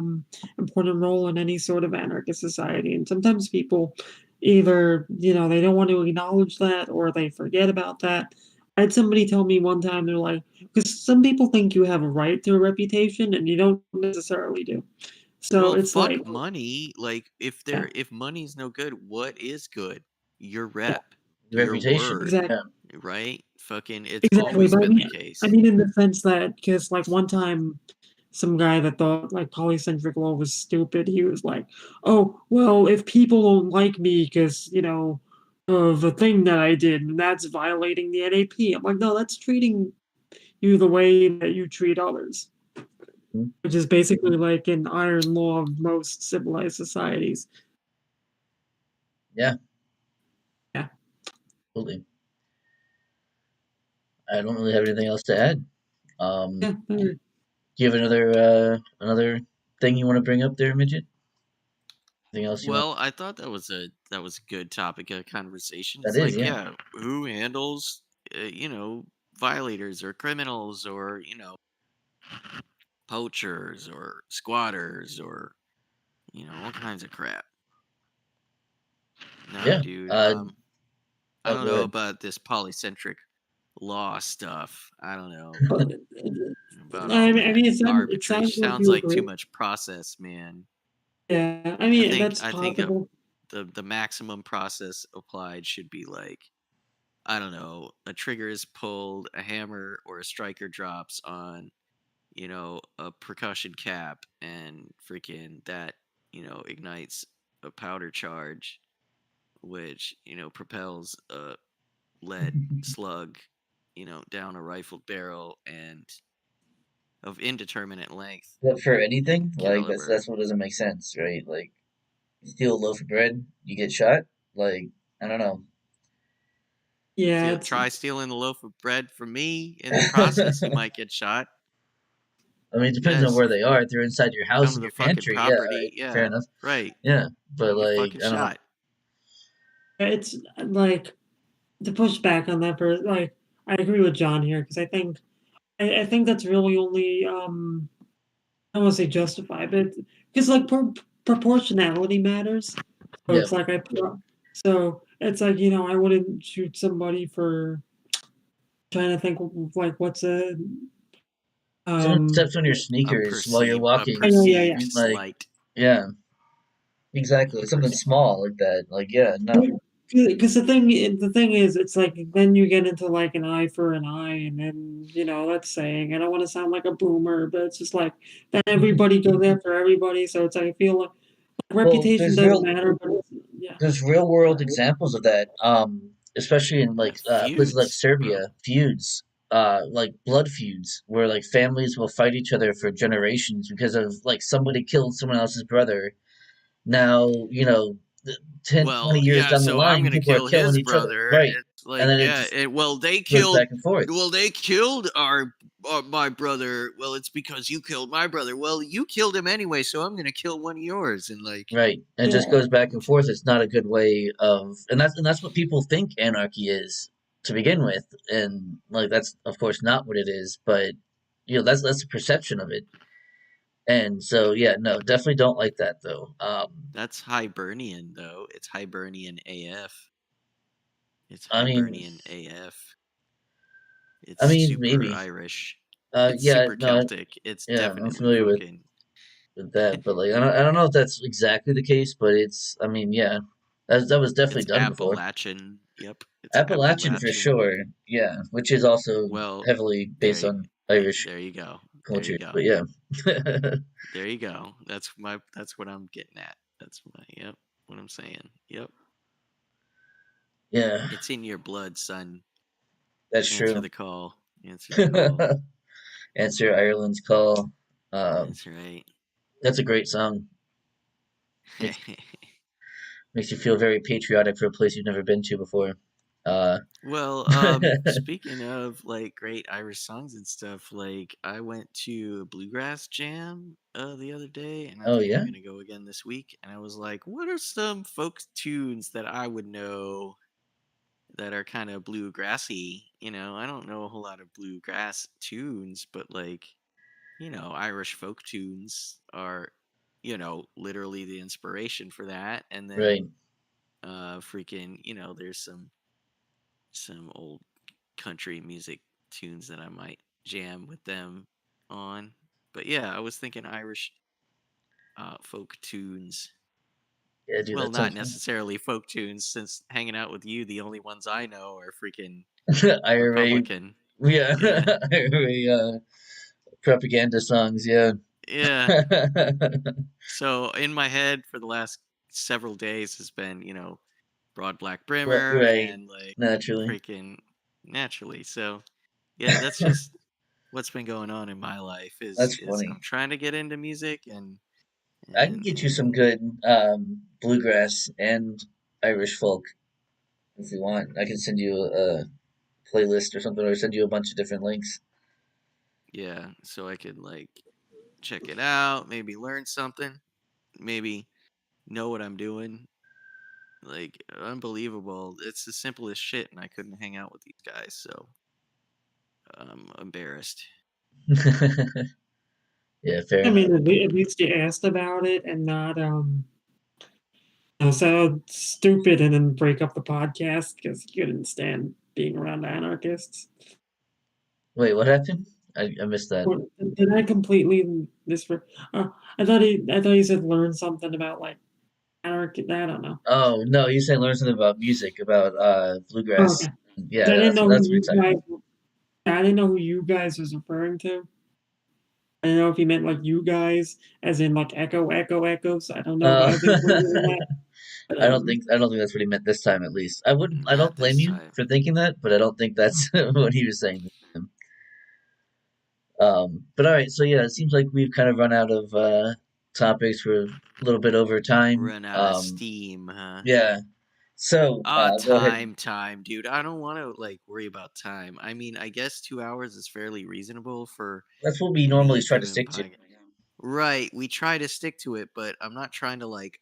important role in any sort of anarchist society, and sometimes people either they don't want to acknowledge that or they forget about that. I had somebody tell me one time they're like, because some people think you have a right to a reputation and you don't necessarily do. So Well, it's like, fuck money. Like, yeah, if money's no good, what is good? Your yeah, rep, your Reputation. word, exactly. Yeah. right? Fucking, it's Exactly, always but been the I case. mean in the sense that because like one time, some guy that thought like polycentric law was stupid, he was like, "Oh, well, if people don't like me because of a thing that I did, and that's violating the NAP." I'm like, "No, that's treating you the way that you treat others," Mhm. which is basically like an iron law of most civilized societies. Yeah. Yeah, Absolutely. I don't really have anything else to add. yeah, Do you have another thing you want to bring up there, Midget? Anything else you want? Well, I thought that was a good topic of conversation. That It's is, like, yeah. yeah, who handles, violators or criminals, or poachers or squatters, or all kinds of crap. Nah, Yeah. dude. I Oh, don't go know ahead. about this polycentric law stuff. I don't know but about all I that mean, it sounds arbitration. like Sounds you like too agree. much process, man. Yeah, I I mean think that's I think possible. the maximum process applied should be like, I don't know, a trigger is pulled, a hammer or a striker drops on, a percussion cap, and freaking that, ignites a powder charge, which propels a lead slug, down a rifled barrel and of indeterminate length But for and anything, like caliber. that's what doesn't make sense, right? Like you steal a loaf of bread, you get shot. Like I don't know. Yeah, it's Try stealing a loaf of bread from me. In the process, you might get shot. I mean, it depends on Yes, where if they you are. If they're inside your come house to in the your fucking pantry, yeah, all right, property, fair yeah, enough. right. Yeah, but You're like fucking I don't know. shot. it's like to push back on that for like I agree with John here because I think that's really only I don't want to say justify, but because like proportionality matters. So Yeah, it's like so it's like I wouldn't shoot somebody for trying to think like what's a someone um steps on your sneakers while you're A walking. oh, yeah, perceived yeah, Like slight. yeah, A exactly. Something perce- small like that. Like yeah, no. yeah. Because the thing is, it's like then you get into like an eye for an eye, and then that's saying I don't want to sound like a boomer, but it's just like then everybody goes after everybody, so it's like I feel like Well, reputation doesn't matter, but yeah, there's real world examples of that. Especially in like places like Feuds, bro. Serbia, feuds, like blood feuds, where like families will fight each other for generations because of like somebody killed someone else's brother. Now, 10, 20 Well, years yeah, down the so I'm line, gonna people are kill killing his each other, brother. right? It's And like, then it yeah, just well, goes back and forth, they killed my brother. Well, it's because you killed my brother. Well, you killed him anyway, so I'm gonna kill one of yours. And like, right? And it just yeah. goes back and forth. It's not a good way of, and that's what people think anarchy is to begin with, and like that's of course not what it is, but that's the perception of it. And so, yeah, no, definitely don't like that though. that's Hibernian though. It's Hibernian AF. It's I mean, Hibernian AF. It's I mean, super maybe. Irish. It's Yeah, super no, Celtic. It's yeah, I'm definitely familiar fucking. with that, but like, I don't know if that's exactly the case, but it's, I mean, yeah, that was definitely It's done before. Appalachian. Yep, it's Appalachian for Appalachian. sure, yeah, which is also Well, heavily based on Irish there you go. There you culture, go. but yeah, There you go. That's what I'm getting at. That's my yep. What I'm saying. Yep. yeah, It's in your blood, son. that's Answer true. the call. Answer the call. Answer Ireland's call. Um, That's right. that's a great song. Makes makes you feel very patriotic for a place you've never been to before. Uh, Well, speaking of like great Irish songs and stuff, like I went to a bluegrass jam the other day, and I oh think I'm yeah, gonna go again this week. And I was like, what are some folk tunes that I would know that are kind of bluegrassy? I don't know a whole lot of bluegrass tunes, but like, Irish folk tunes are, literally the inspiration for that. And right. then freaking, there's some old country music tunes that I might jam with them on. But yeah, I was thinking Irish folk tunes. Yeah, dude, Well, that not sounds fun. necessarily folk tunes, since hanging out with you, the only ones I know are freaking IRA, Republican. yeah, Yeah. IRA propaganda songs, yeah. Yeah. So in my head for the last several days has been, broad black brimmer Right, and like naturally. freaking naturally. So yeah, that's just what's been going on in my life That's is I'm funny. trying to get into music and I can and get you some and good bluegrass and Irish folk if you want. I can send you a playlist or something, or send you a bunch of different links. yeah, so I could like check it out, maybe learn something, maybe know what I'm doing. Like unbelievable. It's the simplest shit and I couldn't hang out with these guys, so I'm embarrassed. Yeah, fair I enough. mean, at least you asked about it and not sound stupid and then break up the podcast because you couldn't stand being around anarchists. Wait, what happened? I missed that. Or did I completely I thought he said learn something about like anarchy. I don't know. Oh no, you said learn something about music, about Oh, bluegrass. okay. Yeah, I didn't know who that's what you you're talking guys. about. I didn't know who you guys was referring to. I don't know if he meant like you guys, as in like echo, echo, echoes. I don't know if I was included in that. I don't think that's what he meant this time. At least I don't Not blame this you time. for thinking that, but I don't think that's what he was saying this time. But all right, so yeah, it seems like we've kind of run out of topics. We're a little bit over time. Run out of steam, huh? Yeah. So go ahead. Time, dude. I don't want to like worry about time. I mean, I guess 2 hours is fairly reasonable for That's what we normally any try to given stick to. podcast. Right. We try to stick to it, but I'm not trying to like.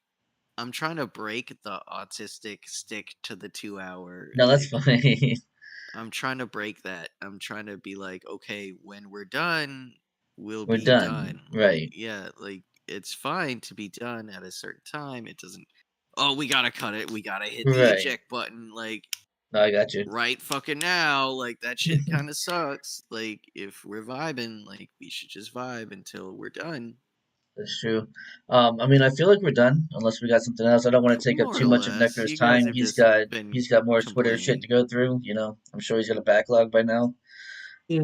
I'm trying to break the autistic stick to the 2 hour. No, that's Like, fine. I'm trying to break that. I'm trying to be like, okay, when we're done, we'll We're be done. done. Like, Right. yeah, like it's fine to be done at a certain time. It doesn't. Oh, we gotta cut it. We gotta hit the Right. eject button. Like No, I got you. right fucking now. Like that shit kind of sucks. Like if we're vibing, like we should just vibe until we're done. That's true. I mean, I feel like we're done unless we got something else. I don't want to take up More too or much of less, Necro's you guys time. have just been He's got more Twitter shit to complaining. go through. You know, I'm sure he's got a backlog by now. Yeah.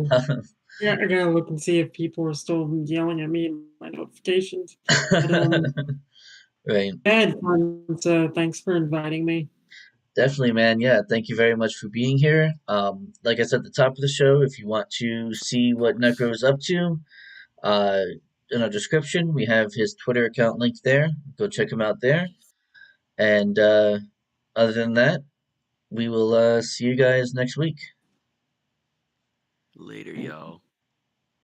Yeah, I gotta look and see if people are still yelling at me in my notifications. But Right. I had fun, so thanks for inviting me. Definitely, man. Yeah, thank you very much for being here. Like I said at the top of the show, if you want to see Of what course. Necro is up to, uh, in our description, we have his Twitter account linked there. Go check him out there. And other than that, we will see you guys next week. Later, y'all.